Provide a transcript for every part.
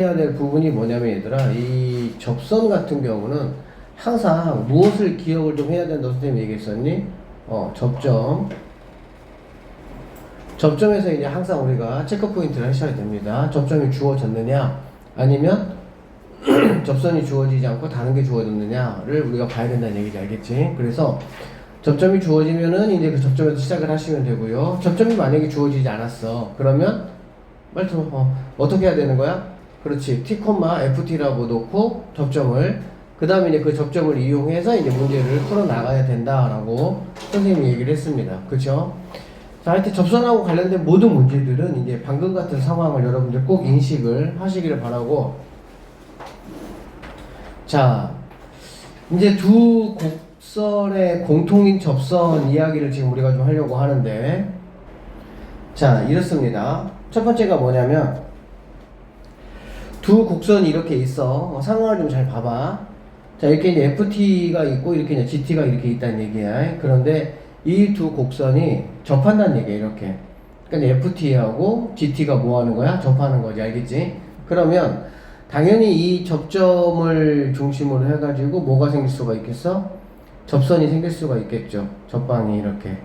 해야 될 부분이 뭐냐면 얘들아, 이 접선 같은 경우는 항상 무엇을 기억을 좀 해야 된다고 선생님이 얘기했었니? 접점에서 이제 항상 우리가 체크 포인트를 하셔야 됩니다. 접점이 주어졌느냐 아니면 접선이 주어지지 않고 다른 게 주어졌느냐를 우리가 봐야 된다는 얘기지, 알겠지? 그래서 접점이 주어지면은 이제 그 접점에서 시작을 하시면 되고요. 접점이 만약에 주어지지 않았어, 그러면 빨리 어떻게 해야 되는 거야? 그렇지, t, ft라고 놓고 접점을, 그 다음에 이제 그 접점을 이용해서 이제 문제를 풀어 나가야 된다라고 선생님이 얘기를 했습니다. 그쵸? 자, 하여튼 접선하고 관련된 모든 문제들은 이제 방금 같은 상황을 여러분들 꼭 인식을 하시기를 바라고, 자, 이제 두 곡선의 공통인 접선 이야기를 지금 우리가 좀 하려고 하는데, 자, 이렇습니다. 첫 번째가 뭐냐면, 두 곡선이 이렇게 있어. 상황을 좀 잘 봐봐. 자, 이렇게 이제 FT가 있고, 이렇게 이제 GT가 이렇게 있다는 얘기야. 그런데 이 두 곡선이 접한다는 얘기야, 이렇게. 그러니까 FT하고 GT가 뭐 하는 거야? 접하는 거지, 알겠지? 그러면, 당연히 이 접점을 중심으로 해가지고 뭐가 생길 수가 있겠어? 접선이 생길 수가 있겠죠. 접방이 이렇게.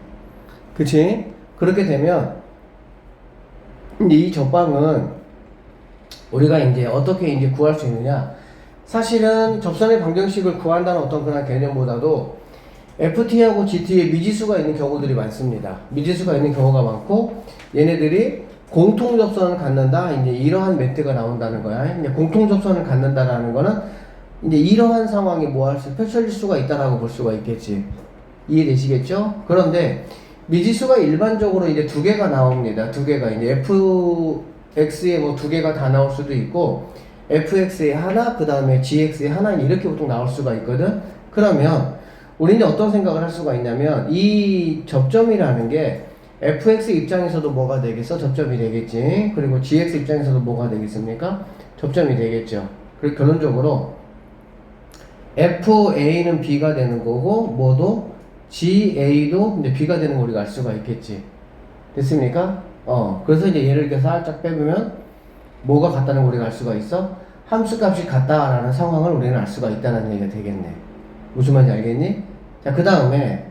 그치? 그렇게 되면, 이 접방은 우리가 이제 어떻게 이제 구할 수 있느냐? 사실은 접선의 방정식을 구한다는 어떤 그런 개념보다도 FT하고 GT에 미지수가 있는 경우들이 많습니다. 미지수가 있는 경우가 많고, 얘네들이 공통 접선을 갖는다, 이제 이러한 멘트가 나온다는 거야. 이제 공통 접선을 갖는다라는 거는 이제 이러한 상황이 펼쳐질 수가 있다라고 볼 수가 있겠지. 이해되시겠죠? 그런데 미지수가 일반적으로 이제 두 개가 나옵니다. 두 개가 이제 fx에 뭐 두 개가 다 나올 수도 있고, fx에 하나, 그 다음에 gx에 하나, 이렇게 보통 나올 수가 있거든. 그러면 우리는 어떤 생각을 할 수가 있냐면, 이 접점이라는 게 fx 입장에서도 뭐가 되겠어? 접점이 되겠지. 그리고 gx 입장에서도 뭐가 되겠습니까? 접점이 되겠죠. 그리고 결론적으로 fa는 b가 되는 거고, 뭐도 ga도 이제 b가 되는 걸 우리가 알 수가 있겠지. 됐습니까? 그래서 이제 얘를 이렇게 살짝 빼보면 뭐가 같다는 걸 우리가 알 수가 있어? 함수값이 같다라는 상황을 우리는 알 수가 있다는 얘기가 되겠네. 무슨 말인지 알겠니? 자, 그 다음에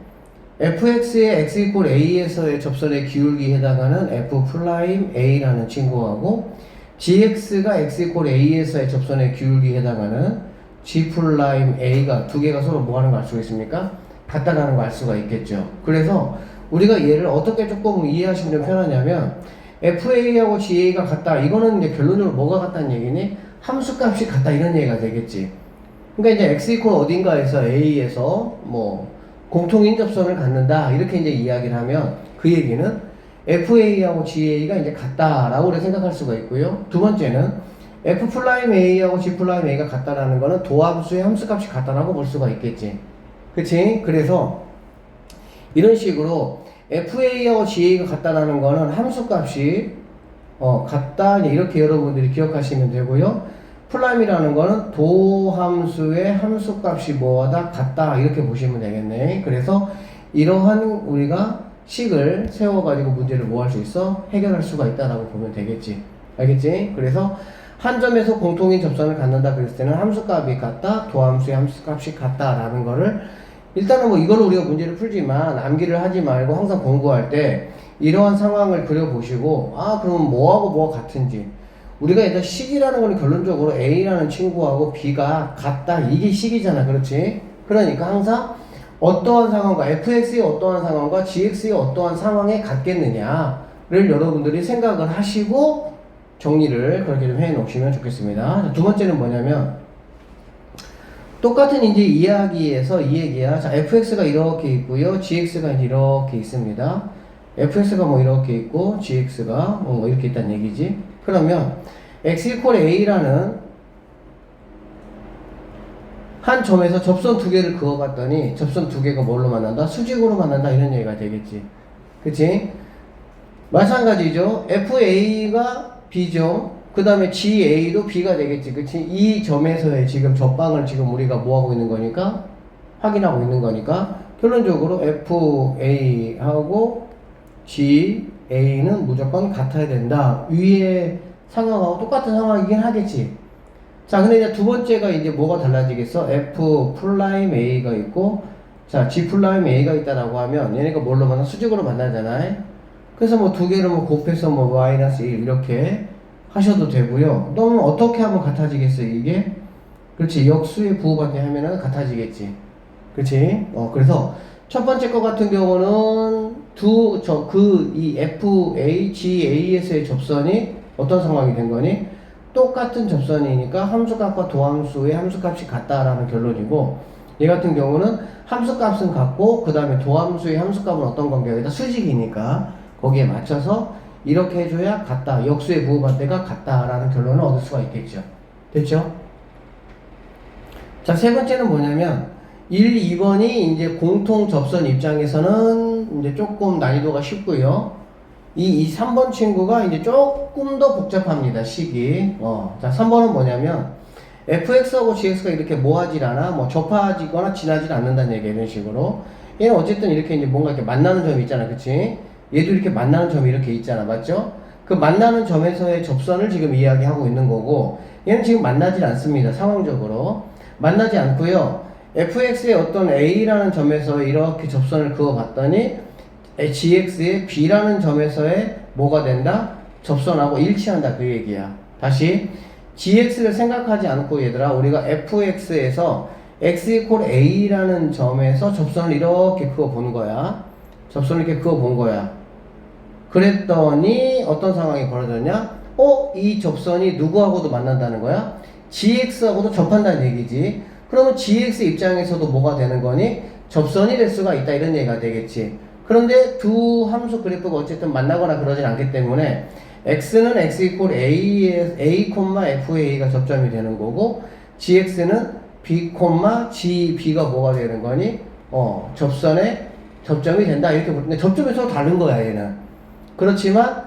fx의 x 이퀄 a에서의 접선의 기울기에 해당하는 f'a라는 친구하고, gx가 x 이퀄 a에서의 접선의 기울기에 해당하는 g'a가 두 개가 서로 뭐 하는 거 알 수가 있습니까? 같다라는 거 알 수가 있겠죠. 그래서 우리가 얘를 어떻게 조금 이해하시면 좀 편하냐면, fa하고 ga가 같다, 이거는 이제 결론적으로 뭐가 같다는 얘기니? 함수값이 같다, 이런 얘기가 되겠지. 그러니까 이제 x 이퀄 어딘가에서 a에서 뭐 공통인 접선을 갖는다, 이렇게 이제 이야기를 하면 그 얘기는 FA하고 GA가 이제 같다라고 우리가 생각할 수가 있고요. 두 번째는 F'A하고 G'A가 같다라는 거는 도함수의 함수값이 같다라고 볼 수가 있겠지. 그치? 그래서 이런 식으로 FA하고 GA가 같다라는 거는 함수값이 같다, 이렇게 여러분들이 기억하시면 되고요. 플라임이라는 거는 도함수의 함수값이 뭐하다? 같다, 이렇게 보시면 되겠네. 그래서 이러한 우리가 식을 세워가지고 문제를 뭐 할 수 있어? 해결할 수가 있다라고 보면 되겠지. 알겠지? 그래서 한 점에서 공통인 접선을 갖는다 그랬을 때는 함수값이 같다, 도함수의 함수값이 같다라는 거를, 일단은 뭐 이걸 우리가 문제를 풀지만 암기를 하지 말고 항상 공부할 때 이러한 상황을 그려보시고, 그럼 뭐하고 뭐가 같은지, 우리가 일단 식이라는 거는 결론적으로 A라는 친구하고 B가 같다, 이게 식이잖아. 그렇지? 그러니까 항상 어떠한 상황과 fx의 어떠한 상황과 gx의 어떠한 상황에 같겠느냐를 여러분들이 생각을 하시고 정리를 그렇게 좀 해 놓으시면 좋겠습니다. 자, 두 번째는 뭐냐면, 똑같은 이제 이야기에서 이 얘기야. 자, fx가 이렇게 있고요, gx가 이제 이렇게 있습니다. fx가 뭐 이렇게 있고 gx가 뭐 이렇게 있다는 얘기지. 그러면 x 이퀄 a라는 한 점에서 접선 두 개를 그어봤더니 접선 두 개가 뭘로 만난다? 수직으로 만난다, 이런 얘기가 되겠지. 그치? 마찬가지죠. fa가 b죠. 그 다음에 ga도 b가 되겠지. 그치? 이 점에서의 지금 접방을 지금 우리가 뭐하고 있는 거니까? 확인하고 있는 거니까 결론적으로 fa하고 ga는 무조건 같아야 된다. 위에 상황하고 똑같은 상황이긴 하겠지. 자, 근데 이제 두 번째가 이제 뭐가 달라지겠어? F 플라임 A가 있고, 자, G 플라임 A가 있다라고 하면 얘네가 뭘로 만나? 수직으로 만나잖아요. 그래서 뭐 두 개를 뭐 곱해서 뭐 마이너스 1 이렇게 하셔도 되고요. 너무 어떻게 하면 같아지겠어요, 이게? 그렇지. 역수의 부호밖에 하면은 같아지겠지. 그렇지. 그래서 첫 번째 거 같은 경우는 이 FA, GAS의 접선이 어떤 상황이 된 거니? 똑같은 접선이니까 함수값과 도함수의 함수값이 같다라는 결론이고, 얘 같은 경우는 함수값은 같고 그 다음에 도함수의 함수값은 어떤 관계가 수직이니까 거기에 맞춰서 이렇게 해줘야 같다. 역수의 부호반대가 같다라는 결론을 얻을 수가 있겠죠. 됐죠? 자, 세 번째는 뭐냐면 1, 2번이 이제 공통 접선 입장에서는 이제 조금 난이도가 쉽고요. 이 3번 친구가 이제 조금 더 복잡합니다. 식이. 자, 3번은 뭐냐면 fx하고 gx가 이렇게 모아질 않아, 뭐 접하지거나 지나질 않는다는 얘기야. 이런 식으로. 얘는 어쨌든 이렇게 이제 뭔가 이렇게 만나는 점이 있잖아. 그치? 얘도 이렇게 만나는 점이 이렇게 있잖아. 맞죠? 그 만나는 점에서의 접선을 지금 이야기하고 있는 거고, 얘는 지금 만나질 않습니다. 상황적으로. 만나지 않고요. fx의 어떤 a라는 점에서 이렇게 접선을 그어봤더니 gx의 b라는 점에서의 뭐가 된다? 접선하고 일치한다. 그 얘기야. 다시 gx를 생각하지 않고 얘들아, 우리가 fx에서 x 이퀄 a라는 점에서 접선을 이렇게 그어 보는 거야. 접선을 이렇게 그어 본 거야. 그랬더니 어떤 상황이 벌어졌냐? 이 접선이 누구하고도 만난다는 거야? gx하고도 접한다는 얘기지. 그러면 gx 입장에서도 뭐가 되는 거니? 접선이 될 수가 있다. 이런 얘기가 되겠지. 그런데 두 함수 그래프가 어쨌든 만나거나 그러진 않기 때문에 x는 x 이퀄 a, FA가 접점이 되는 거고, gx는 b, gb가 뭐가 되는 거니? 접선에 접점이 된다. 이렇게 보는데 접점이 서로 다른 거야, 얘는. 그렇지만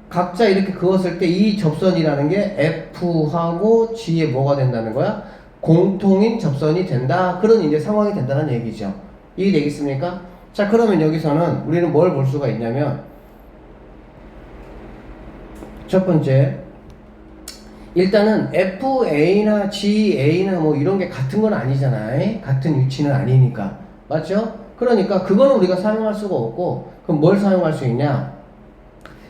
각자 이렇게 그었을 때 이 접선이라는 게 f하고 g에 뭐가 된다는 거야? 공통인 접선이 된다. 그런 이제 상황이 된다는 얘기죠. 이해되겠습니까? 자, 그러면 여기서는 우리는 뭘 볼 수가 있냐면, 첫 번째, 일단은 FA나 GA나 뭐 이런 게 같은 건 아니잖아요. 같은 위치는 아니니까. 맞죠? 그러니까 그거는 우리가 사용할 수가 없고, 그럼 뭘 사용할 수 있냐?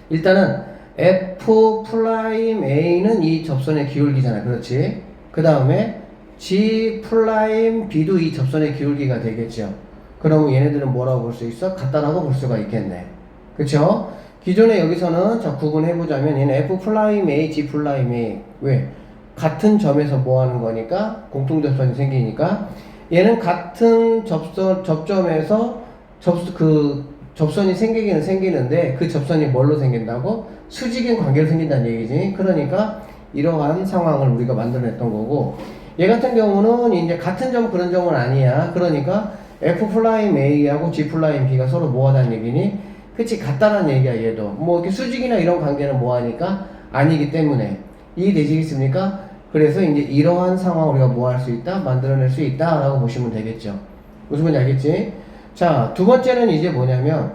일단은 F'A는 이 접선의 기울기잖아. 그렇지? 그 다음에 G'B도 이 접선의 기울기가 되겠죠. 그러면 얘네들은 뭐라고 볼 수 있어? 같다라고 볼 수가 있겠네. 그쵸? 기존에 여기서는 자 구분해보자면 얘는 F'A, G'A. 왜? 같은 점에서 뭐 하는 거니까? 공통접선이 생기니까. 얘는 같은 접점에서 접선이 생기기는 생기는데 그 접선이 뭘로 생긴다고? 수직인 관계로 생긴다는 얘기지. 그러니까 이러한 상황을 우리가 만들어냈던 거고, 얘 같은 경우는 이제 같은 점 그런 점은 아니야. 그러니까 F'A하고 G'B가 서로 뭐하다는 얘기니? 그치, 같다는 얘기야. 얘도 뭐 이렇게 수직이나 이런 관계는 뭐하니까 아니기 때문에. 이해되시겠습니까? 그래서 이제 이러한 상황 우리가 뭐 할 수 있다? 만들어낼 수 있다 라고 보시면 되겠죠. 무슨 말인지 알겠지? 자, 두 번째는 이제 뭐냐면,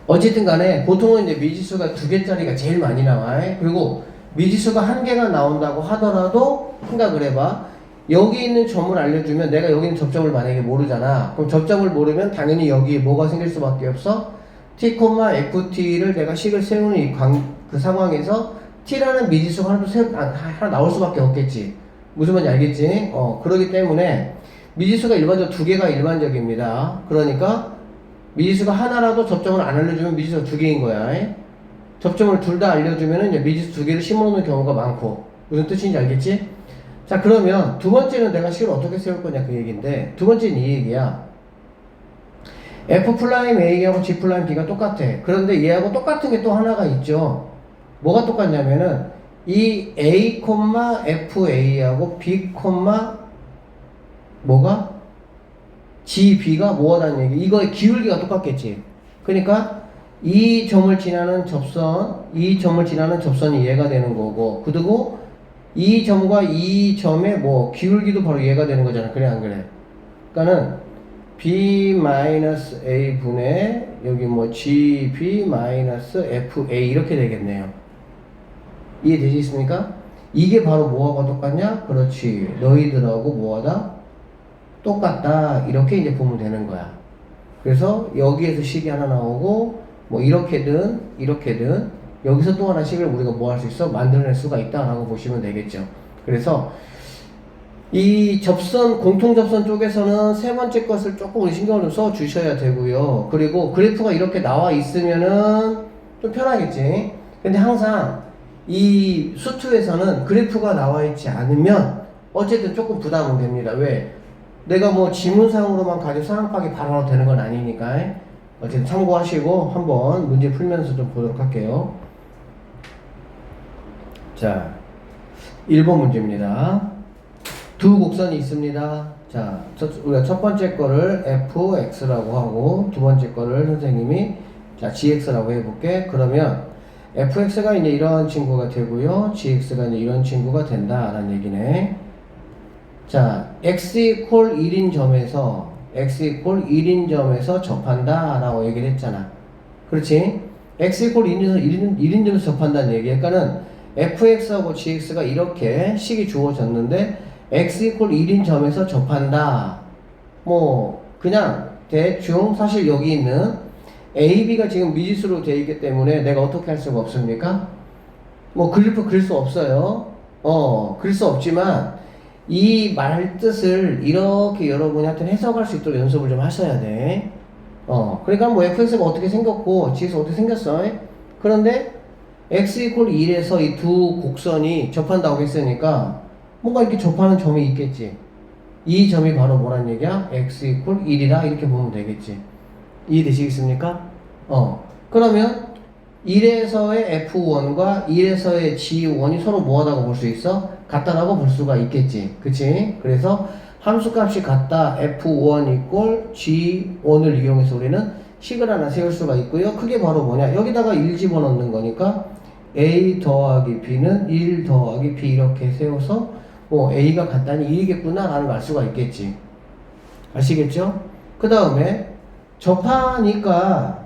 어쨌든 간에 보통은 이제 미지수가 2개짜리가 제일 많이 나와. 그리고 미지수가 1개가 나온다고 하더라도 생각을 해봐. 여기 있는 점을 알려주면 내가 여기 있는 접점을 만약에 모르잖아. 그럼 접점을 모르면 당연히 여기에 뭐가 생길 수밖에 없어? t, ft를 내가 식을 세우는 그 상황에서 t라는 미지수가 하나 나올 수밖에 없겠지. 무슨 말인지 알겠지? 그러기 때문에 미지수가 일반적으로 2개가 일반적입니다. 그러니까 미지수가 하나라도 접점을 안 알려주면 미지수가 2개인 거야. 접점을 둘 다 알려주면 이제 미지수 2개를 심어놓는 경우가 많고. 무슨 뜻인지 알겠지? 자, 그러면 두 번째는 내가 식을 어떻게 세울 거냐 그 얘기인데, 두 번째는 이 얘기야. F'A하고 G'B가 똑같아. 그런데 얘하고 똑같은 게 또 하나가 있죠. 뭐가 똑같냐면은 이 A, FA하고 B, 뭐가? GB가 뭐하다는 얘기. 이거의 기울기가 똑같겠지. 그러니까 이 점을 지나는 접선이 얘가 되는 거고, 그리고 이 점과 이 점의 뭐 기울기도 바로 얘가 되는 거잖아. 그래 안 그래? 그러니까는 B-A 분의 여기 뭐 GB-FA 이렇게 되겠네요. 이해되시겠습니까? 이게 바로 뭐하고 똑같냐? 그렇지. 너희들하고 뭐하다? 똑같다. 이렇게 이제 보면 되는 거야. 그래서 여기에서 식이 하나 나오고 뭐 이렇게든 이렇게든 여기서 또 하나 식을 우리가 뭐 할 수 있어? 만들어낼 수가 있다라고 보시면 되겠죠. 그래서 이 접선, 공통접선 쪽에서는 세 번째 것을 조금 우리 신경을 좀 써 주셔야 되고요. 그리고 그래프가 이렇게 나와 있으면은 좀 편하겠지. 근데 항상 이 수투에서는 그래프가 나와 있지 않으면 어쨌든 조금 부담은 됩니다. 왜? 내가 뭐 지문상으로만 가지고 상황 파악이 바로 되는 건 아니니까. 어쨌든 참고하시고 한번 문제 풀면서 좀 보도록 할게요. 자, 1번 문제입니다. 두 곡선이 있습니다. 자, 우리가 첫 번째 거를 fx라고 하고 두 번째 거를 선생님이 자, gx라고 해볼게. 그러면 fx가 이제 이런 친구가 되고요. gx가 이제 이런 친구가 된다라는 얘기네. 자, x equal 1인 점에서 x equal 1인 점에서 접한다 라고 얘기를 했잖아. 그렇지? x equal 1인 점에서 접한다는 얘기. 그러니까는 fx하고 gx가 이렇게 식이 주어졌는데 x equal 1인 점에서 접한다. 뭐 그냥 대충 사실 여기 있는 a, b가 지금 미지수로 되어 있기 때문에 내가 어떻게 할 수가 없습니까? 뭐 그래프 그릴 수 없어요. 그릴 수 없지만 이 말 뜻을 이렇게 여러분이 하여튼 해석할 수 있도록 연습을 좀 하셔야 돼. 그러니까 뭐 fx가 어떻게 생겼고 gx가 어떻게 생겼어. 그런데 x equal 1에서 이 두 곡선이 접한다고 했으니까 뭔가 이렇게 접하는 점이 있겠지. 이 점이 바로 뭐란 얘기야? x equal 1이다 이렇게 보면 되겠지. 이해되시겠습니까? 그러면 1에서의 f1과 1에서의 g1이 서로 뭐하다고 볼 수 있어? 같다라고 볼 수가 있겠지. 그치? 그래서 함수값이 같다 f1 equal g1을 이용해서 우리는 식을 하나 세울 수가 있고요. 그게 바로 뭐냐? 여기다가 1 집어넣는 거니까 a 더하기 b는 1 더하기 b 이렇게 세워서 뭐 a가 같다니 1이겠구나 라는 걸 알 수가 있겠지. 아시겠죠? 그 다음에 접하니까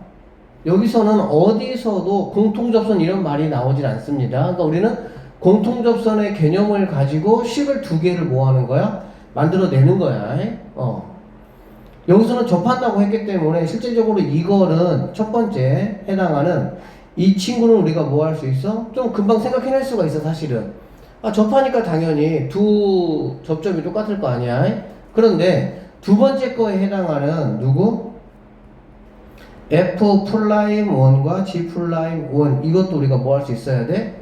여기서는 어디서도 공통접선 이런 말이 나오질 않습니다. 그러니까 우리는 공통접선의 개념을 가지고 식을 두 개를 뭐 하는 거야? 만들어내는 거야. 여기서는 접한다고 했기 때문에 실제적으로 이거는 첫 번째 해당하는 이 친구는 우리가 뭐 할 수 있어? 좀 금방 생각해낼 수가 있어 사실은. 접하니까 당연히 두 접점이 똑같을 거 아니야. 그런데 두 번째 거에 해당하는 누구? F'1과 G'1 이것도 우리가 뭐 할 수 있어야 돼?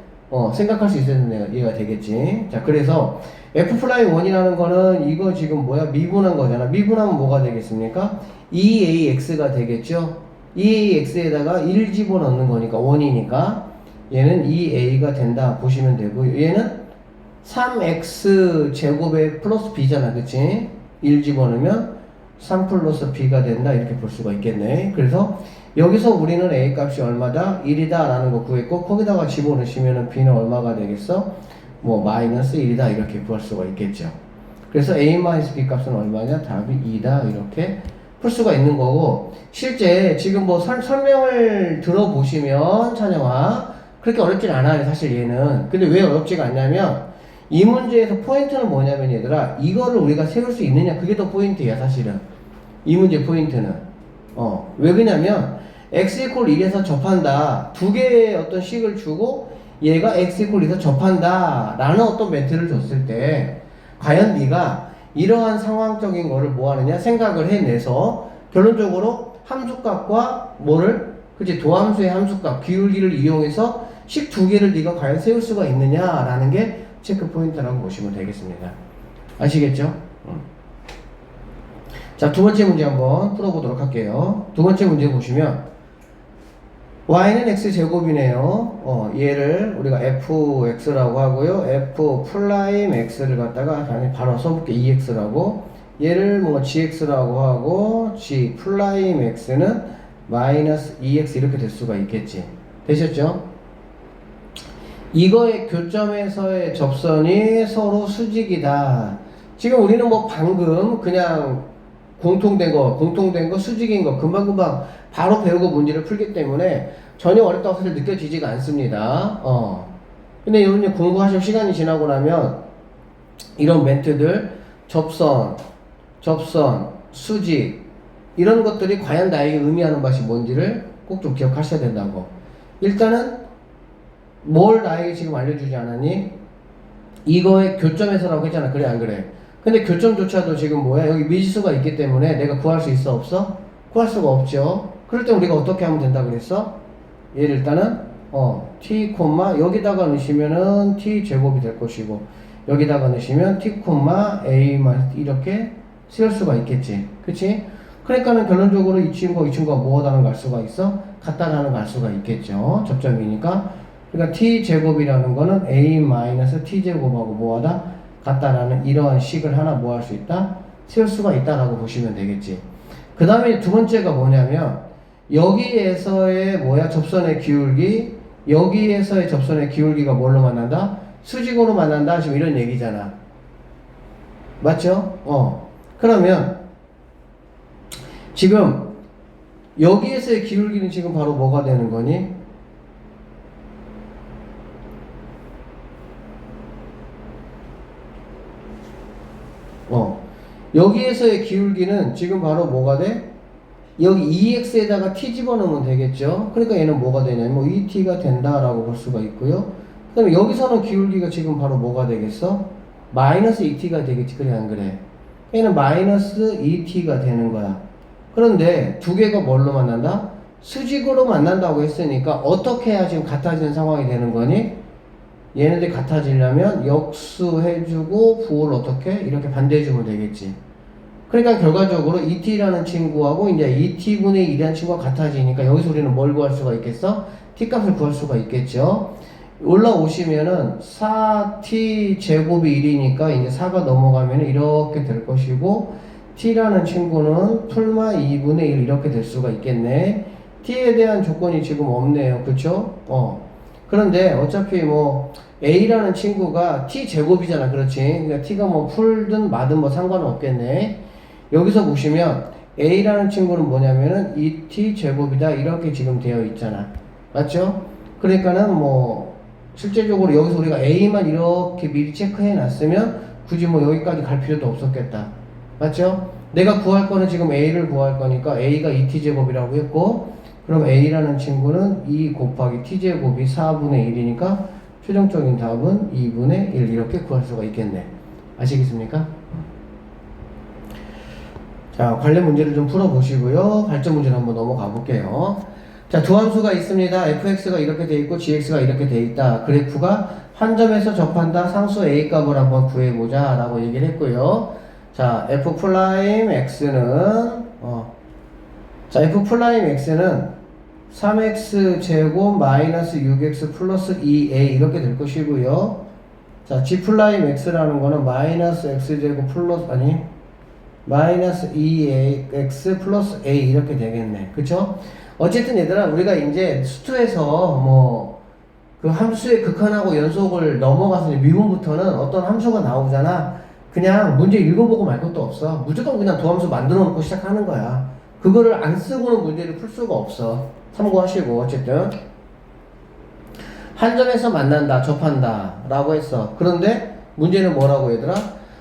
생각할 수 있어야 되는 얘가 되겠지. 자, 그래서 F'1이라는 거는 이거 지금 뭐야? 미분한 거잖아. 미분하면 뭐가 되겠습니까? 2AX가 되겠죠? 2AX에다가 1 집어넣는 거니까 1이니까 얘는 2A가 된다 보시면 되고 얘는 3X 제곱에 플러스 B잖아. 그치? 1 집어넣으면 3 플러스 B가 된다 이렇게 볼 수가 있겠네. 그래서 여기서 우리는 A 값이 얼마다? 1이다 라는 거 구했고 거기다가 집어넣으시면 B는 얼마가 되겠어? 뭐 마이너스 1이다 이렇게 구할 수가 있겠죠. 그래서 A 마이너스 B 값은 얼마냐? 답이 2다 이렇게 풀 수가 있는 거고 실제 지금 뭐 설명을 들어보시면 찬영아 그렇게 어렵진 않아요 사실 얘는. 근데 왜 어렵지가 않냐면 이 문제에서 포인트는 뭐냐면 얘들아 이거를 우리가 세울 수 있느냐 그게 더 포인트야 사실은. 이 문제 포인트는 왜 그러냐면 x equal 1에서 접한다 두 개의 어떤 식을 주고 얘가 x equal 1에서 접한다 라는 어떤 멘트를 줬을 때 과연 네가 이러한 상황적인 거를 뭐 하느냐 생각을 해내서 결론적으로 함수값과 뭐를 그치 도함수의 함수값 기울기를 이용해서 식 두 개를 네가 과연 세울 수가 있느냐 라는 게 체크 포인트라고 보시면 되겠습니다. 아시겠죠? 자, 두 번째 문제 한번 풀어보도록 할게요. 두 번째 문제 보시면 y는 x제곱이네요. 얘를 우리가 fx라고 하고요. f'x를 갖다가 바로 써볼게 2x라고 얘를 뭐 gx라고 하고 g'x는 마이너스 2x 이렇게 될 수가 있겠지. 되셨죠? 이거의 교점에서의 접선이 서로 수직이다. 지금 우리는 뭐 방금 그냥 공통된 거, 수직인 거 금방금방 바로 배우고 문제를 풀기 때문에 전혀 어렵다고 사실 느껴지지가 않습니다. 근데 여러분이 공부하실 시간이 지나고 나면 이런 멘트들, 접선, 수직 이런 것들이 과연 나에게 의미하는 것이 뭔지를 꼭 좀 기억하셔야 된다고. 일단은 뭘 나에게 지금 알려주지 않았니? 이거의 교점에서라고 했잖아. 그래 안 그래? 근데 교점조차도 지금 뭐야? 여기 미지수가 있기 때문에 내가 구할 수 있어 없어? 구할 수가 없죠. 그럴 때 우리가 어떻게 하면 된다 그랬어? 얘를 일단은 t, 여기다가 넣으시면은 t 제곱이 될 것이고 여기다가 넣으시면 t, a만 이렇게 쓸 수가 있겠지. 그치? 그러니까는 결론적으로 이 친구가 뭐하다는 걸 알 수가 있어? 같다라는 걸 알 수가 있겠죠. 접점이니까. 그러니까 t 제곱이라는 거는 a-t 제곱하고 뭐하다? 같다라는 이러한 식을 하나 뭐 할 수 있다? 세울 수가 있다라고 보시면 되겠지. 그 다음에 두 번째가 뭐냐면 여기에서의 접선의 기울기, 여기에서의 접선의 기울기가 뭘로 만난다? 수직으로 만난다. 지금 이런 얘기잖아. 맞죠? 그러면 지금 여기에서의 기울기는 지금 바로 뭐가 되는 거니? 여기에서의 기울기는 지금 바로 뭐가 돼? 여기 2x에다가 t 집어넣으면 되겠죠? 그러니까 얘는 뭐가 되냐면 2t가 된다라고 볼 수가 있고요. 그 다음에 여기서는 기울기가 지금 바로 뭐가 되겠어? 마이너스 2t가 되겠지. 그래 안 그래? 얘는 마이너스 2t가 되는 거야. 그런데 두 개가 뭘로 만난다? 수직으로 만난다고 했으니까 어떻게 해야 지금 같아지는 상황이 되는 거니? 얘네들이 같아지려면 역수해주고 부호를 어떻게? 이렇게 반대해주면 되겠지. 그러니까 결과적으로 2t라는 친구하고 이제 2t분의 1이라는 친구가 같아지니까 여기서 우리는 뭘 구할 수가 있겠어? t값을 구할 수가 있겠죠. 올라오시면은 4t 제곱이 1이니까 이제 4가 넘어가면 이렇게 될 것이고 t라는 친구는 풀마 2분의 1 이렇게 될 수가 있겠네. t에 대한 조건이 지금 없네요. 그쵸? 그런데 어차피 a라는 친구가 t 제곱이잖아. 그렇지? 그러니까 t가 풀든 마든 상관은 없겠네. 여기서 보시면 a라는 친구는 뭐냐면은 2t 제곱이다 이렇게 지금 되어 있잖아. 맞죠? 그러니까는 실제적으로 여기서 우리가 a만 이렇게 미리 체크해 놨으면 굳이 여기까지 갈 필요도 없었겠다. 맞죠? 내가 구할 거는 지금 a를 구할 거니까 a가 2t 제곱이라고 했고 그럼 a라는 친구는 2 곱하기 t 제곱이 4분의 1이니까 최종적인 답은 2분의 1 이렇게 구할 수가 있겠네. 아시겠습니까? 자, 관련 문제를 좀 풀어보시고요. 발전 문제를 한번 넘어가 볼게요. 자, 두 함수가 있습니다. fx가 이렇게 돼 있고 gx가 이렇게 돼 있다. 그래프가 한 점에서 접한다. 상수 a 값을 한번 구해보자 라고 얘기를 했고요. 자, f'x는 f'x는 3x 제곱 마이너스 6x 플러스 2a 이렇게 될 것이고요. 자, g'x라는 거는 마이너스 x 제곱 플러스 마이너스 2x 플러스 a 이렇게 되겠네. 그쵸? 어쨌든 얘들아 우리가 이제 수투에서 그 함수의 극한하고 연속을 넘어가서 미분부터는 어떤 함수가 나오잖아. 그냥 문제 읽어보고 말 것도 없어. 무조건 그냥 도함수 만들어 놓고 시작하는 거야. 그거를 안 쓰고는 문제를 풀 수가 없어. 참고하시고 어쨌든 한 점에서 만난다, 접한다 라고 했어. 그런데 문제는 뭐라고 얘들아?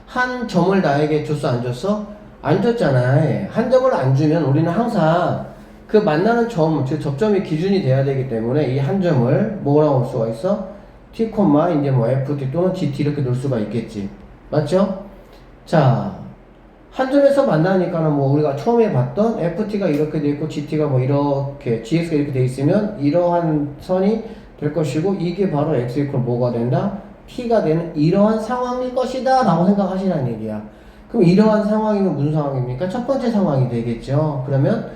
한 점을 나에게 줬어 안 줬어? 안 줬잖아. 한 점을 안 주면 우리는 항상 그 만나는 점, 즉 접점이 기준이 돼야 되기 때문에 이 한 점을 뭐라고 할 수가 있어? t, 이제 ft 또는 gt 이렇게 놓을 수가 있겠지. 맞죠? 자, 한 점에서 만나니까는 우리가 처음에 봤던 ft가 이렇게 돼 있고 gt가 이렇게 gx가 이렇게 돼 있으면 이러한 선이 될 것이고 이게 바로 x 이퀄 뭐가 된다? t가 되는 이러한 상황일 것이다 라고 생각하시라는 얘기야. 그럼 이러한 상황이면 무슨 상황입니까? 첫 번째 상황이 되겠죠. 그러면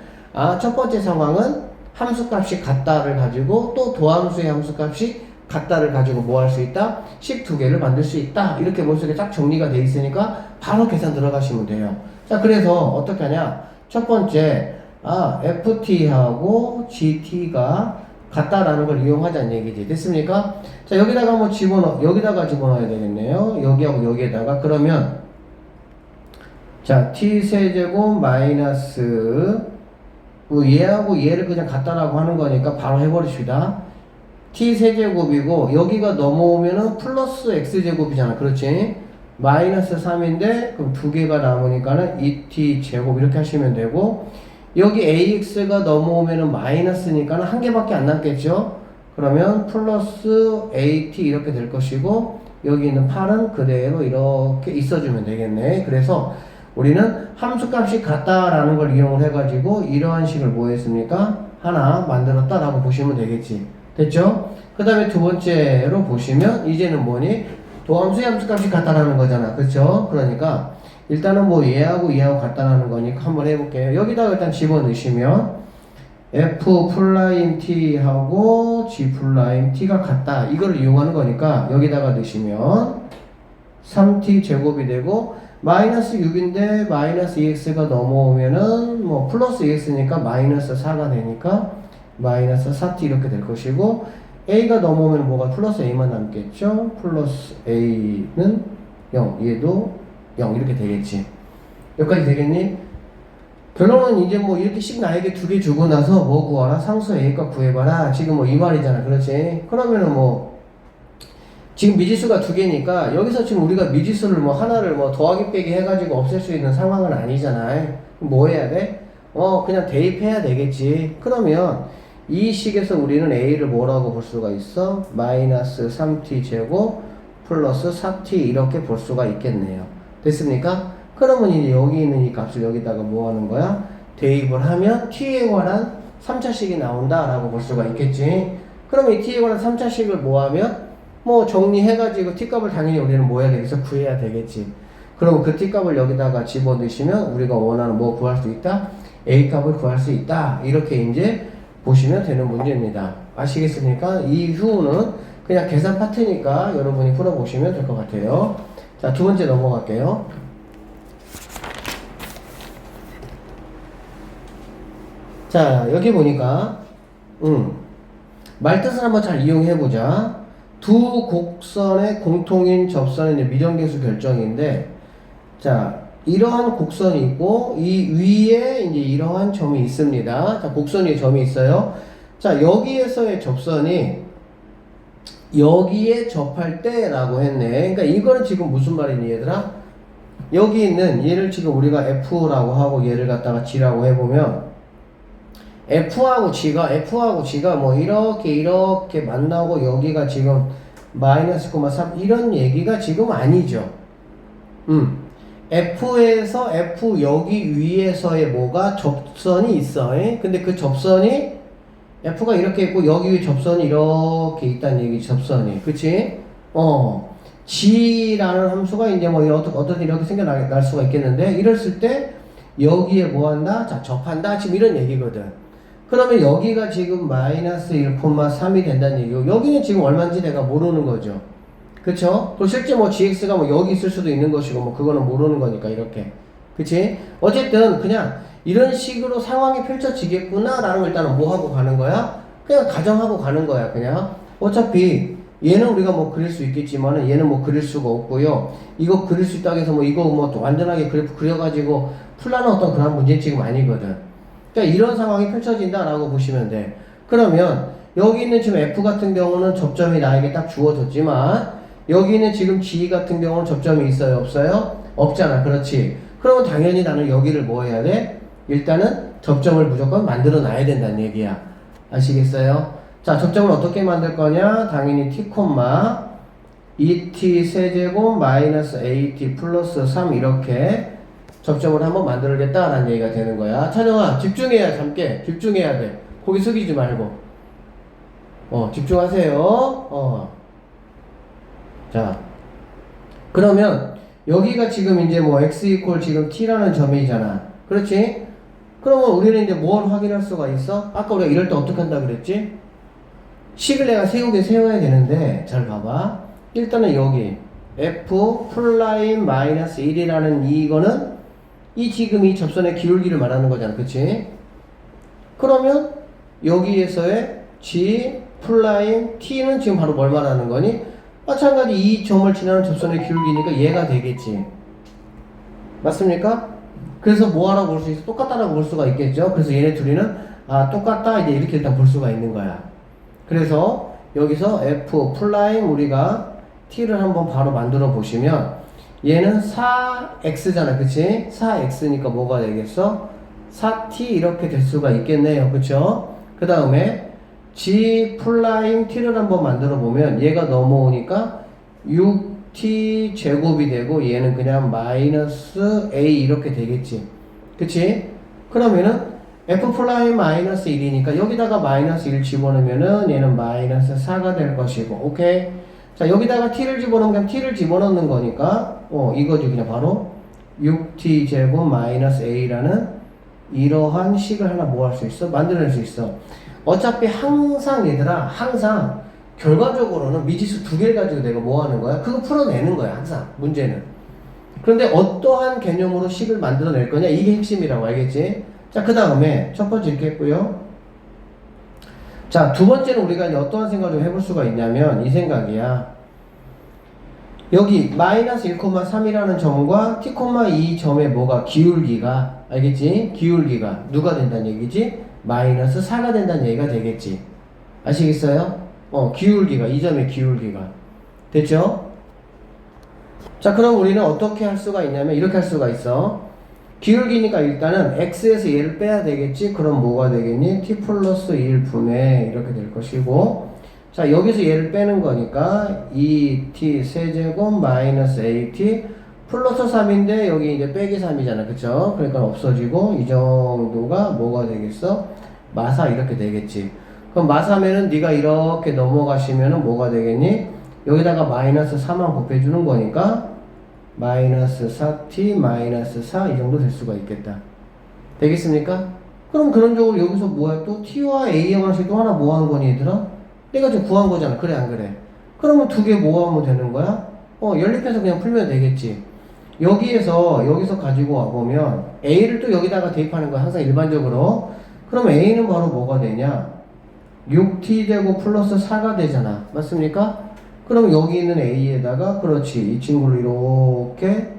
첫 번째 상황은 함수값이 같다를 가지고 또 도함수의 함수값이 같다를 가지고 뭐 할 수 있다? 식 두 개를 만들 수 있다. 이렇게 머릿속에 딱 정리가 돼 있으니까 바로 계산 들어가시면 돼요. 자, 그래서 어떻게 하냐? 첫 번째, ft하고 gt가 같다라는 걸 이용하자는 얘기지. 됐습니까? 자, 여기다가 여기다가 집어넣어야 되겠네요. 여기하고 여기에다가. 그러면, 자, t세제곱 마이너스, 얘하고 얘를 그냥 같다라고 하는 거니까 바로 해버립시다. t 세제곱이고 여기가 넘어오면은 플러스 x제곱이잖아. 그렇지? 마이너스 3인데 그럼 두 개가 남으니까는 2t 제곱 이렇게 하시면 되고 여기 ax가 넘어오면은 마이너스니까는 한 개밖에 안 남겠죠? 그러면 플러스 at 이렇게 될 것이고 여기 있는 8은 그대로 이렇게 있어주면 되겠네. 그래서 우리는 함수값이 같다라는 걸 이용을 해가지고 이러한 식을 뭐 했습니까? 하나 만들었다라고 보시면 되겠지. 됐죠? 그 다음에 두 번째로 보시면 이제는 뭐니? 도함수의 함수값이 같다라는 거잖아. 그렇죠? 그러니까 일단은 뭐 얘하고 얘하고 같다라는 거니까 한번 해볼게요. 여기다가 일단 집어넣으시면 f 플라임 t하고 g 플라임 t가 같다. 이걸 이용하는 거니까 여기다가 넣으시면 3t 제곱이 되고 마이너스 6인데 마이너스 2x가 넘어오면은 뭐 플러스 2x니까 마이너스 4가 되니까 마이너스 4t 이렇게 될 것이고 a가 넘어오면 뭐가 플러스 a만 남겠죠. 플러스 a는 0, 얘도 0 이렇게 되겠지. 여기까지 되겠니? 결론은 이제 뭐 이렇게씩 나에게 두 개 주고 나서 뭐 구하라? 상수 a값 구해봐라. 지금 뭐 이 말이잖아. 그렇지? 그러면은 뭐 지금 미지수가 두 개니까 여기서 지금 우리가 미지수를 뭐 하나를 뭐 더하기 빼기 해가지고 없앨 수 있는 상황은 아니잖아. 그럼 뭐 해야 돼? 그냥 대입해야 되겠지. 그러면 이 식에서 우리는 a를 뭐라고 볼 수가 있어? 마이너스 3t 제곱 플러스 4t 이렇게 볼 수가 있겠네요. 됐습니까? 그러면 이제 여기 있는 이 값을 여기다가 뭐 하는 거야? 대입을 하면 t에 관한 3차식이 나온다라고 볼 수가 있겠지. 그러면 이 t에 관한 3차식을 뭐 하면? 뭐 정리해가지고 t값을 당연히 우리는 뭐 해야 되겠어? 구해야 되겠지. 그럼 그 t값을 여기다가 집어넣으시면 우리가 원하는 뭐 구할 수 있다? a값을 구할 수 있다. 이렇게 이제 보시면 되는 문제입니다. 아시겠습니까? 이후는 그냥 계산 파트니까 여러분이 풀어보시면 될 것 같아요. 자, 두 번째 넘어갈게요. 자, 여기 보니까 말뜻을 한번 잘 이용해보자. 두 곡선의 공통인 접선의 이제 미정계수 결정인데, 자, 이러한 곡선이 있고 이 위에 이제 이러한 점이 있습니다. 자, 곡선 위에 점이 있어요. 자, 여기에서의 접선이 여기에 접할 때라고 했네. 그러니까 이거는 지금 무슨 말이니 얘들아? 여기 있는 얘를 지금 우리가 F라고 하고 얘를 갖다가 G라고 해보면 F하고 G가 뭐 이렇게 만나고 여기가 지금 마이너스 3 이런 얘기가 지금 아니죠. F에서 F 여기 위에서의 뭐가 접선이 있어. 근데 그 접선이 F가 이렇게 있고 여기 위에 접선이 이렇게 있다는 얘기. 접선이 그치? G라는 함수가 이제 뭐 어떤 이렇게 생겨날 수가 있겠는데 이랬을 때 여기에 뭐 한다? 자, 접한다. 지금 이런 얘기거든. 그러면 여기가 지금 마이너스 1,3이 된다는 얘기고 여기는 지금 얼마인지 내가 모르는 거죠. 그쵸? 그리고 실제 뭐 gx가 뭐 여기 있을 수도 있는 것이고 뭐 그거는 모르는 거니까 이렇게. 그치? 어쨌든 그냥 이런 식으로 상황이 펼쳐지겠구나 라는 걸 일단은 뭐 하고 가는 거야? 그냥 가정하고 가는 거야. 그냥 어차피 얘는 우리가 뭐 그릴 수 있겠지만은 얘는 뭐 그릴 수가 없고요. 이거 그릴 수 있다고 해서 뭐 이거 뭐 완전하게 그래프 그려가지고 풀라는 어떤 그런 문제는 지금 아니거든. 그러니까 이런 상황이 펼쳐진다라고 보시면 돼. 그러면 여기 있는 지금 F 같은 경우는 접점이 나에게 딱 주어졌지만 여기 있는 지금 G 같은 경우는 접점이 있어요? 없어요? 없잖아. 그렇지. 그러면 당연히 나는 여기를 뭐 해야 돼? 일단은 접점을 무조건 만들어 놔야 된다는 얘기야. 아시겠어요? 자, 접점을 어떻게 만들 거냐? 당연히 t, 2t 세제곱 마이너스 at 플러스 3 이렇게 접점을 한번 만들겠다라는 얘기가 되는 거야. 찬영아, 집중해야 잠게. 집중해야 돼. 고개 숙이지 말고. 집중하세요. 자, 그러면 여기가 지금 이제 뭐 x 이퀄 지금 t라는 점이잖아. 그렇지? 그러면 우리는 이제 뭘 확인할 수가 있어? 아까 우리가 이럴 때 어떻게 한다 그랬지? 식을 내가 세워야 되는데 잘 봐봐. 일단은 여기 f 플라임 마이너스 1이라는 이거는 이 지금 이 접선의 기울기를 말하는 거잖아. 그치? 그러면 여기에서의 g 플라임 t는 지금 바로 뭘 말하는 거니? 마찬가지 이 점을 지나는 접선의 기울기니까 얘가 되겠지. 맞습니까? 그래서 뭐하라고 볼 수 있어? 똑같다라고 볼 수가 있겠죠. 그래서 얘네 둘이는 똑같다 이제 이렇게 일단 볼 수가 있는 거야. 그래서 여기서 f 플라임 우리가 t를 한번 바로 만들어 보시면 얘는 4x잖아. 그치? 4x니까 뭐가 되겠어? 4t 이렇게 될 수가 있겠네요. 그쵸? 그 다음에 g 플라임 t를 한번 만들어 보면 얘가 넘어오니까 6t 제곱이 되고 얘는 그냥 마이너스 a 이렇게 되겠지. 그치? 그러면은 f 플라임 마이너스 1이니까 여기다가 마이너스 1 집어넣으면은 얘는 마이너스 4가 될 것이고. 오케이? 자, 여기다가 t를 집어넣으면 t를 집어넣는 거니까 이거지. 그냥 바로 6t 제곱 마이너스 a라는 이러한 식을 하나 뭐 할 수 있어? 만들어낼 수 있어. 어차피 항상 얘들아, 항상 결과적으로는 미지수 두 개를 가지고 내가 뭐 하는 거야? 그거 풀어내는 거야. 항상 문제는. 그런데 어떠한 개념으로 식을 만들어낼 거냐? 이게 핵심이라고. 알겠지? 자, 그 다음에 첫 번째 이렇게 했고요. 자, 두 번째는 우리가 이제 어떠한 생각을 좀 해볼 수가 있냐면 이 생각이야. 여기 마이너스 1,3이라는 점과 t,2 점의 뭐가 기울기가, 알겠지? 기울기가 누가 된다는 얘기지? 마이너스 4가 된다는 얘기가 되겠지. 아시겠어요? 기울기가, 이 점의 기울기가. 됐죠? 자, 그럼 우리는 어떻게 할 수가 있냐면 이렇게 할 수가 있어. 기울기니까 일단은 x에서 얘를 빼야 되겠지? 그럼 뭐가 되겠니? t 플러스 1분의 이렇게 될 것이고, 자, 여기서 얘를 빼는 거니까 2t 세제곱 마이너스 at 플러스 3인데 여기 이제 빼기 3이잖아. 그쵸? 그러니까 없어지고 이 정도가 뭐가 되겠어? 마사 이렇게 되겠지. 그럼 마사면은 네가 이렇게 넘어가시면은 뭐가 되겠니? 여기다가 마이너스 4만 곱해주는 거니까 마이너스 4t 마이너스 4 이 정도 될 수가 있겠다. 되겠습니까? 그럼 그런 쪽으로 여기서 뭐야? 또 t와 a의 관식 또 하나 뭐 하는 거니 얘들아? 내가 지금 구한 거잖아. 그래 안 그래? 그러면 두 개 뭐 하면 되는 거야? 연립해서 그냥 풀면 되겠지. 여기서 가지고 와보면 a를 또 여기다가 대입하는 거야. 항상 일반적으로. 그럼 a는 바로 뭐가 되냐? 6t 제곱 플러스 4가 되잖아. 맞습니까? 그럼 여기 있는 a에다가 그렇지. 이 친구를 이렇게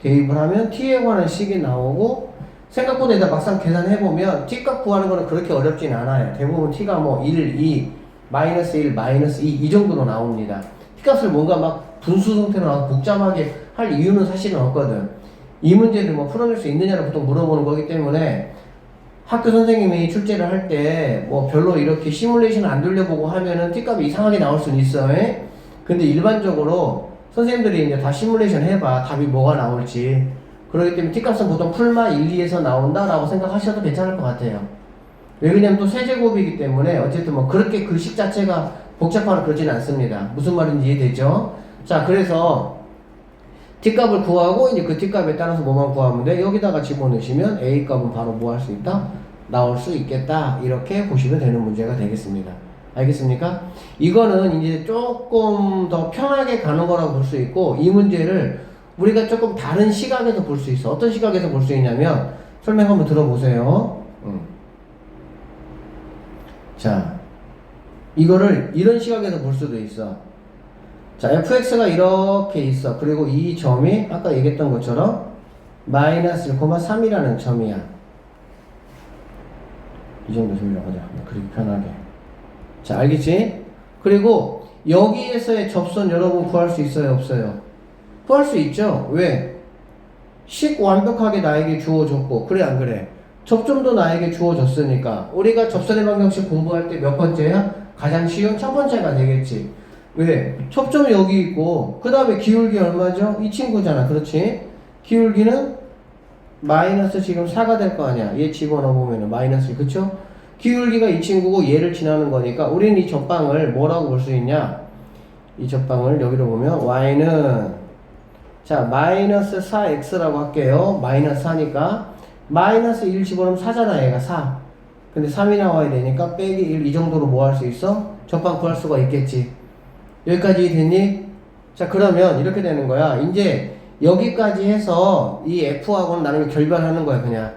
대입을 하면 t에 관한 식이 나오고, 생각보다 일단 막상 계산해보면 t값 구하는 거는 그렇게 어렵진 않아요. 대부분 t가 뭐 1, 2, 마이너스 1, 마이너스 2 이 정도로 나옵니다. t값을 뭔가 막 분수 형태로 나와서 복잡하게 할 이유는 사실은 없거든. 이 문제를 뭐 풀어낼 수 있느냐를 보통 물어보는 거기 때문에 학교 선생님이 출제를 할 때 뭐 별로 이렇게 시뮬레이션을 안 돌려보고 하면은 t값이 이상하게 나올 수는 있어. 근데 일반적으로 선생님들이 이제 다 시뮬레이션 해봐. 답이 뭐가 나올지. 그렇기 때문에 t값은 보통 풀마 1, 2에서 나온다라고 생각하셔도 괜찮을 것 같아요. 왜 그러냐면 또 세제곱이기 때문에 어쨌든 뭐 그렇게 그 식 자체가 복잡하거나 그러지는 않습니다. 무슨 말인지 이해되죠? 자, 그래서 t값을 구하고 이제 그 t값에 따라서 뭐만 구하면 돼? 여기다가 집어넣으시면 a값은 바로 뭐 할 수 있다? 나올 수 있겠다. 이렇게 보시면 되는 문제가 되겠습니다. 알겠습니까? 이거는 이제 조금 더 편하게 가는 거라고 볼 수 있고, 이 문제를 우리가 조금 다른 시각에서 볼 수 있어. 어떤 시각에서 볼 수 있냐면 설명 한번 들어보세요. 자, 이거를 이런 시각에서 볼 수도 있어. 자, fx가 이렇게 있어. 그리고 이 점이 아까 얘기했던 것처럼 마이너스 1,3이라는 점이야. 이 정도 점이라고 하자. 그리고 편하게. 자, 알겠지? 그리고 여기에서의 접선 여러분 구할 수 있어요? 없어요? 구할 수 있죠? 왜? 식 완벽하게 나에게 주어졌고, 그래 안 그래? 접점도 나에게 주어졌으니까 우리가 접선의 방정식 공부할 때 몇 번째야? 가장 쉬운 첫 번째가 되겠지. 왜? 접점이 여기 있고 그 다음에 기울기 얼마죠? 이 친구잖아. 그렇지? 기울기는 마이너스 지금 4가 될 거 아니야. 얘 집어넣어보면 마이너스, 그쵸? 기울기가 이 친구고 얘를 지나는 거니까 우리는 이 접방을 뭐라고 볼 수 있냐? 이 접방을 여기로 보면 y는 자 마이너스 4x라고 할게요. 마이너스 4니까 마이너스 1 집어넣으면 4잖아. 얘가 4. 근데 3이 나와야 되니까 빼기 1 이 정도로 뭐 할 수 있어? 접방 구할 수가 있겠지. 여기까지 됐니? 자, 그러면 이렇게 되는 거야. 이제 여기까지 해서 이 f하고는 나름 결별하는 거야. 그냥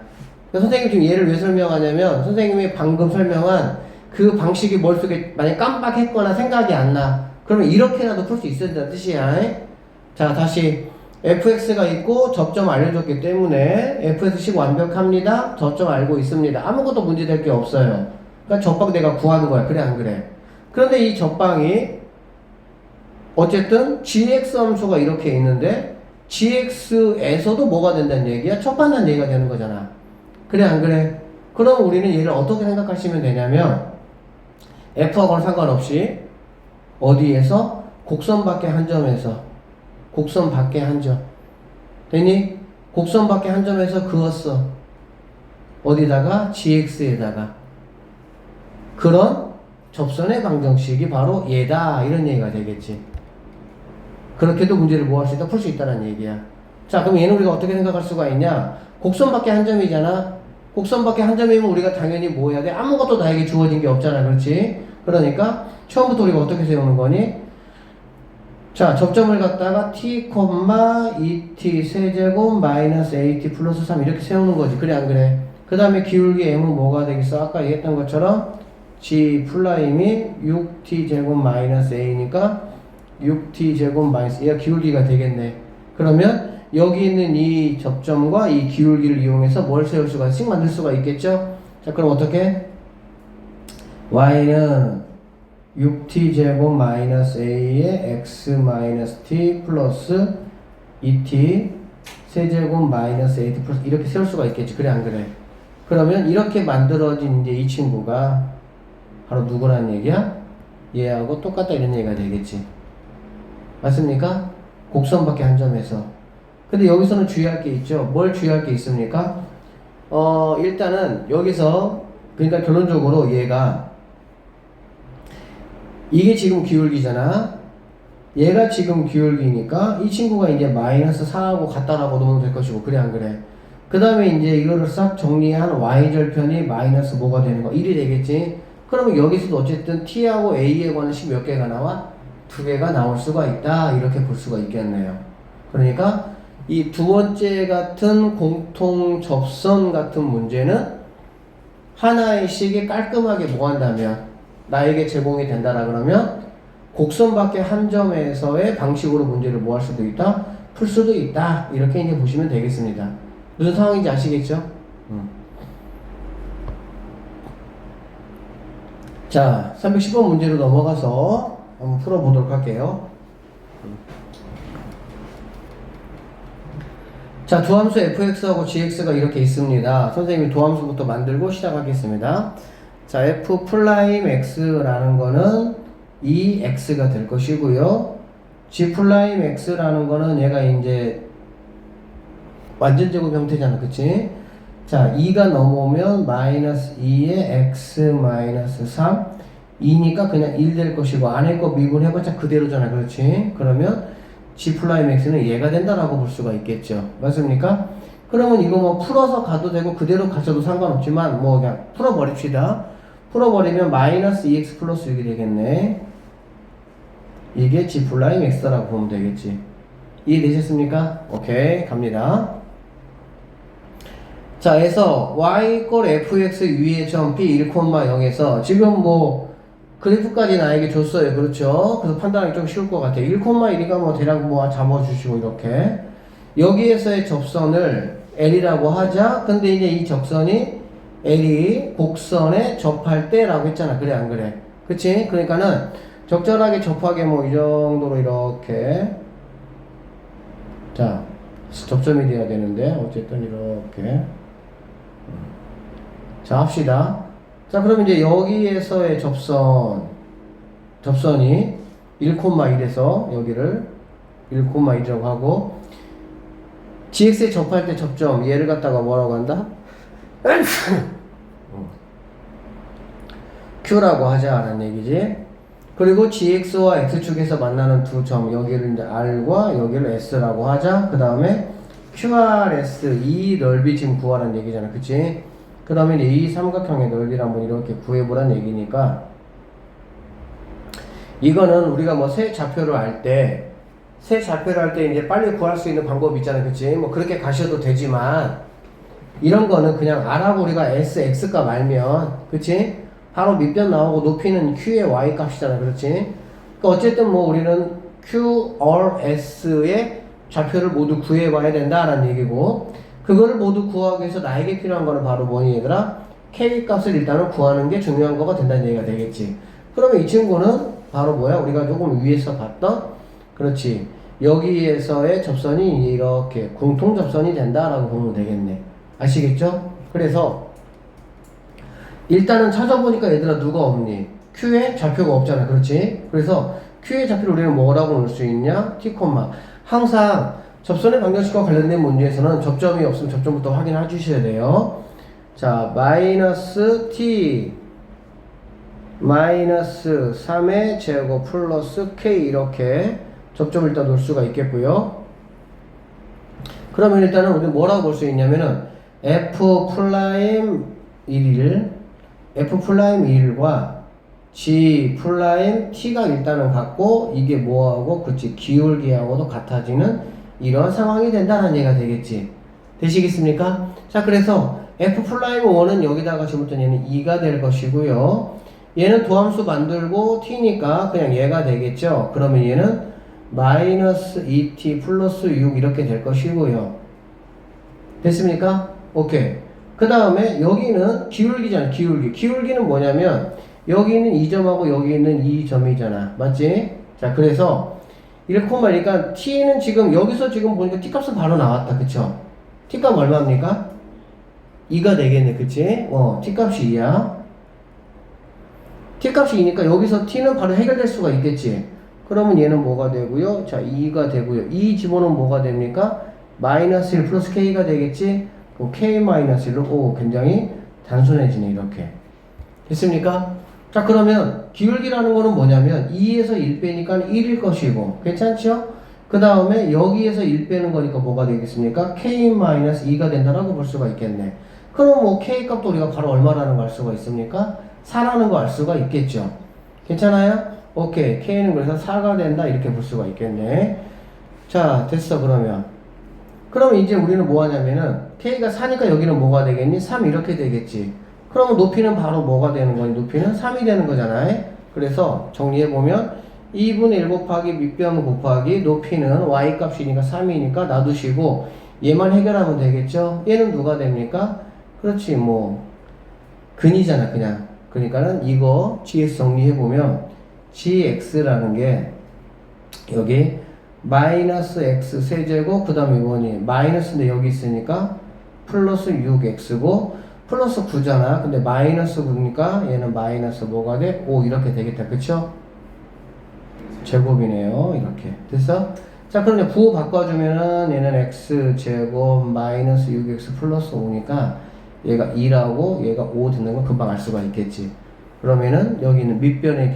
선생님이 지금 얘를 왜 설명하냐면 선생님이 방금 설명한 그 방식이 머릿속에 만약 깜빡했거나 생각이 안 나. 그러면 이렇게라도 풀 수 있어야 된다는 뜻이야. 자, 다시 fx가 있고 접점 알려줬기 때문에 fx식 완벽합니다. 저점 알고 있습니다. 아무것도 문제될 게 없어요. 그러니까 접방 내가 구하는 거야. 그래 안 그래? 그런데 이 접방이 어쨌든 gx 함수가 이렇게 있는데 gx에서도 뭐가 된다는 얘기야? 접한다는 얘기가 되는 거잖아. 그래 안 그래? 그럼 우리는 얘를 어떻게 생각하시면 되냐면 f하고는 상관없이 어디에서? 곡선 밖에 한 점에서 곡선 밖에 한 점 되니? 곡선 밖에 한 점에서 그었어. 어디다가? gx에다가. 그런 접선의 방정식이 바로 얘다 이런 얘기가 되겠지. 그렇게도 문제를 뭐 할 수 있다? 풀 수 있다는 얘기야. 자, 그럼 얘는 우리가 어떻게 생각할 수가 있냐? 곡선 밖에 한 점이잖아. 곡선 밖에 한 점이면 우리가 당연히 뭐 해야 돼? 아무것도 나에게 주어진 게 없잖아. 그렇지? 그러니까 처음부터 우리가 어떻게 세우는 거니? 자, 접점을 갖다가 t, 2t 세제곱 마이너스 at 플러스 3 이렇게 세우는 거지. 그래 안 그래? 그 다음에 기울기 m은 뭐가 되겠어? 아까 얘기했던 것처럼 g 플라임이 6t 제곱 마이너스 a니까 6t 제곱 마이너스 얘가 기울기가 되겠네. 그러면 여기 있는 이 접점과 이 기울기를 이용해서 뭘 세울 수가 식 만들 수가 있겠죠? 자, 그럼 어떻게? y는 6t 제곱 마이너스 a에 x 마이너스 t 플러스 2t 세제곱 마이너스 at 플러스 이렇게 세울 수가 있겠지. 그래 안 그래? 그러면 이렇게 만들어진 이제 이 친구가 바로 누구라는 얘기야? 얘하고 똑같다 이런 얘기가 되겠지. 맞습니까? 곡선 밖에 한 점에서. 근데 여기서는 주의할 게 있죠. 뭘 주의할 게 있습니까? 일단은 여기서 그러니까 결론적으로 얘가 이게 지금 기울기잖아. 얘가 지금 기울기니까 이 친구가 이제 마이너스 4하고 같다라고 놓으면 될 것이고. 그래 안 그래? 그 다음에 이제 이거를 싹 정리한 y절편이 마이너스 뭐가 되는 거? 1이 되겠지? 그러면 여기서도 어쨌든 t하고 a에 관한 식 몇 개가 나와? 2개가 나올 수가 있다. 이렇게 볼 수가 있겠네요. 그러니까 이 두 번째 같은 공통 접선 같은 문제는 하나의 식이 깔끔하게 뭐 한다면 나에게 제공이 된다라 그러면 곡선 밖에 한 점에서의 방식으로 문제를 뭐 할 수도 있다? 풀 수도 있다. 이렇게 이제 보시면 되겠습니다. 무슨 상황인지 아시겠죠? 자, 310번 문제로 넘어가서 한번 풀어보도록 할게요. 자, 두함수 fx하고 gx가 이렇게 있습니다. 선생님이 두함수부터 만들고 시작하겠습니다. 자, f 프라임 x라는 거는 2x가 될 것이고요. g 프라임 x라는 거는 얘가 이제 완전 제곱 형태잖아. 그치? 자, 2가 넘어오면 마이너스 2에 x 마이너스 3 2니까 그냥 1 될 것이고 안에 거 미분해봤자 그대로잖아. 그렇지? 그러면 g 플라임 x는 얘가 된다라고 볼 수가 있겠죠. 맞습니까? 그러면 이거 뭐 풀어서 가도 되고 그대로 가셔도 상관없지만 뭐 그냥 풀어버립시다. 풀어버리면 마이너스 2x 플러스 6이 되겠네. 이게 g 플라임 x라고 보면 되겠지. 이해되셨습니까? 오케이, 갑니다. 자, 해서 y = fx 위의 점 p 1,0에서 지금 뭐 그래프까지 나에게 줬어요. 그렇죠? 그래서 판단하기 좀 쉬울 것 같아요. 1,1이가 뭐 대략 뭐 잡아주시고 이렇게 여기에서의 접선을 L이라고 하자. 근데 이제 이 접선이 L이 곡선에 접할 때라고 했잖아. 그래 안 그래? 그치? 그러니까는 적절하게 접하게 뭐 이 정도로 이렇게 자 접점이 돼야 되는데 어쨌든 이렇게 자 합시다. 자, 그럼 이제 여기에서의 접선이 1,1에서 여기를 1,1이라고 하고 gx에 접할 때 접점 얘를 갖다가 뭐라고 한다? q라고 하자라는 얘기지. 그리고 gx와 x축에서 만나는 두 점 여기를 이제 r과 여기를 s라고 하자. 그 다음에 qrs 이 넓이 지금 구하라는 얘기잖아. 그치? 그 다음에 이 삼각형의 넓이를 한번 이렇게 구해보란 얘기니까 이거는 우리가 뭐 세 좌표를 할 때 이제 빨리 구할 수 있는 방법이 있잖아요. 그치? 뭐 그렇게 가셔도 되지만 이런 거는 그냥 R하고 우리가 S, X값 알면 그치? 바로 밑변 나오고 높이는 Q의 Y 값이잖아. 그렇지? 그러니까 어쨌든 뭐 우리는 Q, R, S의 좌표를 모두 구해봐야 된다라는 얘기고 그거를 모두 구하기 위해서 나에게 필요한 거는 바로 뭐니 얘들아? K 값을 일단은 구하는 게 중요한 거가 된다는 얘기가 되겠지. 그러면 이 친구는 바로 뭐야? 우리가 조금 위에서 봤던, 그렇지. 여기에서의 접선이 이렇게 공통 접선이 된다라고 보면 되겠네. 아시겠죠? 그래서 일단은 찾아보니까 얘들아 누가 없니? Q에 좌표가 없잖아. 그렇지? 그래서 Q의 좌표를 우리는 뭐라고 넣을 수 있냐? T, 항상 접선의 방정식과 관련된 문제에서는 접점이 없으면 접점부터 확인해 주셔야 돼요. 자, 마이너스 T 마이너스 3의 제곱 플러스 K 이렇게 접점을 일단 놓을 수가 있겠고요. 그러면 일단은 우리 뭐라고 볼 수 있냐면은 F 프라임 1과 G 프라임 T가 일단은 같고 이게 뭐하고 그렇지 기울기하고도 같아지는 이런 상황이 된다는 얘기가 되겠지. 되시겠습니까? 자, 그래서 F 프라임 1은 여기다가 지금부터 얘는 2가 될 것이고요. 얘는 도함수 만들고 T니까 그냥 얘가 되겠죠. 그러면 얘는 마이너스 2T 플러스 6 이렇게 될 것이고요. 됐습니까? 오케이. 그 다음에 여기는 기울기잖아. 기울기는 뭐냐면 여기 있는 2점하고 여기 있는 2점이잖아. 맞지? 자, 그래서 1,2니까 T는 지금 여기서 지금 보니까 T값은 바로 나왔다. 그쵸? T값 얼마입니까? 2가 되겠네. 그치? T값이 2야. T값이 2니까 여기서 T는 바로 해결될 수가 있겠지. 그러면 얘는 뭐가 되고요? 자, 2가 되고요. 2 집어넣으면 뭐가 됩니까? 마이너스 1 플러스 K가 되겠지? 그럼 K 마이너스 1로, 오, 굉장히 단순해지네, 이렇게. 됐습니까? 자, 그러면 기울기라는 거는 뭐냐면 2에서 1 빼니까 1일 것이고, 괜찮죠? 그 다음에 여기에서 1 빼는 거니까 뭐가 되겠습니까? K 마이너스 2가 된다라고 볼 수가 있겠네. 그럼 뭐 K 값도 우리가 바로 얼마라는 거 알 수가 있습니까? 4라는 거 알 수가 있겠죠. 괜찮아요? 오케이. K는 그래서 4가 된다. 이렇게 볼 수가 있겠네. 자, 됐어. 그러면 이제 우리는 뭐 하냐면은 K가 4니까 여기는 뭐가 되겠니? 3 이렇게 되겠지. 그러면 높이는 바로 뭐가 되는 거니? 높이는 3이 되는 거잖아요. 그래서 정리해보면 2분의 1 곱하기 밑변 곱하기 높이는 Y값이니까 3이니까 놔두시고 얘만 해결하면 되겠죠. 얘는 누가 됩니까? 그렇지, 뭐 근이잖아, 그냥. 그러니까는 이거 GS 정리해보면 GX라는 게 여기 마이너스 X 세제곱 그 다음에 이거니 마이너스인데 여기 있으니까 플러스 6X고 플러스 9잖아. 근데 마이너스 9니까 얘는 마이너스 뭐가 돼? 5 이렇게 되겠다. 그쵸? 제곱이네요. 이렇게 됐어? 자, 그럼 이제 부호 바꿔주면은 얘는 X제곱 마이너스 6X 플러스 5니까 얘가 2라고 얘가 5 듣는 건 금방 알 수가 있겠지. 그러면은 여기 있는 밑변의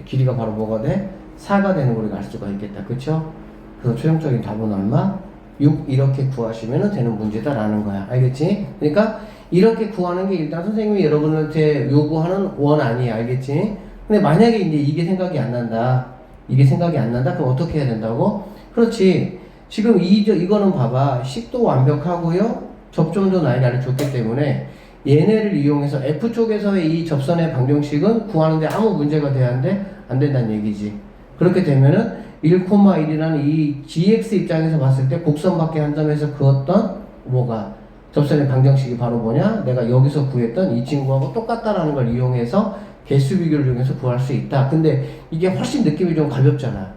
길이가 바로 뭐가 돼? 4가 되는 걸 우리가 알 수가 있겠다. 그쵸? 그래서 최종적인 답은 얼마? 6 이렇게 구하시면 되는 문제다라는 거야. 알겠지? 그러니까 이렇게 구하는 게 일단 선생님이 여러분한테 요구하는 원 아니야. 알겠지? 근데 만약에 이제 이게 생각이 안 난다. 그럼 어떻게 해야 된다고? 그렇지. 지금 이거는 봐봐. 식도 완벽하고요. 접점도 나에게 알려줬기 때문에 얘네를 이용해서 F쪽에서의 이 접선의 방정식은 구하는데 아무 문제가 돼야 안 된다는 얘기지. 그렇게 되면은 1,1이라는 이 GX 입장에서 봤을 때 곡선 밖에 한 점에서 그었던 뭐가 접선의 방정식이 바로 뭐냐? 내가 여기서 구했던 이 친구하고 똑같다라는 걸 이용해서 개수 비교를 이용해서 구할 수 있다. 근데 이게 훨씬 느낌이 좀 가볍잖아.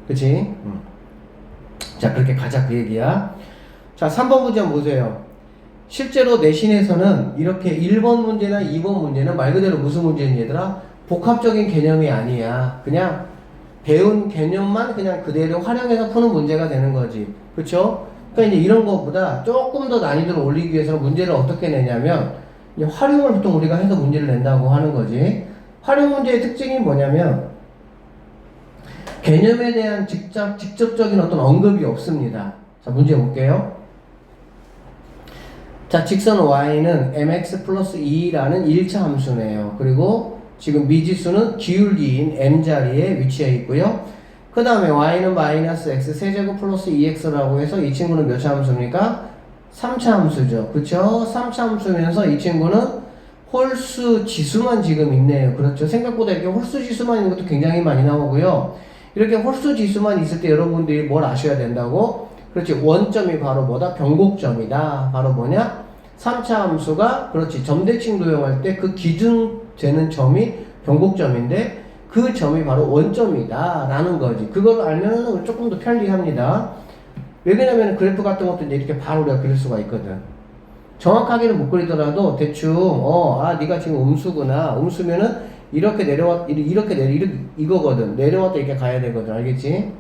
그치? 자, 그렇게 가자 그 얘기야. 자, 3번 문제 한번 보세요. 실제로 내신에서는 이렇게 1번 문제나 2번 문제는 말 그대로 무슨 문제니 얘들아? 복합적인 개념이 아니야. 그냥 배운 개념만 그냥 그대로 활용해서 푸는 문제가 되는 거지. 그쵸? 그러니까 이제 이런 것보다 조금 더 난이도를 올리기 위해서는 문제를 어떻게 내냐면 이제 활용을 보통 우리가 해서 문제를 낸다고 하는 거지. 활용 문제의 특징이 뭐냐면 개념에 대한 직접적인 어떤 언급이 없습니다. 자, 문제 볼게요. 자, 직선 y는 mx 플러스 2라는 1차 함수네요. 그리고 지금 미지수는 기울기인 m자리에 위치해 있고요. 그 다음에 y는 마이너스 x 세제곱 플러스 2x라고 해서 이 친구는 몇 차 함수입니까? 3차 함수죠. 그쵸? 3차 함수면서 이 친구는 홀수 지수만 지금 있네요. 그렇죠? 생각보다 이렇게 홀수 지수만 있는 것도 굉장히 많이 나오고요. 이렇게 홀수 지수만 있을 때 여러분들이 뭘 아셔야 된다고? 그렇지. 원점이 바로 뭐다? 변곡점이다. 바로 뭐냐? 3차 함수가 그렇지. 점대칭 도형할 때 그 기준 되는 점이 변곡점인데 그 점이 바로 원점이다 라는 거지. 그걸 알면 조금 더 편리합니다. 왜 그러냐면 그래프 같은 것도 이제 이렇게 바로 우리가 그릴 수가 있거든. 정확하게는 못 그리더라도 대충 네가 지금 음수구나. 음수면은 이렇게 내려왔 이렇게 이거거든. 내려왔다 이렇게 가야 되거든. 알겠지?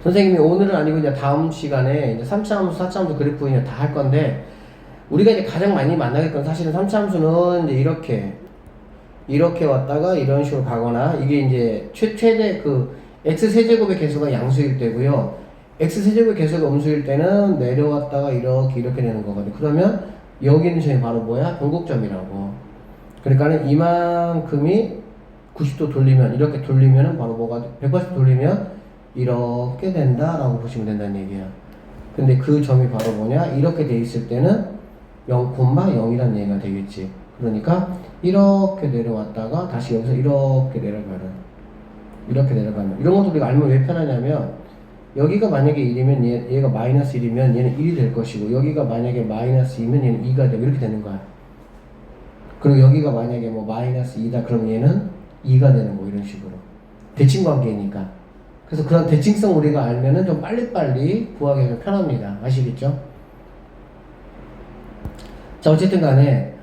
선생님이 오늘은 아니고 이제 다음 시간에 이제 3차 함수, 4차 함수 그래프 이제 다 할 건데 우리가 이제 가장 많이 만나겠건 사실은 3차 함수는 이제 이렇게 왔다가 이런 식으로 가거나 이게 이제 최대 그 x 세제곱의 개수가 양수일 때고요. x 세제곱의 개수가 음수일 때는 내려왔다가 이렇게 되는 거거든. 그러면 여기 있는 점이 바로 뭐야? 변곡점이라고. 그러니까는 이만큼이 90도 돌리면 이렇게 돌리면은 바로 뭐가 180도 돌리면 이렇게 된다라고 보시면 된다는 얘기야. 근데 그 점이 바로 뭐냐? 이렇게 돼 있을 때는 0,0이라는 얘기가 되겠지. 그러니까 이렇게 내려왔다가 다시 여기서 이렇게 내려가는 이런 것도 우리가 알면 왜 편하냐면 여기가 만약에 1이면 얘가 마이너스 1이면 얘는 1이 될 것이고 여기가 만약에 마이너스 2면 얘는 2가 되고 이렇게 되는 거야. 그리고 여기가 만약에 뭐 마이너스 2다 그러면 얘는 2가 되는 거 이런 식으로 대칭 관계니까. 그래서 그런 대칭성 우리가 알면은 좀 빨리빨리 구하기 좀 편합니다. 아시겠죠? 자, 어쨌든 간에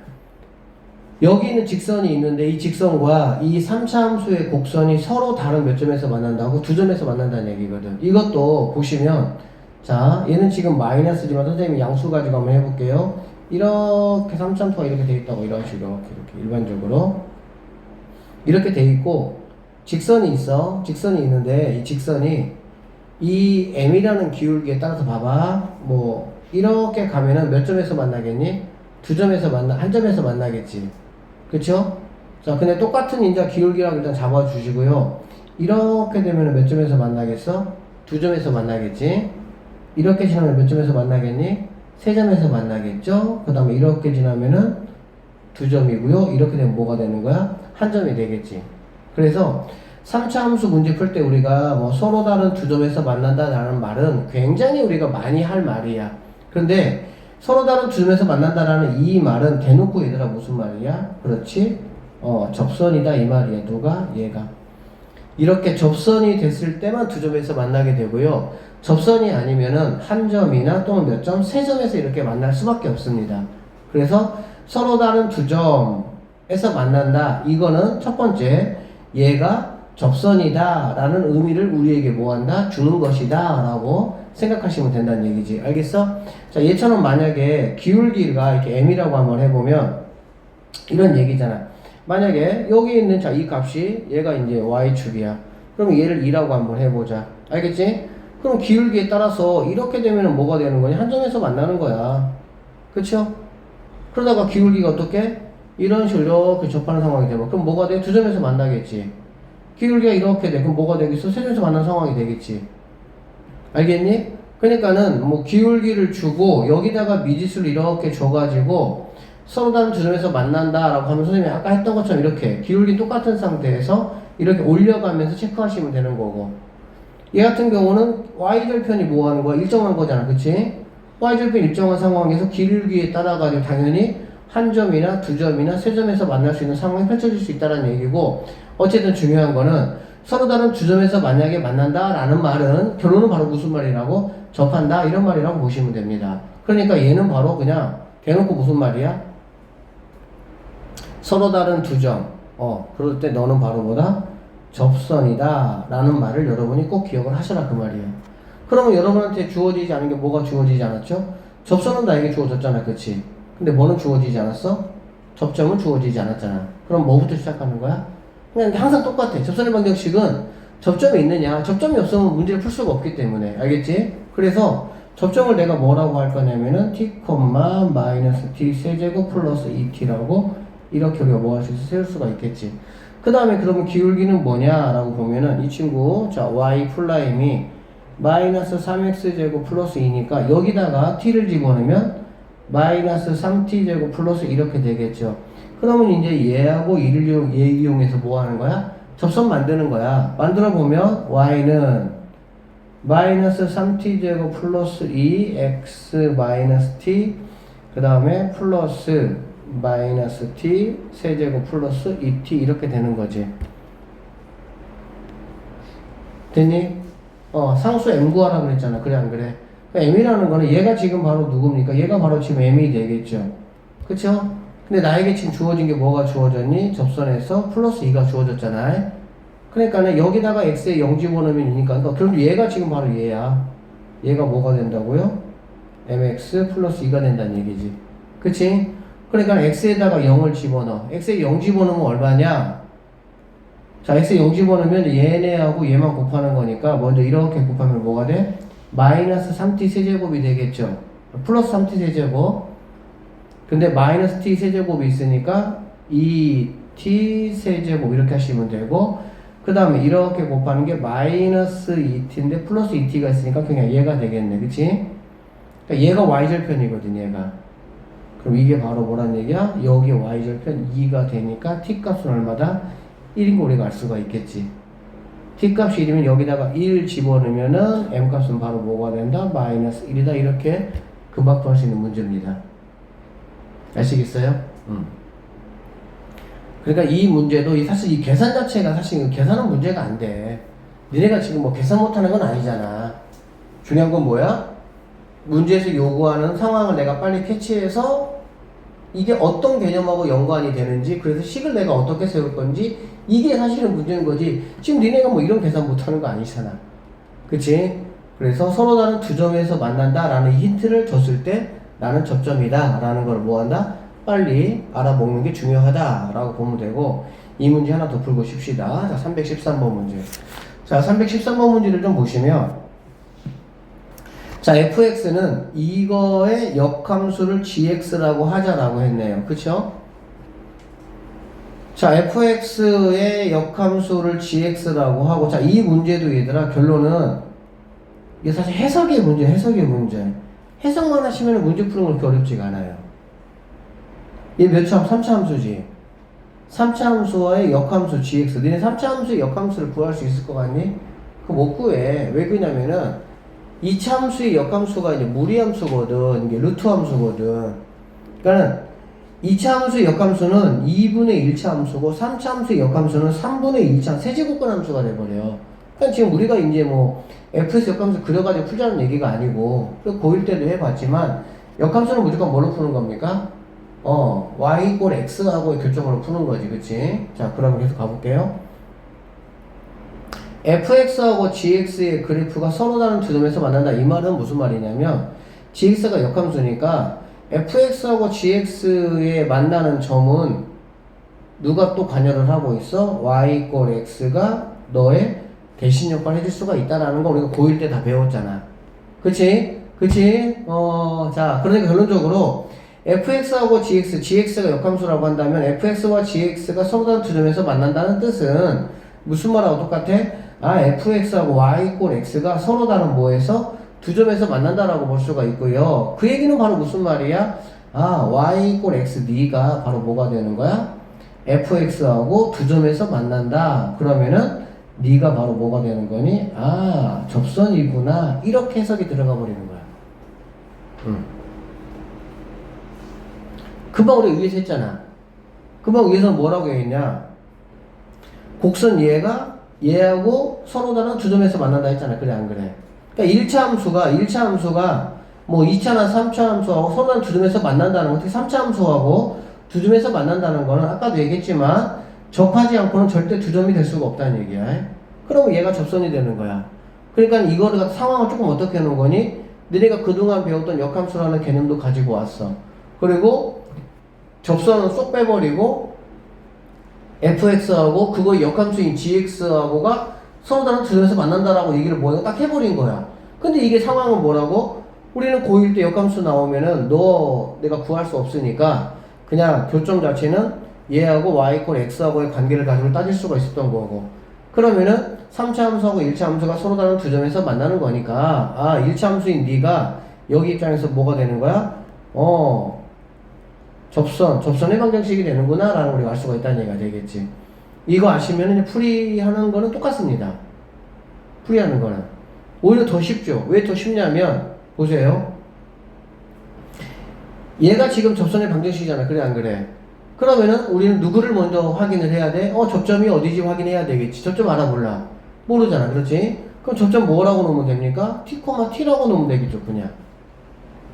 여기 있는 직선이 있는데 이 직선과 이 3차 함수의 곡선이 서로 다른 몇 점에서 만난다고? 두 점에서 만난다는 얘기거든. 이것도 보시면 자, 얘는 지금 마이너스지만 선생님이 양수 가지고 한번 해볼게요. 이렇게 3차 함수가 이렇게 돼 있다고 이런 식으로 이렇게 일반적으로 이렇게 돼 있고 직선이 있어. 직선이 있는데 이 직선이 이 m이라는 기울기에 따라서 봐봐. 뭐 이렇게 가면은 몇 점에서 만나겠니? 두 점에서 한 점에서 만나겠지. 그쵸? 자, 근데 똑같은 인자 기울기라고 일단 잡아주시고요. 이렇게 되면은 몇 점에서 만나겠어? 두 점에서 만나겠지. 이렇게 지나면 몇 점에서 만나겠니? 세 점에서 만나겠죠? 그 다음에 이렇게 지나면은 두 점이고요. 이렇게 되면 뭐가 되는 거야? 한 점이 되겠지. 그래서 3차 함수 문제 풀 때 우리가 뭐 서로 다른 두 점에서 만난다라는 말은 굉장히 우리가 많이 할 말이야. 그런데 서로 다른 두 점에서 만난다라는 이 말은 대놓고 얘들아 무슨 말이야? 그렇지? 접선이다 이 말이야. 누가? 얘가. 이렇게 접선이 됐을 때만 두 점에서 만나게 되고요. 접선이 아니면은 한 점이나 또는 몇 점, 세 점에서 이렇게 만날 수밖에 없습니다. 그래서 서로 다른 두 점에서 만난다. 이거는 첫 번째, 얘가 접선이다 라는 의미를 우리에게 뭐한다? 주는 것이다 라고 생각하시면 된다는 얘기지. 알겠어? 자, 얘처럼 만약에 기울기가 이렇게 m이라고 한번 해보면 이런 얘기잖아. 만약에 여기 있는 자, 이 값이 얘가 이제 y축이야. 그럼 얘를 2라고 한번 해보자. 알겠지? 그럼 기울기에 따라서 이렇게 되면 뭐가 되는 거냐? 한 점에서 만나는 거야. 그쵸? 그러다가 기울기가 어떻게? 이런 식으로 이렇게 접하는 상황이 되고 그럼 뭐가 돼? 두 점에서 만나겠지. 기울기가 이렇게 돼. 그럼 뭐가 되겠어? 세 점에서 만나는 상황이 되겠지. 알겠니? 그러니까는 뭐 기울기를 주고 여기다가 미지수를 이렇게 줘가지고 서로 다른 두 점에서 만난다라고 하면 선생님이 아까 했던 것처럼 이렇게 기울기 똑같은 상태에서 이렇게 올려가면서 체크하시면 되는 거고 얘 같은 경우는 y절편이 뭐 하는 거야? 일정한 거잖아. 그치? y절편 일정한 상황에서 기울기에 따라가지고 당연히 한 점이나 두 점이나 세 점에서 만날 수 있는 상황이 펼쳐질 수 있다는 얘기고 어쨌든 중요한 거는 서로 다른 두 점에서 만약에 만난다 라는 말은 결론은 바로 무슨 말이라고? 접한다 이런 말이라고 보시면 됩니다. 그러니까 얘는 바로 그냥 대놓고 무슨 말이야? 서로 다른 두 점 그럴 때 너는 바로 뭐다? 접선이다 라는 말을 여러분이 꼭 기억을 하셔라 그 말이에요. 그러면 여러분한테 주어지지 않은 게 뭐가 주어지지 않았죠? 접선은 나에게 주어졌잖아. 그치? 근데 뭐는 주어지지 않았어? 접점은 주어지지 않았잖아. 그럼 뭐부터 시작하는 거야? 그냥 항상 똑같아. 접선의 방정식은 접점이 있느냐 접점이 없으면 문제를 풀 수가 없기 때문에 알겠지? 그래서 접점을 내가 뭐라고 할 거냐면은 t, 마이너스 t 세제곱 플러스 2t라고 이렇게 우리가 뭐 할 수 있어? 세울 수가 있겠지. 그 다음에 그러면 기울기는 뭐냐 라고 보면은 이 친구 자 y 플라임이 마이너스 3x제곱 플러스 2니까 여기다가 t를 집어넣으면 마이너스 3t제곱 플러스 이렇게 되겠죠. 그러면 이제 얘하고 얘 이용해서 뭐 하는 거야? 접선 만드는 거야. 만들어 보면 y는 마이너스 3t제곱 플러스 2x 마이너스 t 그 다음에 플러스 마이너스 t 세제곱 플러스 2t 이렇게 되는 거지. 됐니? 상수 m 구하라 그랬잖아. 그래 안 그래? 그러니까 m이라는 거는 얘가 지금 바로 누굽니까? 얘가 바로 지금 m이 되겠죠. 그쵸? 근데 나에게 지금 주어진 게 뭐가 주어졌니? 접선에서 플러스 2가 주어졌잖아. 그러니까는 여기다가 x에 0 집어넣으면 2니까. 그러니까 그럼 얘가 지금 바로 얘야. 얘가 뭐가 된다고요? mx 플러스 2가 된다는 얘기지. 그치? 그러니까 x에다가 0을 집어넣어. x에 0 집어넣으면 얼마냐? 자, x에 0 집어넣으면 얘네하고 얘만 곱하는 거니까 먼저 이렇게 곱하면 뭐가 돼? 마이너스 3t 세제곱이 되겠죠. 플러스 3t 세제곱. 근데 마이너스 t 세제곱이 있으니까 2t 세제곱 이렇게 하시면 되고, 그 다음에 이렇게 곱하는 게 마이너스 2t인데 플러스 2t가 있으니까 그냥 얘가 되겠네. 그치? 그러니까 얘가 y절편이거든, 얘가. 그럼 이게 바로 뭐란 얘기야? 여기 y절편 2가 되니까 t 값은 얼마다? 1인 거 우리가 알 수가 있겠지. t 값이 1이면 여기다가 1 집어넣으면은 m 값은 바로 뭐가 된다? 마이너스 1이다. 이렇게 금방 풀 수 있는 문제입니다. 아시겠어요? 그러니까 이 문제도 사실 이 계산 자체가 사실 계산은 문제가 안 돼. 니네가 지금 뭐 계산 못하는 건 아니잖아. 중요한 건 뭐야? 문제에서 요구하는 상황을 내가 빨리 캐치해서 이게 어떤 개념하고 연관이 되는지, 그래서 식을 내가 어떻게 세울 건지, 이게 사실은 문제인 거지. 지금 니네가 뭐 이런 계산 못하는 거 아니잖아. 그치? 그래서 서로 다른 두 점에서 만난다 라는 힌트를 줬을 때 나는 접점이다 라는 걸 뭐한다? 빨리 알아먹는 게 중요하다 라고 보면 되고, 이 문제 하나 더 풀고 쉽시다. 자, 313번 문제. 자, 313번 문제를 좀 보시면, 자, fx는 이거의 역함수를 gx라고 하자라고 했네요. 그쵸? 자, fx의 역함수를 gx라고 하고, 자, 이 문제도 얘들아, 결론은 이게 사실 해석의 문제, 해석의 문제. 해석만 하시면 문제 푸는 건 그렇게 어렵지가 않아요. 얘 몇 차? 3차 함수지. 3차 함수와의 역함수 gx. 너네 3차 함수의 역함수를 구할 수 있을 것 같니? 그거 못 구해. 왜 그러냐면은 2차 함수의 역함수가 이제 무리함수거든. 이게 루트 함수거든. 그러니까 2차 함수의 역함수는 2분의 1차 함수고, 3차 함수의 역함수는 3분의 2차 세제곱근 함수가 돼버려. 그러니까 지금 우리가 이제 뭐 fx 역함수 그려가지고 풀자는 얘기가 아니고, 고1 때도 해봤지만 역함수는 무조건 뭘로 푸는 겁니까? y = x하고의 교점으로 푸는 거지. 그치? 자, 그럼 계속 가볼게요. fx하고 gx의 그래프가 서로 다른 두 점에서 만난다. 이 말은 무슨 말이냐면, gx가 역함수니까 fx하고 gx에 만나는 점은 누가 또 관여를 하고 있어? y = x가 너의 대신 역할을 해줄 수가 있다라는 거 우리가 고1 때 다 배웠잖아. 그치? 그치? 자, 그러니까 결론적으로 fx하고 gx가 역함수라고 한다면 fx와 gx가 서로 다른 두 점에서 만난다는 뜻은 무슨 말하고 똑같아? fx하고 y = x가 서로 다른 뭐에서 두 점에서 만난다라고 볼 수가 있고요. 그 얘기는 바로 무슨 말이야? y = x, 네가 바로 뭐가 되는 거야? fx하고 두 점에서 만난다. 그러면은 네가 바로 뭐가 되는 거니? 접선이구나. 이렇게 해석이 들어가 버리는 거야. 금방 우리가 위에서 했잖아. 금방 위에서 뭐라고 했냐? 곡선 얘하고 서로 다른 두 점에서 만난다 했잖아. 그래 안 그래? 그러니까 1차 함수가 뭐 2차나 3차 함수하고 서로 다른 두 점에서 만난다는 건, 특히 3차 함수하고 두 점에서 만난다는 거는 아까도 얘기했지만 접하지 않고는 절대 두 점이 될 수가 없다는 얘기야. 그러면 얘가 접선이 되는 거야. 그러니까 이거를 상황을 조금 어떻게 해놓은 거니? 너네가 그동안 배웠던 역함수라는 개념도 가지고 왔어. 그리고 접선은 쏙 빼버리고 fx하고 그거 역함수인 gx하고가 서로 다른 두 점에서 만난다라고 얘기를 뭐야 딱 해버린 거야. 근데 이게 상황은 뭐라고? 우리는 고1 때 역함수 나오면은 내가 구할 수 없으니까 그냥 교점 자체는 얘하고 y = x하고의 관계를 가지고 따질 수가 있었던 거고, 그러면은 3차 함수하고 1차 함수가 서로 다른 두 점에서 만나는 거니까 1차 함수인 네가 여기 입장에서 뭐가 되는 거야? 접선의 방정식이 되는구나 라는 우리가 알 수가 있다는 얘기가 되겠지. 이거 아시면은 풀이하는 거는 똑같습니다. 풀이하는 거는 오히려 더 쉽죠. 왜 더 쉽냐면 보세요. 얘가 지금 접선의 방정식이잖아. 그래 안 그래? 그러면은 우리는 누구를 먼저 확인을 해야 돼? 접점이 어디지 확인해야 되겠지. 접점 알아 몰라? 모르잖아. 그렇지? 그럼 접점 뭐라고 놓으면 됩니까? t, t라고 놓으면 되겠죠. 그냥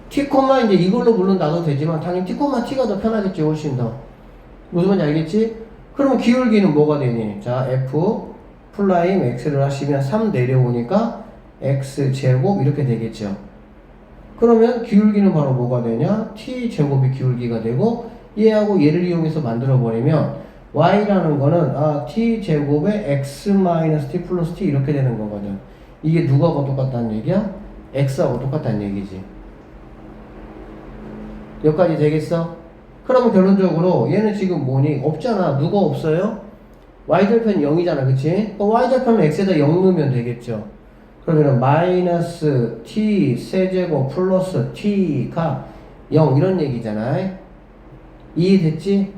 t, 이제 이걸로 물론 놔도 되지만 당연히 t, t가 더 편하겠지. 훨씬 더. 무슨 말인지 알겠지? 그러면 기울기는 뭐가 되니? 자, f 플라임 x를 하시면 3 내려오니까 x제곱 이렇게 되겠죠. 그러면 기울기는 바로 뭐가 되냐? t제곱이 기울기가 되고 얘하고 얘를 이용해서 만들어 버리면 y라는 거는 t제곱에 x-t 플러스 t 이렇게 되는 거거든. 이게 누구하고 똑같다는 얘기야? x하고 똑같다는 얘기지. 여기까지 되겠어? 그러면 결론적으로 얘는 지금 뭐니? 없잖아. 누가 없어요? y절편 0이잖아. 그치? y절편은 x에다 0 넣으면 되겠죠. 그러면은 마이너스 t 세제곱 플러스 t가 0 이런 얘기잖아. 이해됐지?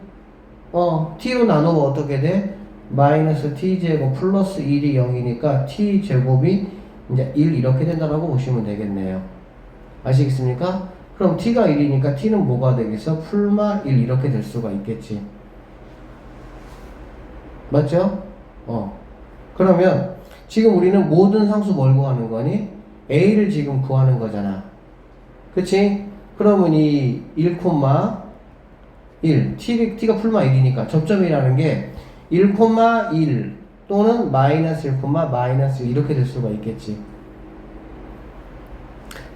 t로 나누면 어떻게 돼? 마이너스 t제곱 플러스 1이 0이니까 t제곱이 이제 1 이렇게 된다라고 보시면 되겠네요. 아시겠습니까? 그럼 t가 1이니까 t는 뭐가 되겠어? 풀마 1 이렇게 될 수가 있겠지. 맞죠? 그러면 지금 우리는 모든 상수 뭘 구하는 거니? a를 지금 구하는 거잖아. 그치? 그러면 이 1, 1 t가 풀마 1이니까 접점이라는 게 1, 1 또는 마이너스 1, 마이너스 1 이렇게 될 수가 있겠지.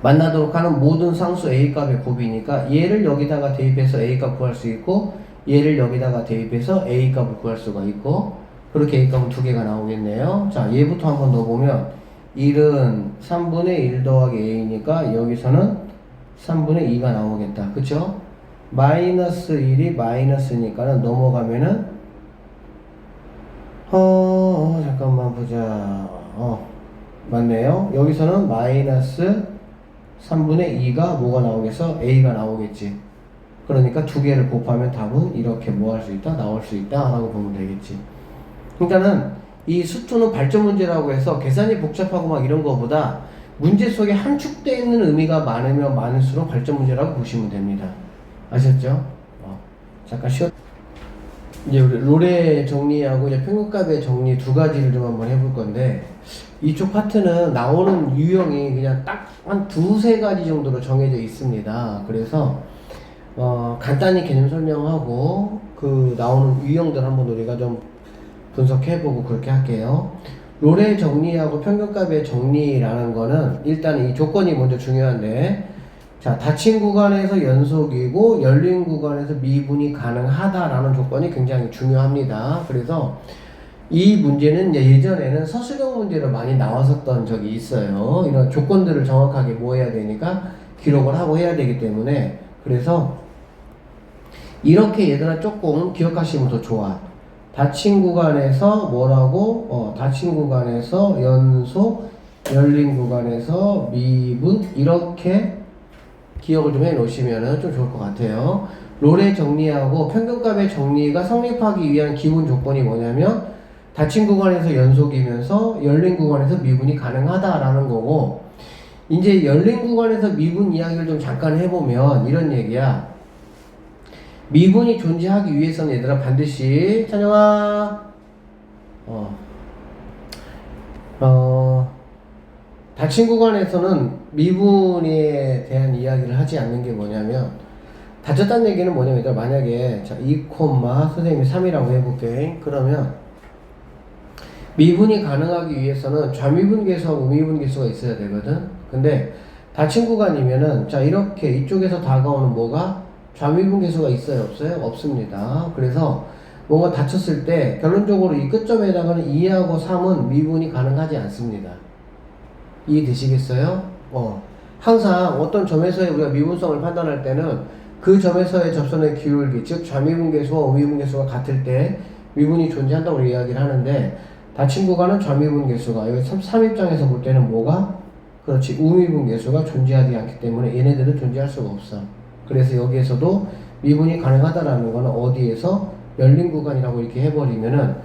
만나도록 하는 모든 상수 a 값의 곱이니까 얘를 여기다가 대입해서 a 값 구할 수 있고 얘를 여기다가 대입해서 a 값을 구할 수가 있고 그렇게 a 값은 두 개가 나오겠네요. 자, 얘부터 한번 넣어보면 1은 3분의 1 더하기 a니까 여기서는 3분의 2가 나오겠다. 그쵸? 마이너스 1이 마이너스니까는 넘어가면은 잠깐만 보자. 맞네요. 여기서는 마이너스 3분의 2가 뭐가 나오겠어? a가 나오겠지. 그러니까 두 개를 곱하면 답은 이렇게 뭐 할 수 있다? 나올 수 있다 라고 보면 되겠지. 그러니까는 이 수투는 발전 문제라고 해서 계산이 복잡하고 막 이런 거보다 문제 속에 함축되어 있는 의미가 많으면 많을수록 발전 문제라고 보시면 됩니다. 아셨죠? 잠깐 이제 우리 롤의 정리하고 이제 평균값의 정리 두 가지를 좀 한번 해볼 건데 이쪽 파트는 나오는 유형이 그냥 딱 한 두세 가지 정도로 정해져 있습니다. 그래서 간단히 개념 설명하고 그 나오는 유형들 한번 우리가 좀 분석해보고 그렇게 할게요. 롤의 정리하고 평균값의 정리라는 거는 일단 이 조건이 먼저 중요한데 자, 닫힌 구간에서 연속이고 열린 구간에서 미분이 가능하다라는 조건이 굉장히 중요합니다. 그래서 이 문제는 예전에는 서술형 문제로 많이 나왔었던 적이 있어요. 이런 조건들을 정확하게 뭐 해야 되니까 기록을 하고 해야 되기 때문에 그래서 이렇게 얘들아 조금 기억하시면 더 좋아. 닫힌 구간에서 뭐라고? 닫힌 구간에서 연속, 열린 구간에서 미분 이렇게 기억을 좀 해 놓으시면 좀 좋을 것 같아요. 롤의 정리하고 평균값의 정리가 성립하기 위한 기본 조건이 뭐냐면 닫힌 구간에서 연속이면서 열린 구간에서 미분이 가능하다라는 거고 이제 열린 구간에서 미분 이야기를 좀 잠깐 해보면 이런 얘기야. 미분이 존재하기 위해서는 얘들아 반드시 찬영아 닫힌 구간에서는 미분에 대한 이야기를 하지 않는 게 뭐냐면 닫혔다는 얘기는 뭐냐면 얘들아 만약에 자 2, 선생님이 3이라고 해볼게. 그러면 미분이 가능하기 위해서는 좌미분 계수하고 우미분 계수가 있어야 되거든. 근데 닫힌 구간이면은 자 이렇게 이쪽에서 다가오는 뭐가 좌미분 계수가 있어요? 없어요? 없습니다. 그래서 뭔가 닫혔을 때 결론적으로 이 끝점에다가는 2하고 3은 미분이 가능하지 않습니다. 이해되시겠어요? 항상 어떤 점에서의 우리가 미분성을 판단할 때는 그 점에서의 접선의 기울기, 즉 좌미분 계수와 우미분 계수가 같을 때 미분이 존재한다고 이야기를 하는데 닫힌 구간은 좌미분 계수가 여기 3 입장에서 볼 때는 뭐가? 그렇지 우미분 계수가 존재하지 않기 때문에 얘네들은 존재할 수가 없어. 그래서 여기에서도 미분이 가능하다라는 거는 어디에서 열린 구간이라고 이렇게 해버리면은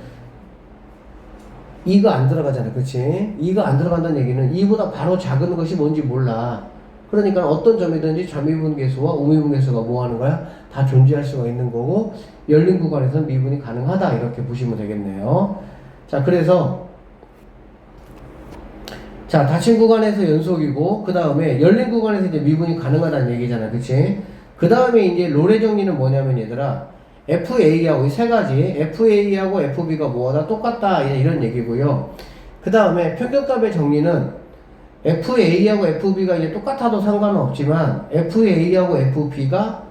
2가 안 들어가잖아. 그치? 2가 안 들어간다는 얘기는 2보다 바로 작은 것이 뭔지 몰라. 그러니까 어떤 점이든지 좌미분계수와 우미분계수가 뭐 하는 거야? 다 존재할 수가 있는 거고 열린 구간에서는 미분이 가능하다 이렇게 보시면 되겠네요. 자, 그래서 자, 닫힌 구간에서 연속이고 그 다음에 열린 구간에서 이제 미분이 가능하다는 얘기잖아, 그치? 그 다음에 이제 롤의 정리는 뭐냐면 얘들아, FA하고 이 세 가지 FA하고 FB가 뭐다 똑같다 이런 얘기고요. 그 다음에 평균값의 정리는 FA하고 FB가 이제 똑같아도 상관은 없지만 FA하고 FB가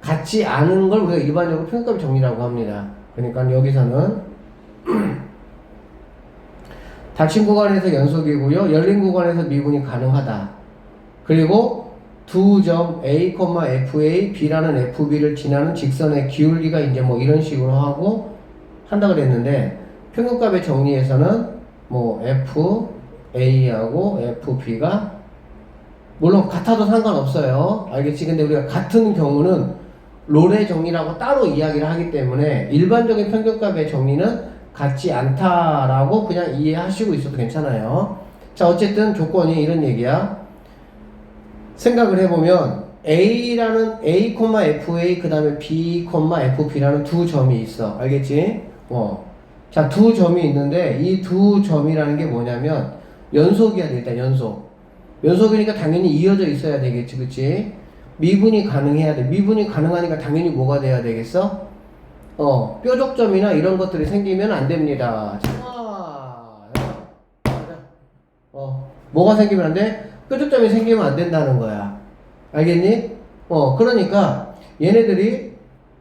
같지 않은 걸 우리가 일반적으로 평균값 정리라고 합니다. 그러니까 여기서는 닫힌 구간에서 연속이고요. 열린 구간에서 미분이 가능하다. 그리고 두 점 A, FA, B라는 FB를 지나는 직선의 기울기가 이제 뭐 이런 식으로 하고 한다 그랬는데 평균값의 정리에서는 뭐 FA하고 FB가 물론 같아도 상관없어요. 알겠지? 근데 우리가 같은 경우는 롤의 정리라고 따로 이야기를 하기 때문에 일반적인 평균값의 정리는 같지 않다라고 그냥 이해하시고 있어도 괜찮아요. 자, 어쨌든 조건이 이런 얘기야. 생각을 해보면 A라는 A, FA 그 다음에 B, FB라는 두 점이 있어. 알겠지? 자, 두 점이 있는데 이 두 점이라는 게 뭐냐면 연속이야 돼. 일단 연속이니까 당연히 이어져 있어야 되겠지, 그치? 미분이 가능해야 돼. 미분이 가능하니까 당연히 뭐가 돼야 되겠어? 뾰족점이나 이런 것들이 생기면 안 됩니다. 뭐가 생기면 안 돼? 뾰족점이 생기면 안 된다는 거야. 알겠니? 그러니까 얘네들이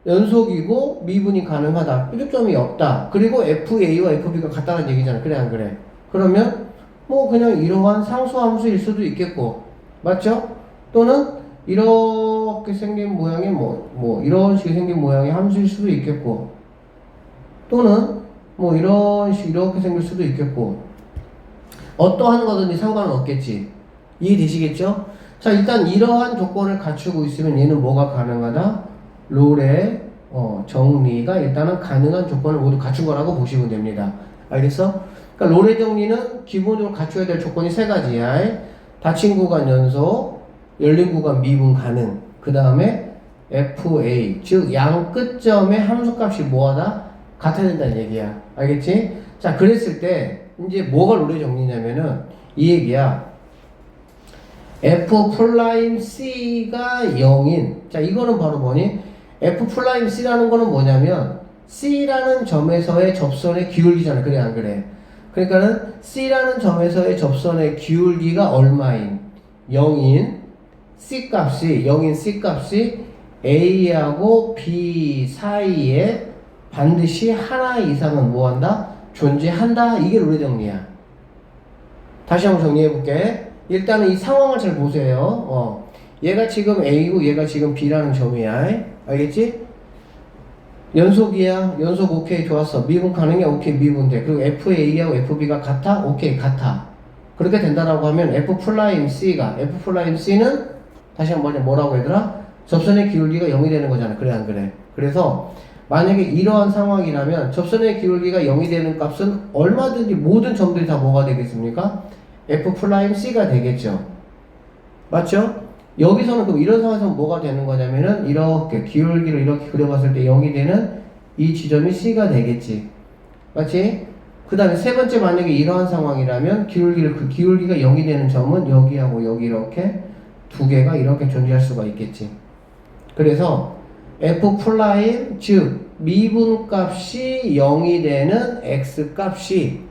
연속이고 미분이 가능하다. 뾰족점이 없다. 그리고 FA와 FB가 같다는 얘기잖아. 그래, 안 그래? 그러면 뭐 그냥 이러한 상수함수일 수도 있겠고, 맞죠? 또는 이렇게 생긴 모양의 이런 식의 생긴 모양의 함수일 수도 있겠고, 또는 뭐 이런 식 이렇게 생길 수도 있겠고, 어떠한 거든지 상관은 없겠지. 이해되시겠죠? 자, 일단 이러한 조건을 갖추고 있으면 얘는 뭐가 가능하다? 롤의 정리가 일단은 가능한 조건을 모두 갖춘 거라고 보시면 됩니다. 알겠어? 그러니까 롤의 정리는 기본적으로 갖춰야 될 조건이 세 가지야. 닫힌 구간 연속, 열린 구간 미분 가능, 그 다음에 FA, 즉 양 끝점의 함수값이 뭐하다? 같아야 된다는 얘기야. 알겠지? 자, 그랬을 때 이제 뭐가 롤의 정리냐면은 이 얘기야. F'C가 0인, 자, 이거는 바로 뭐니? F'C라는 거는 뭐냐면 C라는 점에서의 접선의 기울기잖아. 그래, 안 그래? 그러니까는 C라는 점에서의 접선의 기울기가 얼마인? 0인 C값이 A하고 B 사이에 반드시 하나 이상은 뭐한다? 존재한다. 이게 롤의 정리야. 다시 한번 정리해볼게. 일단은 이 상황을 잘 보세요. 얘가 지금 A고 얘가 지금 B라는 점이야. 알겠지? 연속이야. 연속 오케이, 좋았어. 미분 가능해? 오케이, 미분 돼. 그리고 FA하고 FB가 같아? 오케이, 같아. 그렇게 된다라고 하면 F'C는 다시 한번 뭐라고 얘들아? 접선의 기울기가 0이 되는 거잖아. 그래, 안 그래? 그래서 만약에 이러한 상황이라면 접선의 기울기가 0이 되는 값은 얼마든지 모든 점들이 다 뭐가 되겠습니까? F'C가 되겠죠. 맞죠? 여기서는 그럼 이런 상황에서 뭐가 되는 거냐면은 이렇게 기울기를 이렇게 그려봤을 때 0이 되는 이 지점이 C가 되겠지. 맞지? 그 다음에 세 번째 만약에 이러한 상황이라면 기울기가 0이 되는 점은 여기하고 여기 이렇게 두 개가 이렇게 존재할 수가 있겠지. 그래서 F' 즉 미분값이 0이 되는 X값이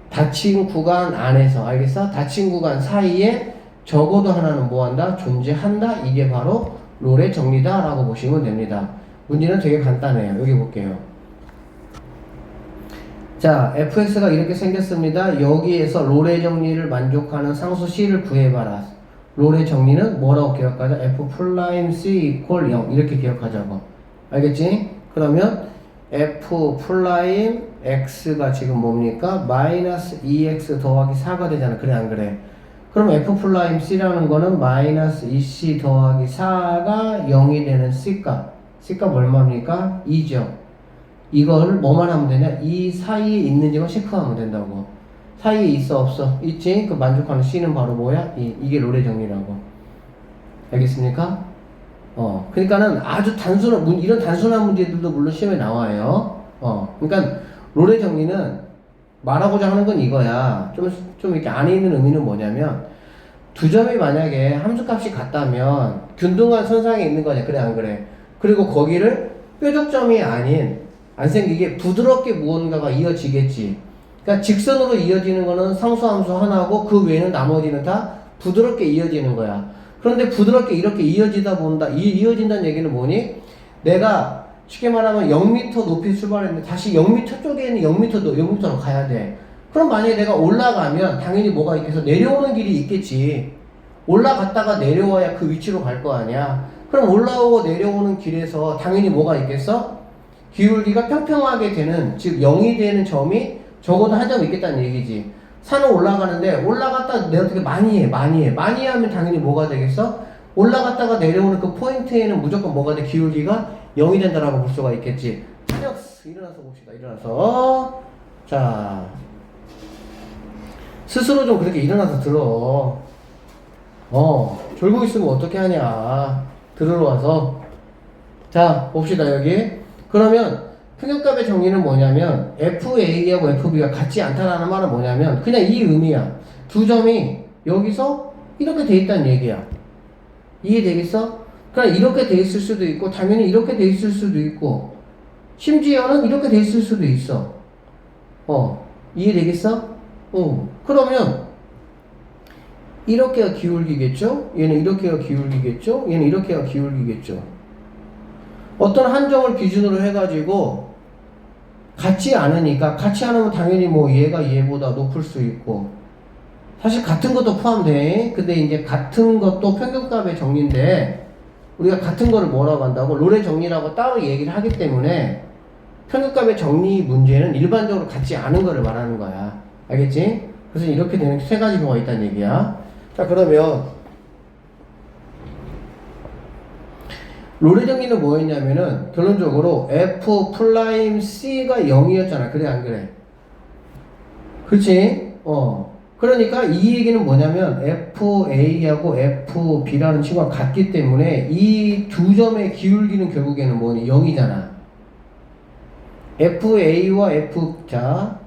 닫힌 구간 안에서, 알겠어? 닫힌 구간 사이에 적어도 하나는 뭐한다? 존재한다. 이게 바로 롤의 정리다 라고 보시면 됩니다. 문제는 되게 간단해요. 여기 볼게요. 자, fx가 이렇게 생겼습니다. 여기에서 롤의 정리를 만족하는 상수 c를 구해봐라. 롤의 정리는 뭐라고 기억하자? F'C = 0 이렇게 기억하자고. 알겠지? 그러면 F'X가 지금 뭡니까? 마이너스 2x 더하기 4가 되잖아. 그래, 안 그래? 그럼 F'C라는 거는 마이너스 2c 더하기 4가 0이 되는 C값. C값 얼마입니까? 2죠. 이걸 뭐만 하면 되냐? 이 사이에 있는지만 체크하면 된다고. 사이에 있어, 없어? 있지? 그 만족하는 C는 바로 뭐야? 이게 롤의 정리라고. 알겠습니까? 그러니까는 아주 단순한 이런 단순한 문제들도 물론 시험에 나와요. 그러니까 롤의 정리는 말하고자 하는 건 이거야. 좀 이렇게 안에 있는 의미는 뭐냐면 두 점이 만약에 함수값이 같다면 균등한 선상에 있는 거냐, 그래 안 그래? 그리고 거기를 뾰족점이 아닌 안 생기게 부드럽게 무언가가 이어지겠지. 그러니까 직선으로 이어지는 거는 상수함수 하나고 그 외에는 나머지는 다 부드럽게 이어지는 거야. 그런데 부드럽게 이렇게 이어지다 본다. 이어진다는 얘기는 뭐니? 내가 쉽게 말하면 0m 높이 출발했는데 다시 0m 쪽에 있는 0m로 가야 돼. 그럼 만약에 내가 올라가면 당연히 뭐가 있겠어? 내려오는 길이 있겠지. 올라갔다가 내려와야 그 위치로 갈 거 아니야. 그럼 올라오고 내려오는 길에서 당연히 뭐가 있겠어? 기울기가 평평하게 되는, 즉 0이 되는 점이 적어도 한 점 있겠다는 얘기지. 산을 올라가는데 올라갔다 내려오게 많이 하면 당연히 뭐가 되겠어? 올라갔다가 내려오는 그 포인트에는 무조건 뭐가 돼? 기울기가 0이 된다라고 볼 수가 있겠지. 일어나서 봅시다. 일어나서. 자, 스스로 좀 그렇게 일어나서 들어. 졸고 있으면 어떻게 하냐. 들으러 와서. 자, 봅시다. 여기. 그러면 평균값의 정의는 뭐냐면 FA하고 FB가 같지 않다라는 말은 뭐냐면 그냥 이 의미야. 두 점이 여기서 이렇게 돼 있다는 얘기야. 이해되겠어? 그러니까 이렇게 돼 있을 수도 있고 당연히 이렇게 돼 있을 수도 있고 심지어는 이렇게 돼 있을 수도 있어. 이해되겠어? 그러면 이렇게가 기울기겠죠? 얘는 이렇게가 기울기겠죠? 얘는 이렇게가 기울기겠죠? 어떤 한 점을 기준으로 해가지고 같지 않으니까 같지 않으면 당연히 뭐 얘가 얘보다 높을 수 있고 사실 같은 것도 포함돼. 근데 이제 같은 것도 평균값의 정리인데 우리가 같은 거를 뭐라고 한다고? 롤의 정리라고 따로 얘기를 하기 때문에 평균값의 정리 문제는 일반적으로 같지 않은 거를 말하는 거야. 알겠지? 그래서 이렇게 되는 세 가지 경우가 있다는 얘기야. 자, 그러면 롤의 정리는 뭐였냐면은 결론적으로 F'C가 0이었잖아. 그래 안 그래? 그렇지? 그러니까 이 얘기는 뭐냐면 FA하고 FB라는 친구가 같기 때문에 이 두 점의 기울기는 결국에는 뭐니? 0이잖아. FA와 자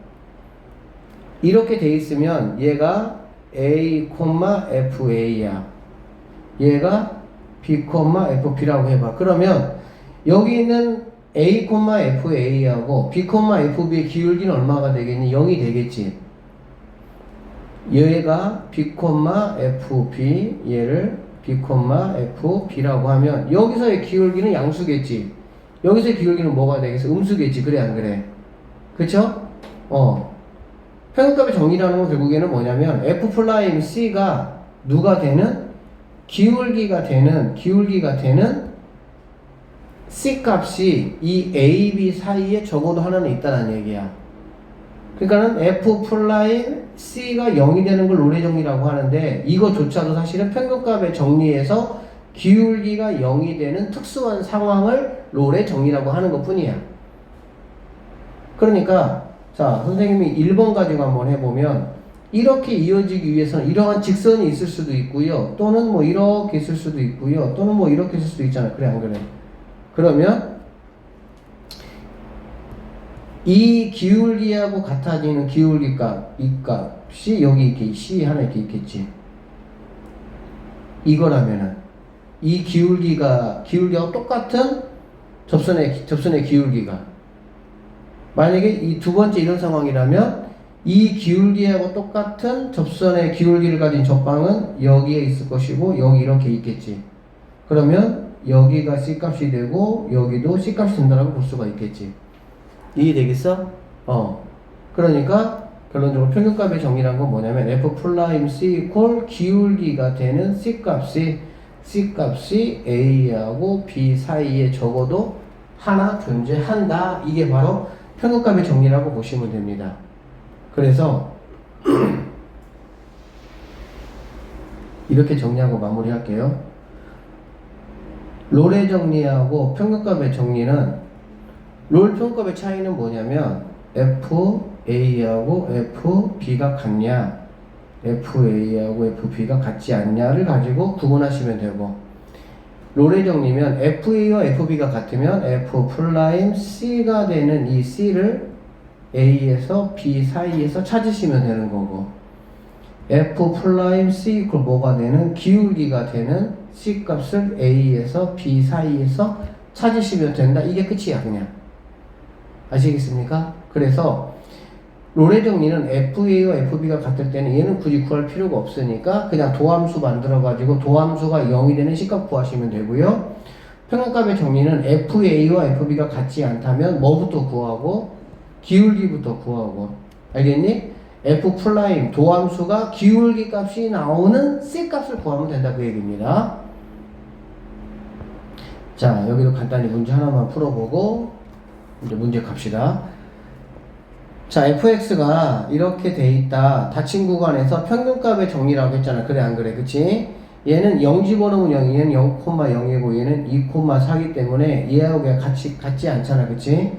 이렇게 돼 있으면 얘가 A, FA야. 얘가 B, FB라고 해봐. 그러면 여기 있는 A, FA하고 B, FB의 기울기는 얼마가 되겠니? 0이 되겠지. 얘가 B, FB, 얘를 B, FB라고 하면 여기서의 기울기는 양수겠지. 여기서의 기울기는 뭐가 되겠어? 음수겠지. 그래 안 그래? 그쵸? 평균값의 정의라는 건 결국에는 뭐냐면 F'C가 누가 되는? 기울기가 되는 C 값이 이 A, B 사이에 적어도 하나는 있다는 얘기야. 그러니까는 F'C가 0이 되는 걸 롤의 정리라고 하는데 이거조차도 사실은 평균값의 정리에서 기울기가 0이 되는 특수한 상황을 롤의 정리라고 하는 것 뿐이야. 그러니까 자, 선생님이 1번 가지고 한번 해보면 이렇게 이어지기 위해서는 이러한 직선이 있을 수도 있고요. 또는 뭐 이렇게 있을 수도 있고요. 또는 뭐 이렇게 있을 수도 있잖아. 그래 안 그래? 그러면 이 기울기하고 같아지는 기울기값, 이 값이 여기 이렇게 C 하나 이렇게 있겠지. 이거라면은 이 기울기가 똑같은 접선의 기울기가 만약에 이 두 번째 이런 상황이라면 이 기울기하고 똑같은 접선의 기울기를 가진 접방은 여기에 있을 것이고 여기 이렇게 있겠지. 그러면 여기가 C값이 되고 여기도 C값이 된다라고 볼 수가 있겠지. 이해되겠어? 그러니까 결론적으로 평균값의 정의란 건 뭐냐면 F'C 기울기가 되는 C값이 A하고 B 사이에 적어도 하나 존재한다. 이게 바로 평균값의 정리라고 보시면 됩니다. 그래서 이렇게 정리하고 마무리할게요. 롤의 정리하고 평균값의 정리는 롤 평균값의 차이는 뭐냐면 FA하고 FB가 같냐 FA하고 FB가 같지 않냐를 가지고 구분하시면 되고 롤의 정리면 FA와 FB가 같으면 F 플라임 C가 되는 이 C를 A에서 B 사이에서 찾으시면 되는 거고, F 플라임 C 이퀄 뭐가 되는 기울기가 되는 C 값을 A에서 B 사이에서 찾으시면 된다. 이게 끝이야 그냥. 아시겠습니까? 그래서 롤의 정리는 FA와 FB가 같을 때는 얘는 굳이 구할 필요가 없으니까 그냥 도함수 만들어가지고 도함수가 0이 되는 C값 구하시면 되고요. 평균값의 정리는 FA와 FB가 같지 않다면 뭐부터 구하고? 기울기부터 구하고. 알겠니? F 플라임 도함수가 기울기 값이 나오는 C 값을 구하면 된다 그 얘기입니다. 자, 여기도 간단히 문제 하나만 풀어보고 이제 문제 갑시다. 자, fx가 이렇게 돼 있다. 닫힌 구간에서 평균값의 정리라고 했잖아. 그래 안 그래? 그치? 얘는 0 집어넣으면 0, 얘는 0,0이고 얘는 2,4기 때문에 얘하고 얘가 같지 않잖아. 그치?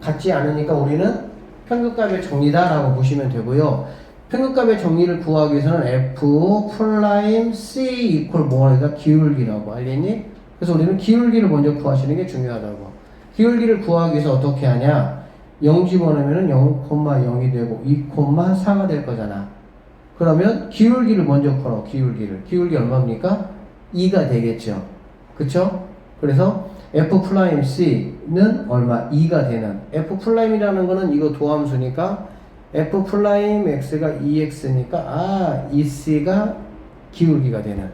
같지 않으니까 우리는 평균값의 정리다 라고 보시면 되고요. 평균값의 정리를 구하기 위해서는 f 플라임 c 이퀄 뭐가 기울기라고. 알겠니? 그래서 우리는 기울기를 먼저 구하시는 게 중요하다고. 기울기를 구하기 위해서 어떻게 하냐? 0 집어넣으면 0,0이 되고 2,4가 될 거잖아. 그러면 기울기를 먼저 풀어. 기울기 얼마입니까? 2가 되겠죠. 그쵸? 그래서 F 플라임 C는 얼마? 2가 되는. F 플라임이라는 거는 이거 도함수니까 F 플라임 X가 2X니까 이 C가 기울기가 되는.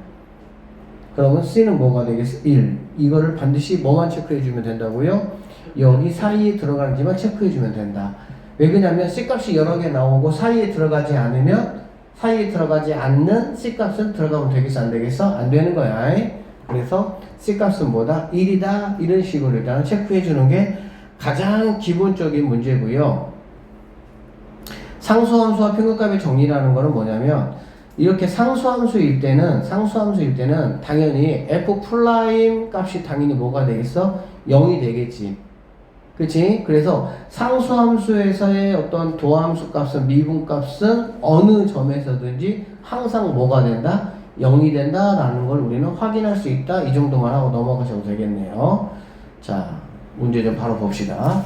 그러면 C는 뭐가 되겠어? 1. 이거를 반드시 뭐만 체크해 주면 된다고요? 여기 사이에 들어가는지만 체크해주면 된다. 왜 그러냐면 C값이 여러 개 나오고 사이에 들어가지 않으면 사이에 들어가지 않는 C값은 들어가면 되겠어 안 되겠어? 안 되는 거야. 그래서 C값은 뭐다? 1이다. 이런 식으로 일단 체크해주는 게 가장 기본적인 문제고요. 상수함수와 평균값의 정리라는 거는 뭐냐면 이렇게 상수함수일 때는 당연히 F 플라임 값이 당연히 뭐가 되겠어? 0이 되겠지. 그치? 그래서 상수함수에서의 어떤 도함수 값은 미분 값은 어느 점에서든지 항상 뭐가 된다? 0이 된다 라는 걸 우리는 확인할 수 있다. 이 정도만 하고 넘어가셔도 되겠네요. 자, 문제 좀 바로 봅시다.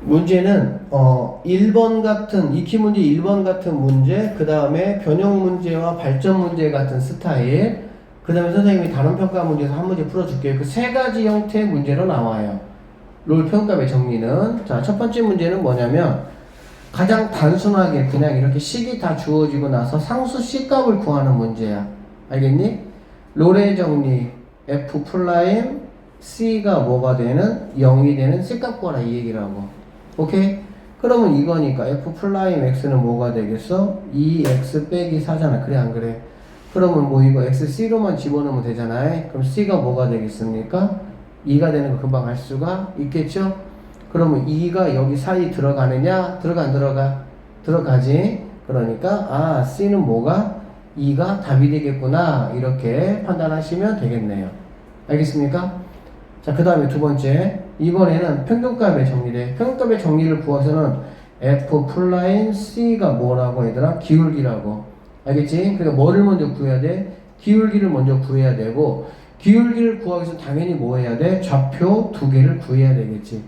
문제는 1번 같은 익히 문제 1번 같은 문제, 그 다음에 변형 문제와 발전 문제 같은 스타일, 그 다음에 선생님이 단원평가 문제에서 한 문제 풀어줄게요. 그 세 가지 형태의 문제로 나와요. 롤 평가의 정리는. 자, 첫 번째 문제는 뭐냐면 가장 단순하게 그냥 이렇게 식이 다 주어지고 나서 상수 C값을 구하는 문제야. 알겠니? 롤의 정리 F 플라임 C가 뭐가 되는 0이 되는 C값 구하라 이 얘기라고. 오케이? 그러면 이거니까 F 플라임 X는 뭐가 되겠어? 2X 빼기 4잖아. 그래 안 그래? 그러면 뭐 이거 XC로만 집어넣으면 되잖아요. 그럼 C가 뭐가 되겠습니까? 2가 되는 거 금방 알 수가 있겠죠? 그러면 2가 여기 사이 들어가느냐? 들어가 안 들어가? 들어가지. 그러니까 C는 뭐가? 2가 답이 되겠구나. 이렇게 판단하시면 되겠네요. 알겠습니까? 자, 그 다음에 두 번째. 이번에는 평균값의 정리래. 평균값의 정리를 구해서는 F 플라임 C가 뭐라고 얘들아? 기울기라고. 알겠지? 그러니까 뭐를 먼저 구해야 돼? 기울기를 먼저 구해야 되고, 기울기를 구하기 위해서 당연히 뭐 해야 돼? 좌표 두 개를 구해야 되겠지.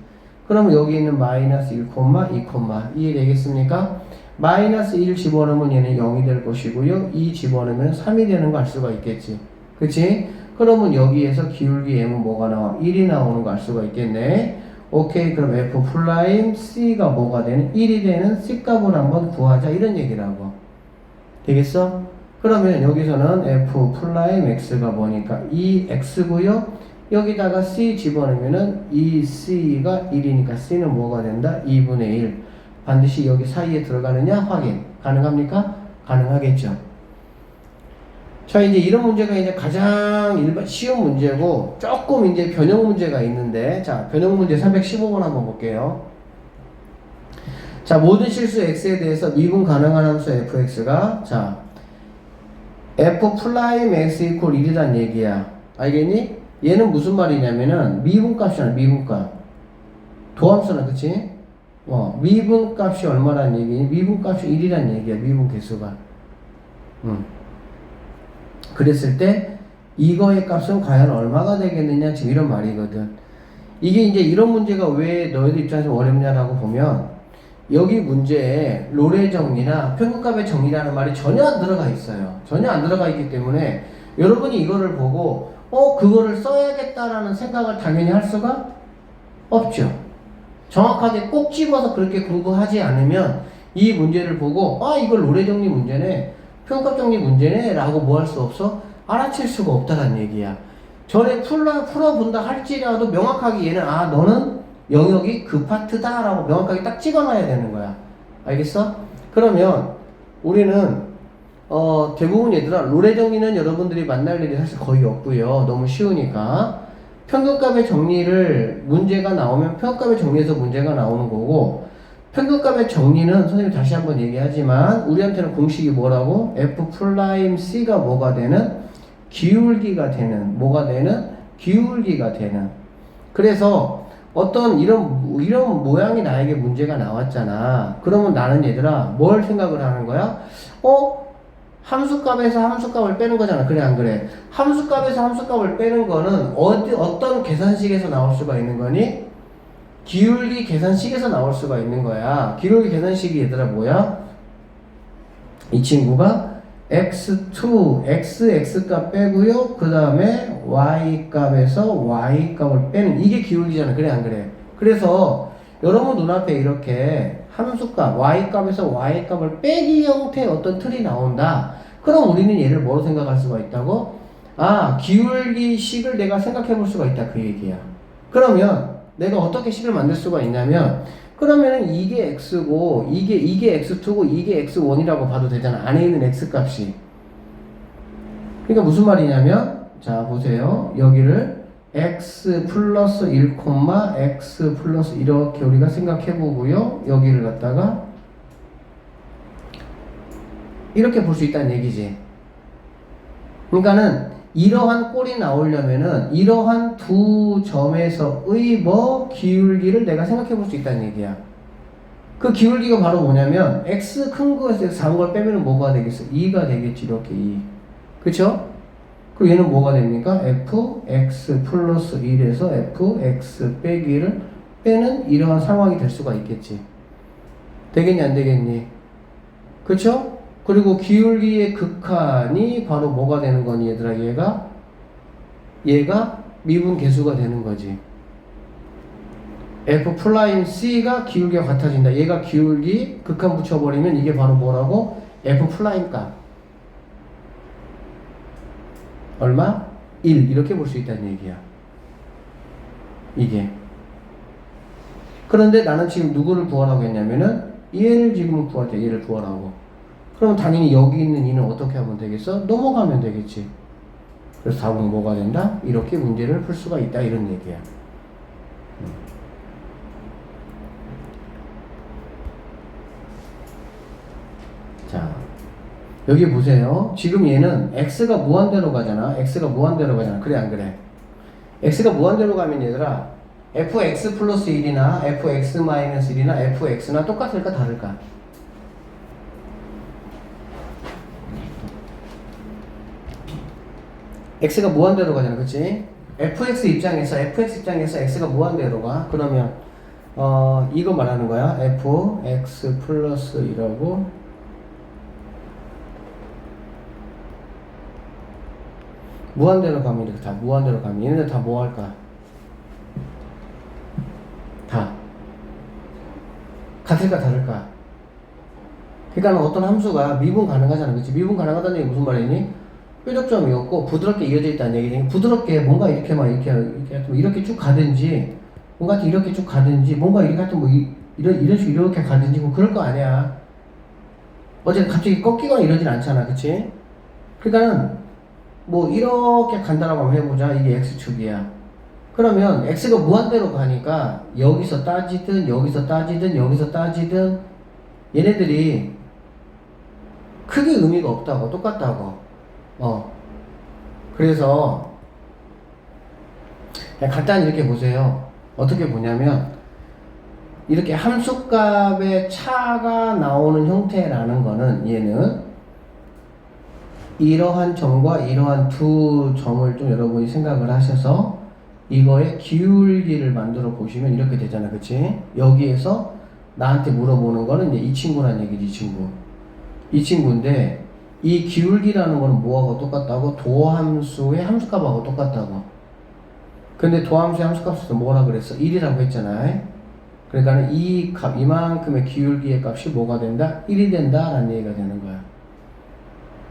그러면 여기 있는 마이너스 1, 2, 이해되겠습니까? 마이너스 1 집어넣으면 얘는 0이 될 것이고요. 2 집어넣으면 3이 되는 거 알 수가 있겠지. 그치? 그러면 여기에서 기울기 M은 뭐가 나와? 1이 나오는 거 알 수가 있겠네. 오케이. 그럼 F 플라임 C가 뭐가 되는? 1이 되는 C 값을 한번 구하자. 이런 얘기라고. 되겠어? 그러면 여기서는 F 플라임 X가 뭐니까 2X고요. 여기다가 C 집어넣으면은 이 C가 1이니까 C는 뭐가 된다? 2분의 1. 반드시 여기 사이에 들어가느냐? 확인. 가능합니까? 가능하겠죠. 자, 이제 이런 문제가 이제 가장 쉬운 문제고, 조금 이제 변형 문제가 있는데, 자, 변형 문제 315번 한번 볼게요. 자, 모든 실수 x에 대해서 미분 가능한 함수 fx가, 자, f 플라임 x 이퀄 1이란 얘기야. 알겠니? 얘는 무슨 말이냐면은, 미분값이잖아, 미분값. 도함수나, 그치? 미분값이 얼마란 얘기니? 미분값이 1이란 얘기야, 미분 개수가. 그랬을 때 이거의 값은 과연 얼마가 되겠느냐 지금 이런 말이거든. 이게 이제 이런 문제가 왜 너희들 입장에서 어렵냐라고 보면 여기 문제에 롤의 정리나 평균값의 정리라는 말이 전혀 안 들어가 있어요. 전혀 안 들어가 있기 때문에 여러분이 이거를 보고 그거를 써야겠다라는 생각을 당연히 할 수가 없죠. 정확하게 꼭 집어서 그렇게 공부하지 않으면 이 문제를 보고 이걸 롤의 정리 문제네, 평균값 정리 문제네 라고 뭐 할 수 없어? 알아챌 수가 없다는 얘기야. 전에 풀어본다 할지라도 명확하게 얘는 너는 영역이 그 파트다 라고 명확하게 딱 찍어놔야 되는 거야. 알겠어? 그러면 우리는 대부분 얘들아 롤의 정리는 여러분들이 만날 일이 사실 거의 없고요. 너무 쉬우니까 평균값의 정리를 문제가 나오면 평균값의 정리에서 문제가 나오는 거고, 평균값의 정리는 선생님 다시 한번 얘기하지만 우리한테는 공식이 뭐라고? F'C가 뭐가 되는? 기울기가 되는, 뭐가 되는? 기울기가 되는. 그래서 어떤 이런 모양이 나에게 문제가 나왔잖아. 그러면 나는 얘들아 뭘 생각을 하는 거야? 함수값에서 함수값을 빼는 거잖아. 그래 안 그래? 함수값에서 함수값을 빼는 거는 어떤 계산식에서 나올 수가 있는 거니? 기울기 계산식에서 나올 수가 있는 거야. 기울기 계산식이 얘들아 뭐야? 이 친구가 x2, x값 빼고요. 그 다음에 y값에서 y값을 빼는, 이게 기울기잖아. 그래 안 그래? 그래서 여러분 눈앞에 이렇게 함수값 y값에서 y값을 빼기 형태의 어떤 틀이 나온다. 그럼 우리는 얘를 뭐로 생각할 수가 있다고? 기울기식을 내가 생각해 볼 수가 있다 그 얘기야. 그러면 내가 어떻게 식을 만들 수가 있냐면, 그러면은 이게 x고 이게 x2고 이게 x1이라고 봐도 되잖아. 안에 있는 x값이. 그러니까 무슨 말이냐면, 자 보세요. 여기를 x 플러스 1, x 플러스 이렇게 우리가 생각해 보고요. 여기를 갖다가 이렇게 볼 수 있다는 얘기지. 그러니까는 이러한 꼴이 나오려면은 이러한 두 점에서의 기울기를 내가 생각해 볼 수 있다는 얘기야. 그 기울기가 바로 뭐냐면 x 큰 거에서 작은 걸 빼면은 뭐가 되겠어? 2가 되겠지. 이렇게 2. 그쵸? 그리고 얘는 뭐가 됩니까? fx 플러스 1에서 fx 빼기를 빼는 이러한 상황이 될 수가 있겠지. 되겠니 안 되겠니? 그쵸? 그리고 기울기의 극한이 바로 뭐가 되는 거니 얘들아? 얘가 미분 계수가 되는 거지. F'C가 기울기가 같아진다. 얘가 기울기 극한 붙여버리면 이게 바로 뭐라고? F'값 얼마? 1 이렇게 볼 수 있다는 얘기야. 이게. 그런데 나는 지금 누구를 구하라고 했냐면은 얘를 지금 구할 때 얘를 구하라고. 그럼 당연히 여기 있는 이는 어떻게 하면 되겠어? 넘어가면 되겠지. 그래서 답은 뭐가 된다? 이렇게 문제를 풀 수가 있다 이런 얘기야. 자, 여기 보세요. 지금 얘는 x가 무한대로 가잖아. x가 무한대로 가잖아. 그래 안 그래? x가 무한대로 가면 얘들아 fx 플러스 1이나 fx 마이너스 1이나 fx나 똑같을까 다를까? x가 무한대로 가잖아. 그치? fx 입장에서 x가 무한대로 가. 그러면 이거 말하는 거야. fx 플러스 1하고 무한대로 가면 이렇게 다 무한대로 가면 얘네들 다 뭐 할까? 다 같을까 다를까? 그러니까 어떤 함수가 미분 가능하잖아. 그치? 미분 가능하다는 얘기 무슨 말이니? 뾰족점이 없고 부드럽게 이어져 있다는 얘기지. 부드럽게 뭔가 이렇게 이렇게 쭉 가든지 뭔가 이렇게 쭉 가든지 뭔가 이렇게 하여튼 이런 식으로 이렇게 가든지 뭐 그럴 거 아니야. 어제 갑자기 꺾이거나 이러진 않잖아. 그치? 그러니까는 뭐 이렇게 간다라고 한번 해보자. 이게 x축이야. 그러면 x가 무한대로 가니까 여기서 따지든 여기서 따지든 여기서 따지든 얘네들이 크게 의미가 없다고. 똑같다고. 그래서 그냥 간단히 이렇게 보세요. 어떻게 보냐면 이렇게 함수값의 차가 나오는 형태라는 거는 얘는 이러한 점과 이러한 두 점을 좀 여러분이 생각을 하셔서 이거의 기울기를 만들어 보시면 이렇게 되잖아. 그치? 여기에서 나한테 물어보는 거는 이제 이 친구란 얘기지, 이 친구. 이 친구인데, 이 기울기라는 거는 뭐하고 똑같다고? 도함수의 함수값하고 똑같다고. 근데 도함수의 함수값에서 뭐라 그랬어? 1이라고 했잖아. 그러니까 이 값, 이만큼의 기울기의 값이 뭐가 된다? 1이 된다 라는 얘기가 되는 거야.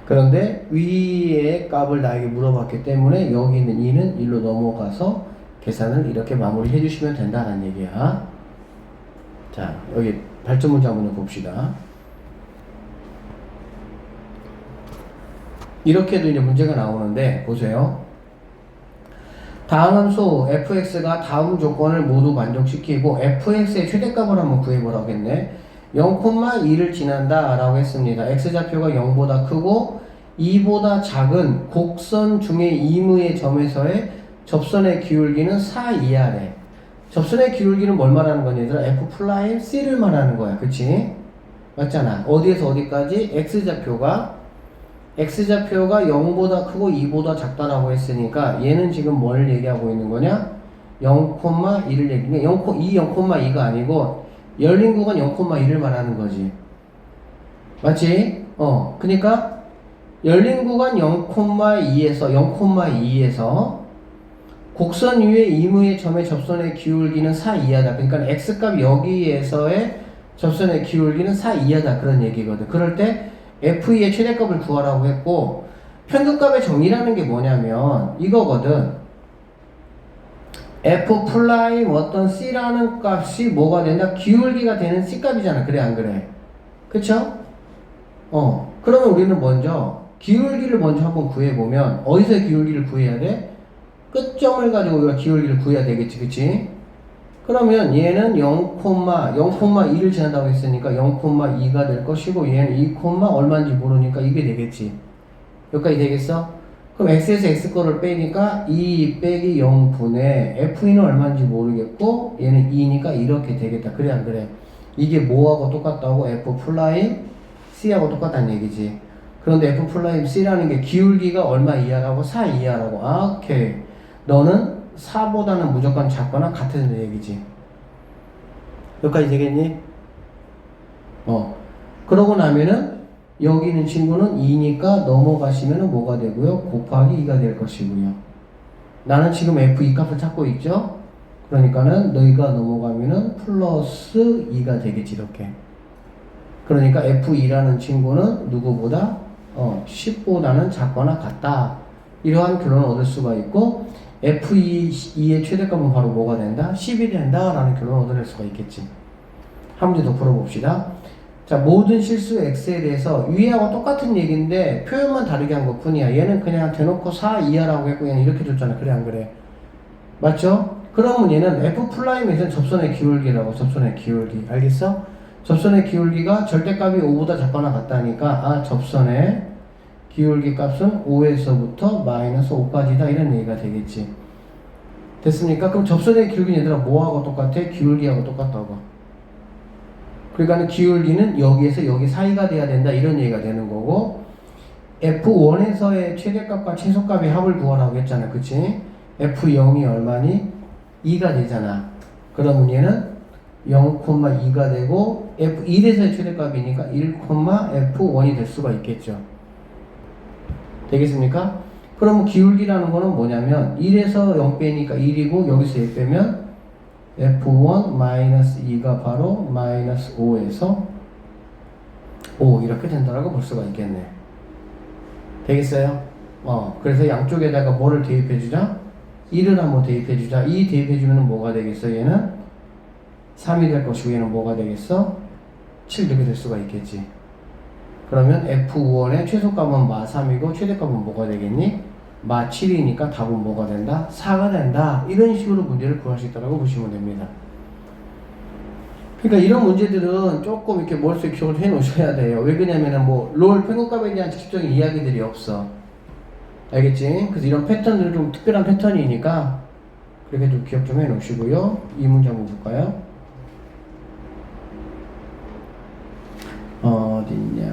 그런데 위의 값을 나에게 물어봤기 때문에 여기 있는 2는 1로 넘어가서 계산을 이렇게 마무리 해주시면 된다는 얘기야. 자, 여기 발전 문제 한번 봅시다. 이렇게도 이제 문제가 나오는데 보세요. 다음 함수 fx가 다음 조건을 모두 만족시키고 fx의 최대값을 한번 구해보라고 했네. 0,2를 지난다 라고 했습니다. x좌표가 0보다 크고 2보다 작은 곡선 중의 이무의 점에서의 접선의 기울기는 4 이하래. 접선의 기울기는 뭘 말하는 거냐 얘들아? f'C를 말하는 거야. 그치? 맞잖아. 어디에서 어디까지? x좌표가 0보다 크고 2보다 작다라고 했으니까 얘는 지금 뭘 얘기하고 있는 거냐? 0,1을 얘기해. 0,2가 아니고 열린 구간 0,1을 말하는 거지. 맞지? 그러니까 열린 구간 0,2에서 곡선 위의 이무의 점의 접선의 기울기는 4 이하다. 그러니까 x값 여기에서의 접선의 기울기는 4 이하다. 그런 얘기거든. 그럴 때 F2의 최대값을 구하라고 했고 평균값의 정의라는 게 뭐냐면 이거거든. F 플라임 어떤 C라는 값이 뭐가 된다? 기울기가 되는 C값이잖아. 그래 안 그래? 그쵸? 그러면 우리는 먼저 기울기를 먼저 한번 구해보면 어디서 기울기를 구해야 돼? 끝점을 가지고 우리가 기울기를 구해야 되겠지. 그치? 그러면 얘는 0,2를 지난다고 했으니까 0,2가 될 것이고 얘는 2, 얼마인지 모르니까 이게 되겠지. 여기까지 되겠어? 그럼 x에서 x 거를 빼니까 2 빼기 0분의 f는 얼마인지 모르겠고 얘는 2니까 이렇게 되겠다. 그래 안 그래? 이게 뭐하고 똑같다고? f 플라임 c하고 똑같다는 얘기지. 그런데 f 플라임 c라는 게 기울기가 얼마 이하라고? 4 이하라고. 아, 오케이. 너는 4보다는 무조건 작거나 같은 얘기지. 여기까지 되겠니? 그러고 나면은 여기 있는 친구는 2니까 넘어가시면은 뭐가 되고요? 곱하기 2가 될 것이고요. 나는 지금 f2 값을 찾고 있죠? 그러니까는 너희가 넘어가면은 플러스 2가 되겠지. 이렇게. 그러니까 f2라는 친구는 누구보다 10보다는 작거나 같다. 이러한 결론을 얻을 수가 있고 F2의 최대값은 바로 뭐가 된다? 10이 된다 라는 결론을 얻어낼 수가 있겠지. 한 문제 더 풀어봅시다. 자, 모든 실수 x에 대해서 위하고 똑같은 얘기인데 표현만 다르게 한 것 뿐이야. 얘는 그냥 대놓고 4 이하라고 했고 얘는 이렇게 줬잖아. 그래 안 그래? 맞죠? 그러면 얘는 F'에서는 접선의 기울기라고. 접선의 기울기 알겠어? 접선의 기울기가 절대값이 5보다 작거나 같다니까 접선의 기울기 값은 5에서부터 마이너스 5까지다 이런 얘기가 되겠지. 됐습니까? 그럼 접선의 기울기는 얘들아 뭐하고 똑같아? 기울기하고 똑같다고. 그러니까 기울기는 여기에서 여기 사이가 돼야 된다 이런 얘기가 되는 거고 F1에서의 최대값과 최소값의 합을 구하라고 했잖아. 그치? F0이 얼마니? 2가 되잖아. 그러면 얘는 0,2가 되고 F1에서의 최대값이니까 1,F1이 될 수가 있겠죠. 되겠습니까? 그럼 기울기라는 거는 뭐냐면 1에서 0 빼니까 1이고 여기서 1 빼면 F1-2가 바로 마이너스 5에서 5 이렇게 된다라고 볼 수가 있겠네. 되겠어요? 그래서 양쪽에다가 뭐를 대입해주자? 1을 한번 대입해주자. 2 대입해주면 뭐가 되겠어? 얘는 3이 될 것이고 얘는 뭐가 되겠어? 7 이렇게 될 수가 있겠지. 그러면 F1의 최소값은 마 3이고 최대값은 뭐가 되겠니? 마 7이니까 답은 뭐가 된다? 4가 된다. 이런 식으로 문제를 구할 수 있다고 보시면 됩니다. 그러니까 이런 문제들은 조금 이렇게 머릿속에 기억을 해 놓으셔야 돼요. 왜 그러냐면은 롤 평균값에 대한 직접적인 이야기들이 없어. 알겠지? 그래서 이런 패턴들은 좀 특별한 패턴이니까 그렇게 좀 기억 좀 해 놓으시고요. 이 문제 한번 볼까요? 어딨냐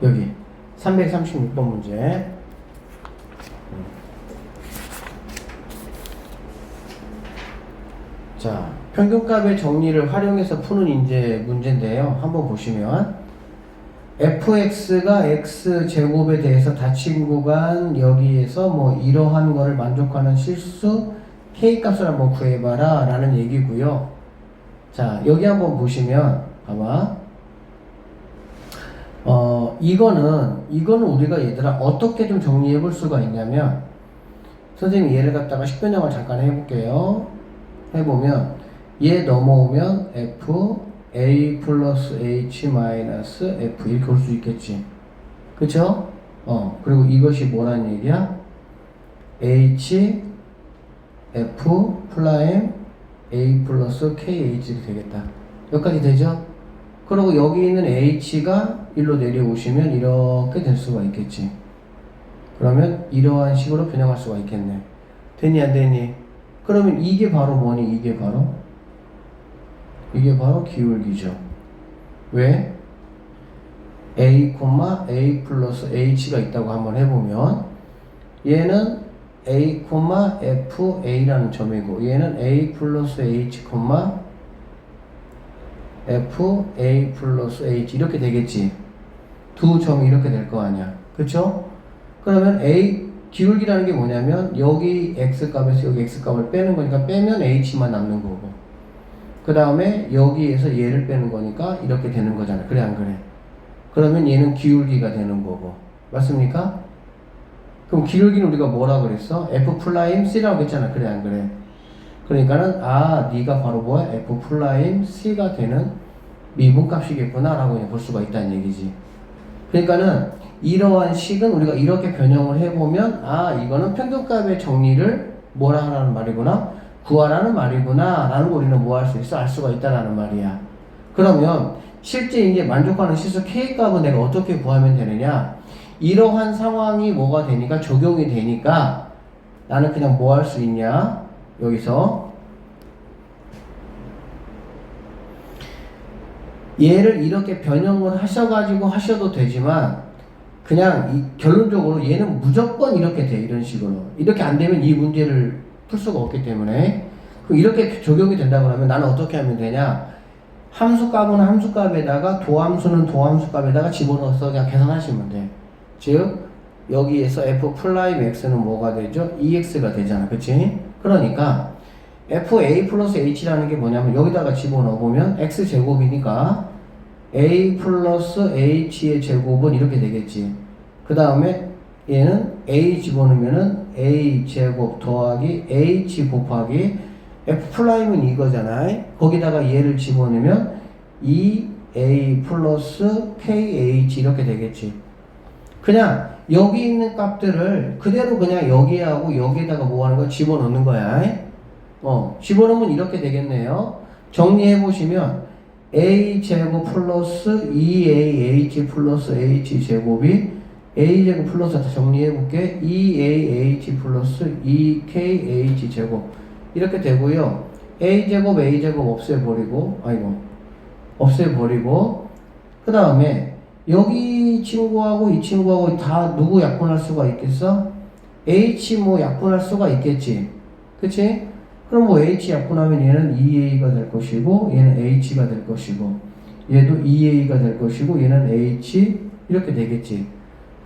여기 336번 문제. 자, 평균값의 정리를 활용해서 푸는 이제 문제인데요. 한번 보시면 fx가 x제곱에 대해서 닫힌 구간 여기에서 뭐 이러한 거를 만족하는 실수 k값을 한번 구해봐라 라는 얘기고요. 자, 여기 한번 보시면 봐봐. 이거는 우리가 얘들아 어떻게 좀 정리해 볼 수가 있냐면, 선생님이 얘를 갖다가 식변형을 잠깐 해볼게요. 해보면 얘 넘어오면 f a 플러스 h 마이너스 f 이렇게 올 수 있겠지. 그쵸? 그리고 이것이 뭐란 얘기야? h f 플라임 a 플러스 k h 이렇게 되겠다. 여기까지 되죠? 그리고 여기 있는 h가 일로 내려오시면 이렇게 될 수가 있겠지. 그러면 이러한 식으로 변형할 수가 있겠네. 되니 안 되니? 그러면 이게 바로 뭐니? 이게 바로 기울기죠. 왜? a, a 플러스 h가 있다고 한번 해보면 얘는 a, f, a라는 점이고 얘는 a 플러스 h, f, a 플러스 h 이렇게 되겠지. 두 점이 이렇게 될 거 아니야. 그쵸? 그러면 기울기라는 게 뭐냐면 여기 x값에서 여기 x값을 빼는 거니까 빼면 h만 남는 거고, 그 다음에 여기에서 얘를 빼는 거니까 이렇게 되는 거잖아. 그래 안 그래? 그러면 얘는 기울기가 되는 거고. 맞습니까? 그럼 기울기는 우리가 뭐라 그랬어? f 플라임 c라고 했잖아. 그래 안 그래? 그러니까는 네가 바로 뭐야? f 플라임 c가 되는 미분값이겠구나 라고 볼 수가 있다는 얘기지. 그러니까는 이러한 식은 우리가 이렇게 변형을 해보면 이거는 평균값의 정리를 뭐라 하라는 말이구나? 구하라는 말이구나 라는 거 우리는 뭐 할 수 있어? 알 수가 있다라는 말이야. 그러면 실제 이제 만족하는 실수 K값은 내가 어떻게 구하면 되느냐? 이러한 상황이 뭐가 되니까 적용이 되니까 나는 그냥 뭐 할 수 있냐? 여기서 얘를 이렇게 변형을 하셔가지고 하셔도 되지만 그냥 결론적으로 얘는 무조건 이렇게 돼. 이런 식으로. 이렇게 안 되면 이 문제를 풀 수가 없기 때문에 이렇게 적용이 된다고 하면 나는 어떻게 하면 되냐? 함수값은 함수값에다가 도함수는 도함수값에다가 집어넣어서 그냥 계산하시면 돼. 즉 여기에서 f 플라임 x는 뭐가 되죠? 2x가 되잖아. 그치? 그러니까 fa 플러스 h라는 게 뭐냐면 여기다가 집어넣어보면 x제곱이니까 a 플러스 h의 제곱은 이렇게 되겠지. 그 다음에 얘는 a 집어넣으면은 a 제곱 더하기 h 곱하기 f 플라임은 이거잖아. 거기다가 얘를 집어넣으면 2a 플러스 kh 이렇게 되겠지. 그냥 여기 있는 값들을 그대로 그냥 여기하고 여기에다가 뭐 하는 거야? 집어넣는 거야. 집어넣으면 이렇게 되겠네요. 정리해보시면 a제곱 플러스 2ah 플러스 h제곱이 a제곱 플러스 다 정리해볼게. 2ah 플러스 2kh제곱 이렇게 되고요. a제곱 a제곱 없애버리고 그 다음에 여기 친구하고 이 친구하고 다 누구 약분할 수가 있겠어? h 뭐 약분할 수가 있겠지. 그치? 그럼 뭐 h 약분하면 얘는 2a가 될 것이고 얘는 h가 될 것이고 얘도 2a가 될 것이고 얘는 h 이렇게 되겠지.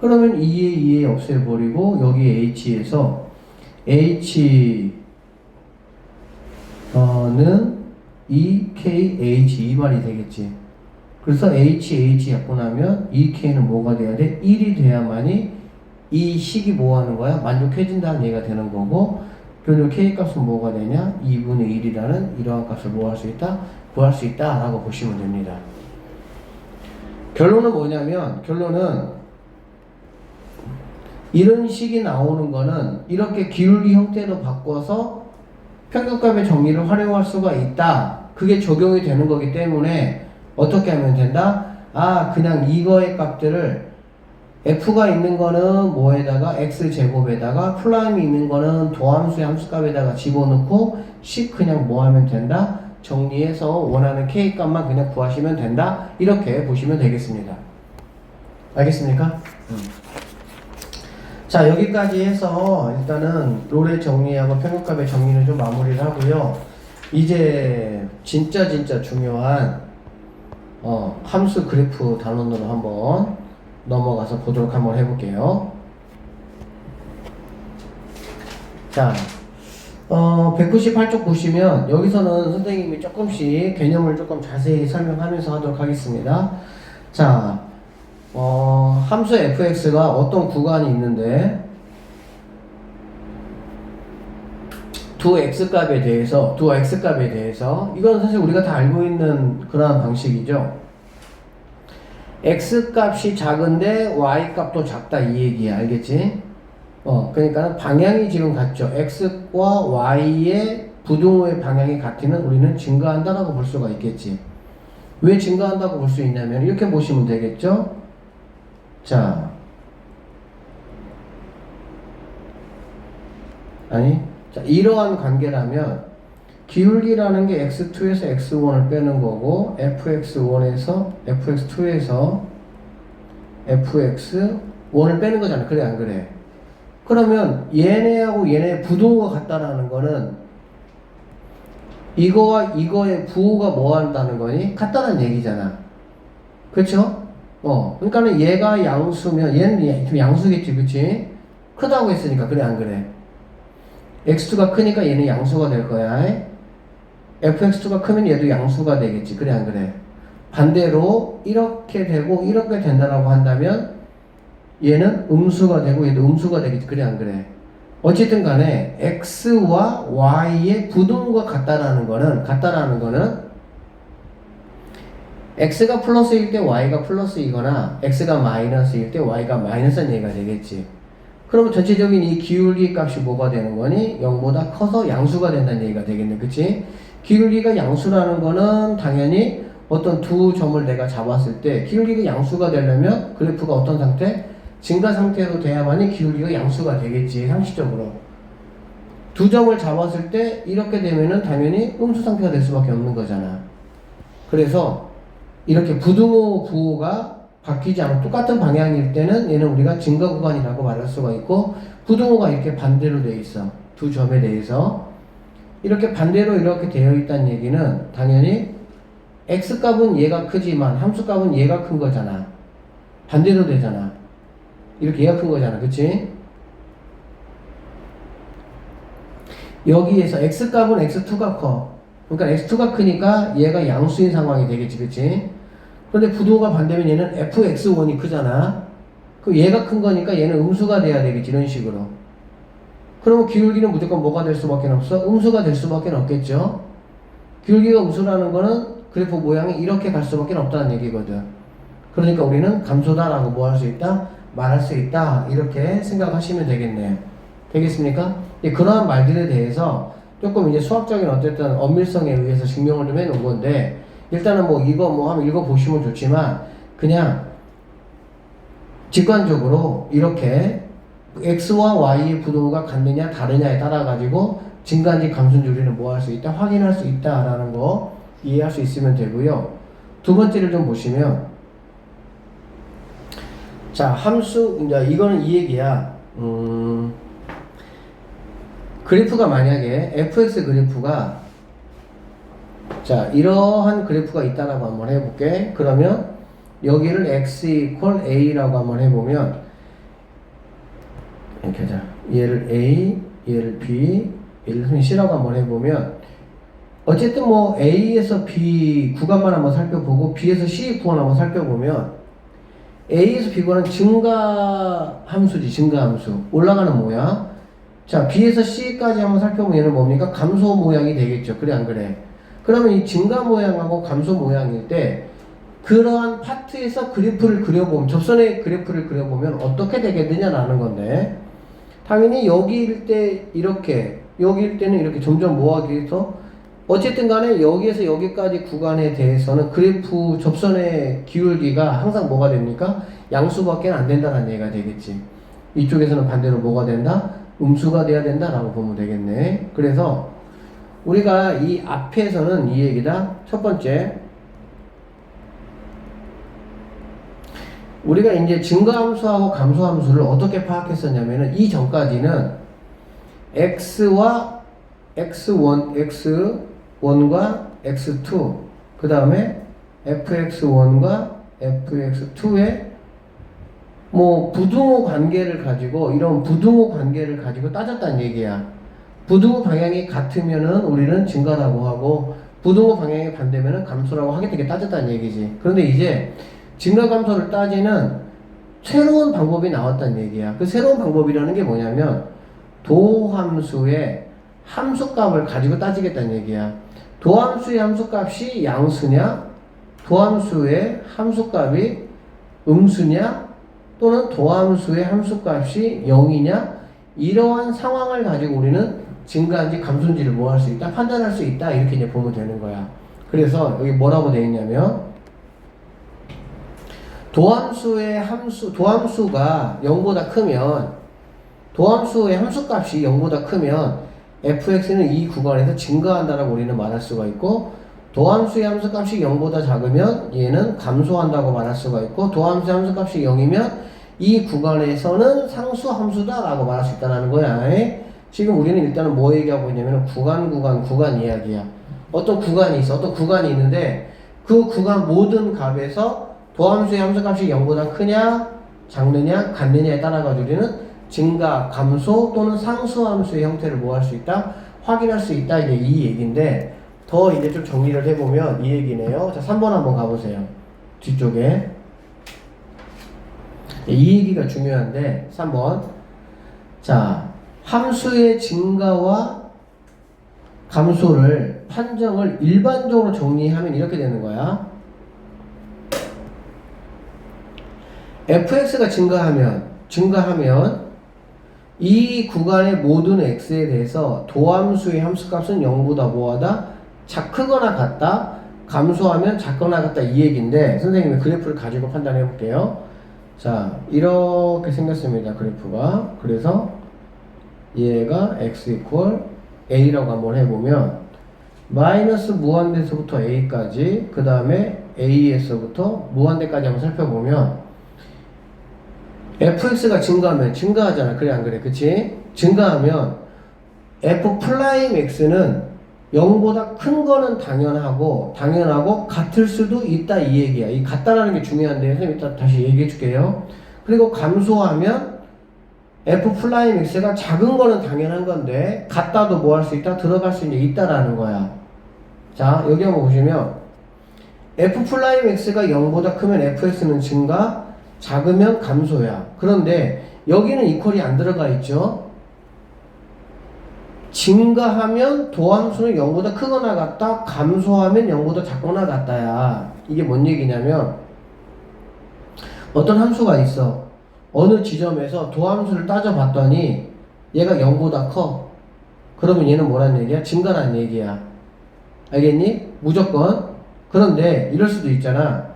그러면 2a 없애버리고 여기 h에서 h는 2kh 이 말이 되겠지. 그래서 h 약분하면 2k는 뭐가 돼야 돼? 1이 돼야만이 이 식이 뭐 하는 거야? 만족해진다는 얘기가 되는 거고, 그리고 k값은 뭐가 되냐? 2분의 1이라는 이러한 값을 뭐 할 수 있다? 구할 수 있다 라고 보시면 됩니다. 결론은 뭐냐면, 이런 식이 나오는 거는 이렇게 기울기 형태로 바꿔서 평균값의 정리를 활용할 수가 있다. 그게 적용이 되는 거기 때문에 어떻게 하면 된다? 그냥 이거의 값들을 f가 있는 거는 뭐에다가 x제곱에다가 플라임이 있는 거는 도함수의 함수값에다가 집어넣고 식 그냥 뭐 하면 된다? 정리해서 원하는 k값만 그냥 구하시면 된다. 이렇게 보시면 되겠습니다. 알겠습니까? 자, 여기까지 해서 일단은 롤의 정리하고 평균값의 정리는 좀 마무리를 하고요. 이제 진짜 중요한 함수 그래프 단원으로 한번 넘어가서 보도록 한번 해볼게요. 자, 198쪽 보시면 여기서는 선생님이 조금씩 개념을 조금 자세히 설명하면서 하도록 하겠습니다. 자, 함수 fx가 어떤 구간이 있는데 두 x값에 대해서 이건 사실 우리가 다 알고 있는 그러한 방식이죠. x값이 작은데 y값도 작다 이 얘기야. 알겠지? 그러니까 방향이 지금 같죠. x와 y의 부등호의 방향이 같으면 우리는 증가한다라고 볼 수가 있겠지. 왜 증가한다고 볼 수 있냐면 이렇게 보시면 되겠죠. 자, 이러한 관계라면 기울기라는 게 x2에서 x1을 빼는 거고 fx1에서 fx2에서 fx1을 빼는 거잖아. 그래 안 그래? 그러면 얘네하고 얘네 부등호가 같다라는 거는 이거와 이거의 부호가 뭐 한다는 거니? 같다는 얘기잖아. 그렇죠? 그러니까는 얘가 양수면 얘는 좀 양수겠지, 그치? 크다고 했으니까 그래 안 그래? x2가 크니까 얘는 양수가 될 거야. fx2가 크면 얘도 양수가 되겠지, 그래 안 그래? 반대로 이렇게 되고 이렇게 된다라고 한다면 얘는 음수가 되고 얘도 음수가 되겠지, 그래 안 그래? 어쨌든 간에 x와 y의 부등호가 같다라는 거는 x가 플러스일 때 y가 플러스이거나 x가 마이너스일 때 y가 마이너스인 얘기가 되겠지. 그러면 전체적인 이 기울기 값이 뭐가 되는 거니? 0보다 커서 양수가 된다는 얘기가 되겠네. 그치? 기울기가 양수라는 거는 당연히 어떤 두 점을 내가 잡았을 때 기울기가 양수가 되려면 그래프가 어떤 상태? 증가 상태로 돼야만이 기울기가 양수가 되겠지. 상식적으로. 두 점을 잡았을 때 이렇게 되면은 당연히 음수 상태가 될 수밖에 없는 거잖아. 그래서 이렇게 부등호 부호가 바뀌지 않고 똑같은 방향일 때는 얘는 우리가 증가 구간이라고 말할 수가 있고 부등호가 이렇게 반대로 되어 있어. 두 점에 대해서 이렇게 반대로 이렇게 되어 있다는 얘기는 당연히 x값은 얘가 크지만 함수값은 얘가 큰 거잖아. 반대로 되잖아. 이렇게 얘가 큰 거잖아. 그치? 여기에서 x값은 x2가 커. 그러니까 x2가 크니까 얘가 양수인 상황이 되겠지. 그치? 그런데 부등호가 반대면 얘는 fx1이 크잖아. 그럼 얘가 큰 거니까 얘는 음수가 돼야 되겠지. 이런 식으로. 그러면 기울기는 무조건 뭐가 될 수밖에 없어? 음수가 될 수밖에 없겠죠. 기울기가 음수라는 거는 그래프 모양이 이렇게 갈 수밖에 없다는 얘기거든. 그러니까 우리는 감소다라고 뭐 할 수 있다? 말할 수 있다. 이렇게 생각하시면 되겠네. 되겠습니까? 그러한 말들에 대해서 조금 이제 수학적인 어쨌든 엄밀성에 의해서 증명을 좀 해놓은 건데 일단은 뭐 이거 뭐 한번 읽어보시면 좋지만 그냥 직관적으로 이렇게 x와 y의 부등호가 같느냐 다르냐에 따라 가지고 증가인지 감소인지 우리는 뭐 할 수 있다? 확인할 수 있다라는 거 이해할 수 있으면 되고요. 두 번째를 좀 보시면 자 함수 이제 이거는 이 얘기야. 그래프가 만약에 fx 그래프가 자 이러한 그래프가 있다라고 한번 해볼게. 그러면 여기를 x equal a라고 한번 해보면 이렇게 하자. 얘를 a, 얘를 b, 얘를 c라고 한번 해보면 어쨌든 뭐 a에서 b 구간만 한번 살펴보고 b에서 c 구간 한번 살펴보면 a에서 b 구간은 증가 함수지. 증가 함수 올라가는 모양. 자 b에서 c까지 한번 살펴보면 얘는 뭡니까? 감소 모양이 되겠죠. 그래 안 그래? 그러면 이 증가 모양하고 감소 모양일 때 그러한 파트에서 그래프를 그려보면 접선의 그래프를 그려보면 어떻게 되겠느냐라는 건데 당연히 여기일 때 이렇게 여기일 때는 이렇게 점점 모아기 해서 어쨌든 간에 여기에서 여기까지 구간에 대해서는 그래프 접선의 기울기가 항상 뭐가 됩니까? 양수밖에 안 된다는 얘기가 되겠지. 이쪽에서는 반대로 뭐가 된다? 음수가 돼야 된다라고 보면 되겠네. 그래서 우리가 이 앞에서는 이 얘기다. 첫 번째 우리가 이제 증가함수하고 감소함수를 어떻게 파악했었냐면은 이 전까지는 x와 x1과 x2 그 다음에 fx1과 fx2의 뭐 부등호 관계를 가지고 이런 부등호 관계를 가지고 따졌다는 얘기야. 부등호 방향이 같으면은 우리는 증가라고 하고 부등호 방향이 반대면은 감소라고 하게 따졌다는 얘기지. 그런데 이제 증가 감소를 따지는 새로운 방법이 나왔다는 얘기야. 그 새로운 방법이라는 게 뭐냐면 도함수의 함수값을 가지고 따지겠다는 얘기야. 도함수의 함수값이 양수냐, 도함수의 함수값이 음수냐, 또는 도함수의 함수값이 0이냐, 이러한 상황을 가지고 우리는 증가인지 감소인지를 뭐 할 수 있다? 판단할 수 있다. 이렇게 이제 보면 되는 거야. 그래서 여기 뭐라고 되어 있냐면 도함수가 0보다 크면 도함수의 함수값이 0보다 크면 fx는 이 구간에서 증가한다라고 우리는 말할 수가 있고 도함수의 함수값이 0보다 작으면 얘는 감소한다고 말할 수가 있고 도함수의 함수값이 0이면 이 구간에서는 상수함수다라고 말할 수 있다는 거야. 지금 우리는 일단은 뭐 얘기하고 있냐면 구간 이야기야. 어떤 구간이 있어. 어떤 구간이 있는데 그 구간 모든 값에서 도함수의 함수값이 0보다 크냐 작느냐 같느냐에 따라 가지고 우리는 증가, 감소 또는 상수함수의 형태를 뭐 할 수 있다? 확인할 수 있다. 이제 이 얘기인데 더 이제 좀 정리를 해보면 이 얘기네요. 자, 3번 한번 가보세요. 뒤쪽에. 이 얘기가 중요한데 3번. 자, 함수의 증가와 감소를 판정을 일반적으로 정리하면 이렇게 되는 거야. fx가 증가하면 이 구간의 모든 x에 대해서 도함수의 함수값은 0보다 뭐하다? 크거나 같다. 감소하면 작거나 같다. 이 얘기인데 선생님이 그래프를 가지고 판단해 볼게요. 자, 이렇게 생겼습니다. 그래프가. 그래서 얘가 x 이퀄 a라고 한번 해보면 마이너스 무한대에서부터 a까지 그 다음에 a에서부터 무한대까지 한번 살펴보면 fx가 증가하잖아. 그래 안 그래? 그치? 증가하면 f 프라임 x는 0보다 큰 거는 당연하고 같을 수도 있다 이 얘기야. 이 같다라는 게 중요한데 선생님 이따 다시 얘기해 줄게요. 그리고 감소하면 f 프라임 x가 작은 거는 당연한 건데 같다도 뭐 할 수 있다? 들어갈 수 있다라는 거야. 자, 여기 한번 보시면 f 프라임 x가 0보다 크면 fx는 증가, 작으면 감소야. 그런데 여기는 이퀄이 안 들어가 있죠. 증가하면 도함수는 0보다 크거나 같다, 감소하면 0보다 작거나 같다야. 이게 뭔 얘기냐면 어떤 함수가 있어. 어느 지점에서 도함수를 따져봤더니 얘가 0보다 커. 그러면 얘는 뭐란 얘기야? 증가란 얘기야. 알겠니? 무조건. 그런데 이럴 수도 있잖아.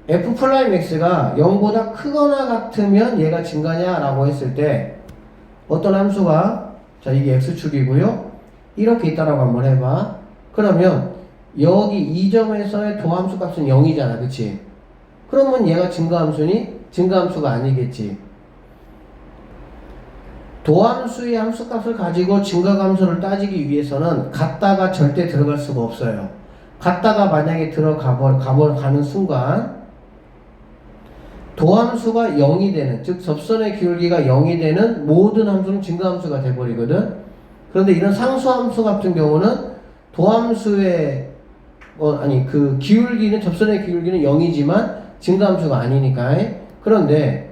f'x가 0보다 크거나 같으면 얘가 증가냐 라고 했을 때 어떤 함수가 자 이게 x축이고요 이렇게 있다라고 한번 해봐. 그러면 여기 이 점에서의 도함수 값은 0이잖아. 그치? 그러면 얘가 증가함수니? 증가함수가 아니겠지. 도함수의 함수값을 가지고 증가감소를 따지기 위해서는 같다가 절대 들어갈 수가 없어요. 같다가 만약에 가는 순간 도함수가 0이 되는, 즉 접선의 기울기가 0이 되는 모든 함수는 증가함수가 돼버리거든. 그런데 이런 상수함수 같은 경우는 도함수의 그 기울기는 접선의 기울기는 0이지만 증가함수가 아니니까. 그런데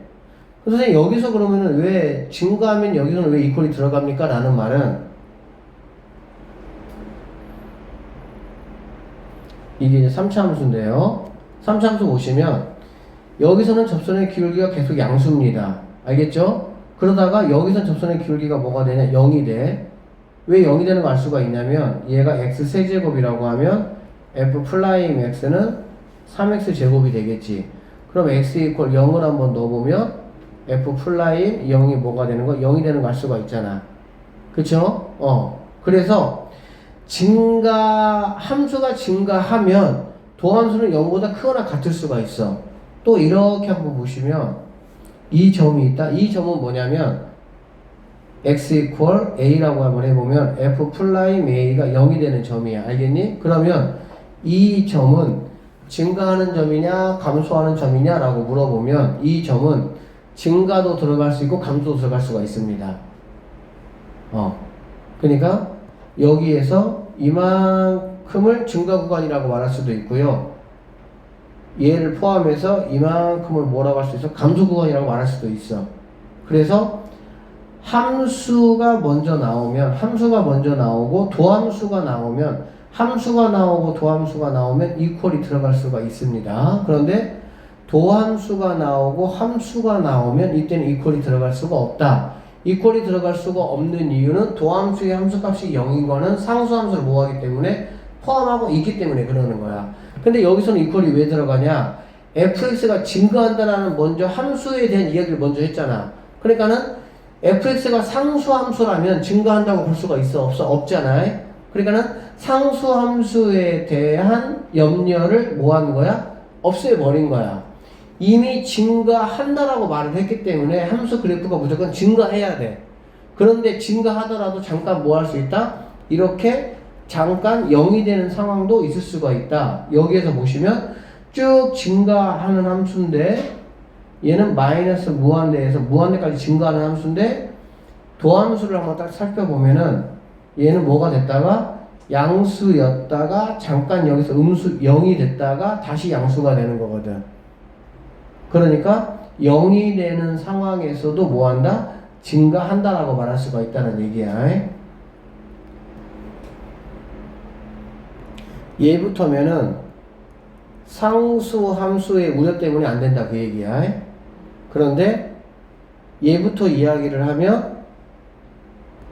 선생님 여기서 그러면은 왜 증가하면 여기서는 왜 이퀄이 들어갑니까? 라는 말은 이게 이제 3차 함수인데요. 3차 함수 보시면 여기서는 접선의 기울기가 계속 양수입니다. 알겠죠? 그러다가 여기서 접선의 기울기가 뭐가 되냐? 0이 돼. 왜 0이 되는 거 알 수가 있냐면 얘가 x세제곱이라고 하면 f 플라임 x는 3x 제곱이 되겠지. 그럼 x 이퀄 0을 한번 넣어보면 f 플라임 0이 뭐가 되는 거? 0이 되는 거 알 수가 있잖아. 그쵸? 그래서 함수가 증가하면 도함수는 0보다 크거나 같을 수가 있어. 또 이렇게 한번 보시면 이 점이 있다. 이 점은 뭐냐면 x equal a라고 한번 해보면 f 플라임 a가 0이 되는 점이야. 알겠니? 그러면 이 점은 증가하는 점이냐 감소하는 점이냐 라고 물어보면 이 점은 증가도 들어갈 수 있고 감소도 들어갈 수가 있습니다. 그러니까 여기에서 이만큼을 증가 구간이라고 말할 수도 있고요. 얘를 포함해서 이만큼을 뭐라고 할 수 있어? 감소 구간이라고 말할 수도 있어. 그래서 함수가 먼저 나오고 도함수가 나오면 함수가 나오고 도함수가 나오면 이퀄이 들어갈 수가 있습니다. 그런데 도함수가 나오고 함수가 나오면 이때는 이퀄이 들어갈 수가 없다. 이퀄이 들어갈 수가 없는 이유는 도함수의 함수값이 0인 거는 상수함수를 모아하기 때문에 포함하고 있기 때문에 그러는 거야. 근데 여기서는 이퀄이 왜 들어가냐? fx가 증가한다라는 먼저 함수에 대한 이야기를 먼저 했잖아. 그러니까는 fx가 상수함수라면 증가한다고 볼 수가 있어? 없어? 없잖아. 그러니까는 상수함수에 대한 염려를 뭐 하는 거야? 없애버린 거야. 이미 증가한다라고 말을 했기 때문에 함수 그래프가 무조건 증가해야 돼. 그런데 증가하더라도 잠깐 뭐 할 수 있다? 이렇게 잠깐 0이 되는 상황도 있을 수가 있다. 여기에서 보시면 쭉 증가하는 함수인데 얘는 마이너스 무한대에서 무한대까지 증가하는 함수인데 도함수를 한번 딱 살펴보면은 얘는 뭐가 됐다가 양수였다가 잠깐 여기서 음수 0이 됐다가 다시 양수가 되는 거거든. 그러니까 0이 되는 상황에서도 뭐한다? 증가한다라고 말할 수가 있다는 얘기야. 얘부터면은 상수 함수의 우려 때문에 안 된다 그 얘기야. 그런데 얘부터 이야기를 하면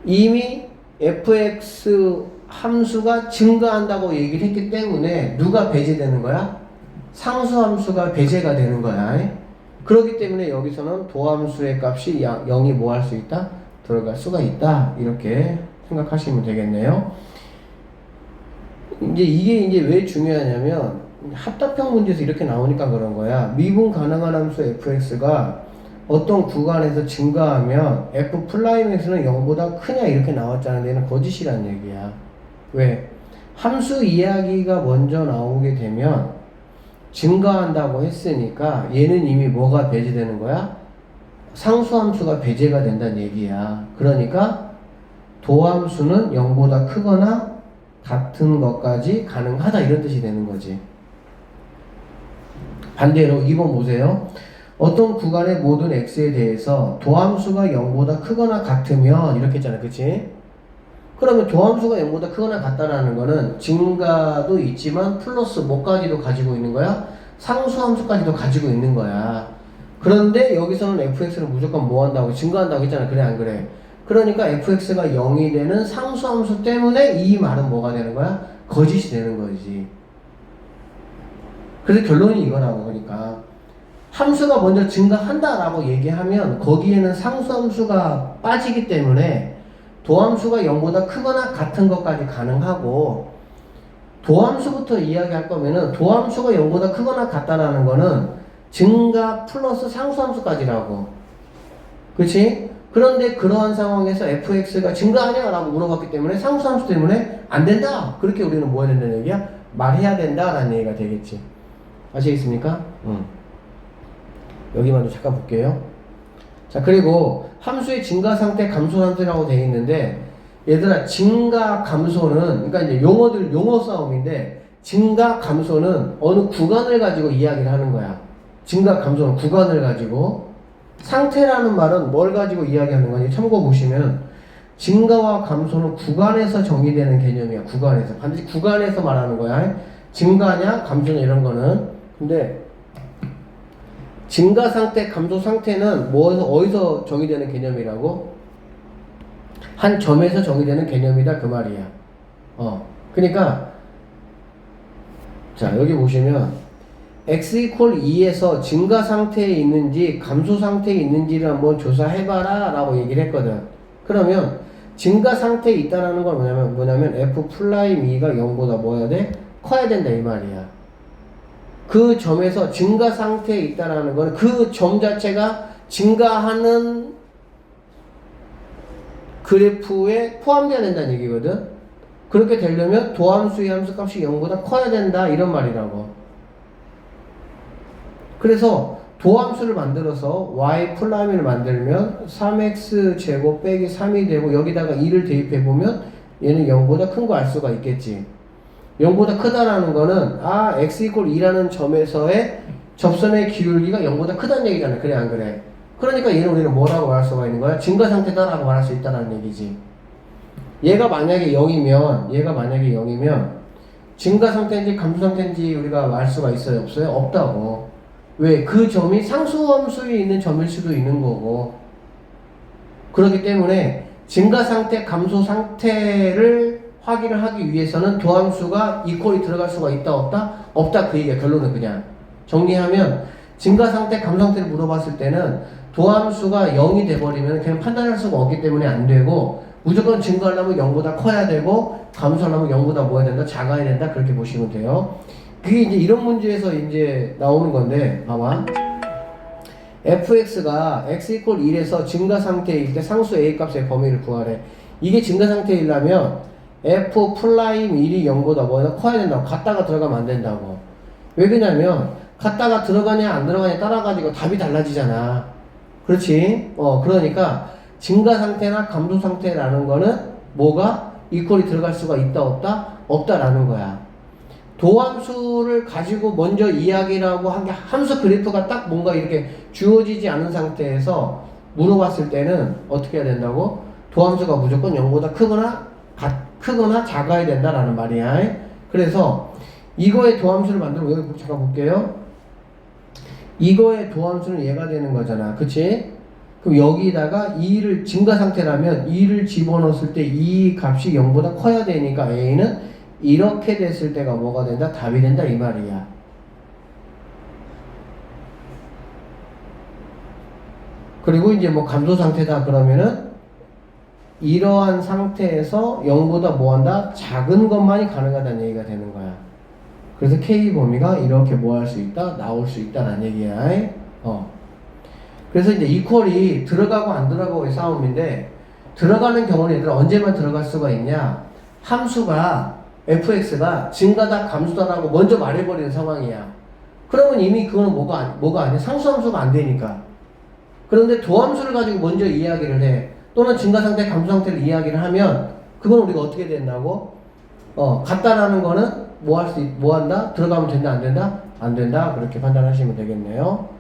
이미 fx 함수가 증가한다고 얘기를 했기 때문에 누가 배제되는 거야? 상수 함수가 배제가 되는 거야. 그렇기 때문에 여기서는 도함수의 값이 0이 뭐 할 수 있다? 들어갈 수가 있다. 이렇게 생각하시면 되겠네요. 이게 왜 중요하냐면 합답형 문제에서 이렇게 나오니까 그런 거야. 미분 가능한 함수 fx가 어떤 구간에서 증가하면 f 플라임x는 0보다 크냐 이렇게 나왔잖아. 얘는 거짓이란 얘기야. 왜? 함수 이야기가 먼저 나오게 되면 증가한다고 했으니까 얘는 이미 뭐가 배제되는 거야? 상수함수가 배제가 된다는 얘기야. 그러니까 도함수는 0보다 크거나 같은 것까지 가능하다 이런 뜻이 되는 거지. 반대로 2번 보세요. 어떤 구간의 모든 x에 대해서 도함수가 0보다 크거나 같으면 이렇게 했잖아. 그치? 그러면 도함수가 0보다 크거나 같다라는 거는 증가도 있지만 플러스 뭐까지도 가지고 있는 거야? 상수함수까지도 가지고 있는 거야. 그런데 여기서는 fx를 무조건 뭐 한다고? 증가한다고 했잖아. 그래 안 그래? 그러니까 fx가 0이 되는 상수함수 때문에 이 말은 뭐가 되는 거야? 거짓이 되는 거지. 그래서 결론이 이거라고. 그러니까 함수가 먼저 증가한다라고 얘기하면 거기에는 상수함수가 빠지기 때문에 도함수가 0보다 크거나 같은 것까지 가능하고, 도함수부터 이야기할 거면은 도함수가 0보다 크거나 같다라는 거는 증가 플러스 상수함수까지라고. 그치? 그런데 그러한 상황에서 fx가 증가하냐? 라고 물어봤기 때문에 상수함수 때문에 안 된다. 그렇게 우리는 뭐 해야 된다는 얘기야? 말해야 된다라는 얘기가 되겠지. 아시겠습니까? 여기만 좀 잠깐 볼게요. 자, 그리고 함수의 증가 상태, 감소 상태라고 되어 있는데, 얘들아, 증가, 감소는, 그러니까 이제 용어 싸움인데, 증가, 감소는 어느 구간을 가지고 이야기를 하는 거야. 증가, 감소는 구간을 가지고, 상태라는 말은 뭘 가지고 이야기하는 거니? 참고 보시면, 증가와 감소는 구간에서 정의되는 개념이야. 구간에서. 반드시 구간에서 말하는 거야. 증가냐, 감소냐, 이런 거는. 근데, 증가 상태, 감소 상태는 어디서 정의되는 개념이라고? 한 점에서 정의되는 개념이다 그 말이야. 그러니까 자, 여기 보시면 x equal 2에서 증가 상태에 있는지 감소 상태에 있는지를 한번 조사해봐라 라고 얘기를 했거든. 그러면 증가 상태에 있다는 건 뭐냐면 f 플라임 2가 0보다 뭐 해야 돼? 커야 된다 이 말이야. 그 점에서 증가 상태에 있다라는 거는 그 점 자체가 증가하는 그래프에 포함되어야 된다는 얘기거든. 그렇게 되려면 도함수의 함수값이 0보다 커야 된다 이런 말이라고. 그래서 도함수를 만들어서 y 플라임을 만들면 3x 제곱 빼기 3이 되고 여기다가 2를 대입해보면 얘는 0보다 큰 거 알 수가 있겠지. 0보다 크다라는 거는 x 이퀄 2라는 점에서의 접선의 기울기가 0보다 크다는 얘기잖아. 그래 안 그래? 그러니까 얘는 우리는 뭐라고 말할 수가 있는 거야? 증가 상태다라고 말할 수 있다는 얘기지. 얘가 만약에 0이면 증가 상태인지 감소 상태인지 우리가 알 수가 있어요? 없어요? 없다고. 왜? 그 점이 상수함수에 있는 점일 수도 있는 거고. 그렇기 때문에 증가 상태, 감소 상태를 확인을 하기 위해서는 도함수가 이퀄이 들어갈 수가 있다 없다? 없다 그 얘기야. 결론은 그냥 정리하면 증가 상태, 감소 상태를 물어봤을 때는 도함수가 0이 돼버리면 그냥 판단할 수가 없기 때문에 안 되고 무조건 증가하려면 0보다 커야 되고 감소하려면 0보다 뭐 해야 된다? 작아야 된다. 그렇게 보시면 돼요. 그게 이제 이런 문제에서 이제 나오는 건데 봐봐. fx가 x 이퀄 1에서 증가 상태일 때 상수 a 값의 범위를 구하래. 이게 증가 상태이려면 f 플라임 1이 0보다 뭐보다 커야 된다고. 갔다가 들어가면 안 된다고. 왜 그러냐면 갔다가 들어가냐 안 들어가냐 따라가지고 답이 달라지잖아. 그렇지? 그러니까 증가 상태나 감소 상태라는 거는 뭐가 이퀄이 들어갈 수가 있다 없다? 없다라는 거야. 도함수를 가지고 먼저 이야기라고 한 게 함수 그래프가 딱 뭔가 이렇게 주어지지 않은 상태에서 물어봤을 때는 어떻게 해야 된다고? 도함수가 무조건 0보다 크거나 작아야 된다라는 말이야. 그래서 이거의 도함수를 만들면 여기 잠깐 볼게요. 이거의 도함수는 얘가 되는 거잖아. 그치? 그럼 여기다가 2를 증가 상태라면 2를 집어넣었을 때 이 값이 0보다 커야 되니까 a는 이렇게 됐을 때가 뭐가 된다? 답이 된다 이 말이야. 그리고 이제 뭐 감소 상태다 그러면은 이러한 상태에서 0보다 뭐한다? 작은 것만이 가능하다는 얘기가 되는 거야. 그래서 K 범위가 이렇게 뭐 할 수 있다? 나올 수 있다는 얘기야. 그래서 이제 이퀄이 들어가고 안 들어가고의 싸움인데 들어가는 경우는 얘들아 언제만 들어갈 수가 있냐? 함수가 fx가 증가다 감소다라고 먼저 말해버리는 상황이야. 그러면 이미 그거는 뭐가 아니야? 상수함수가 안 되니까. 그런데 도함수를 가지고 먼저 이야기를 해. 또는 증가 상태, 감소 상태를 이야기를 하면 그건 우리가 어떻게 된다고? 같다라는 거는 뭐 한다? 들어가면 된다, 안 된다? 안 된다. 그렇게 판단하시면 되겠네요.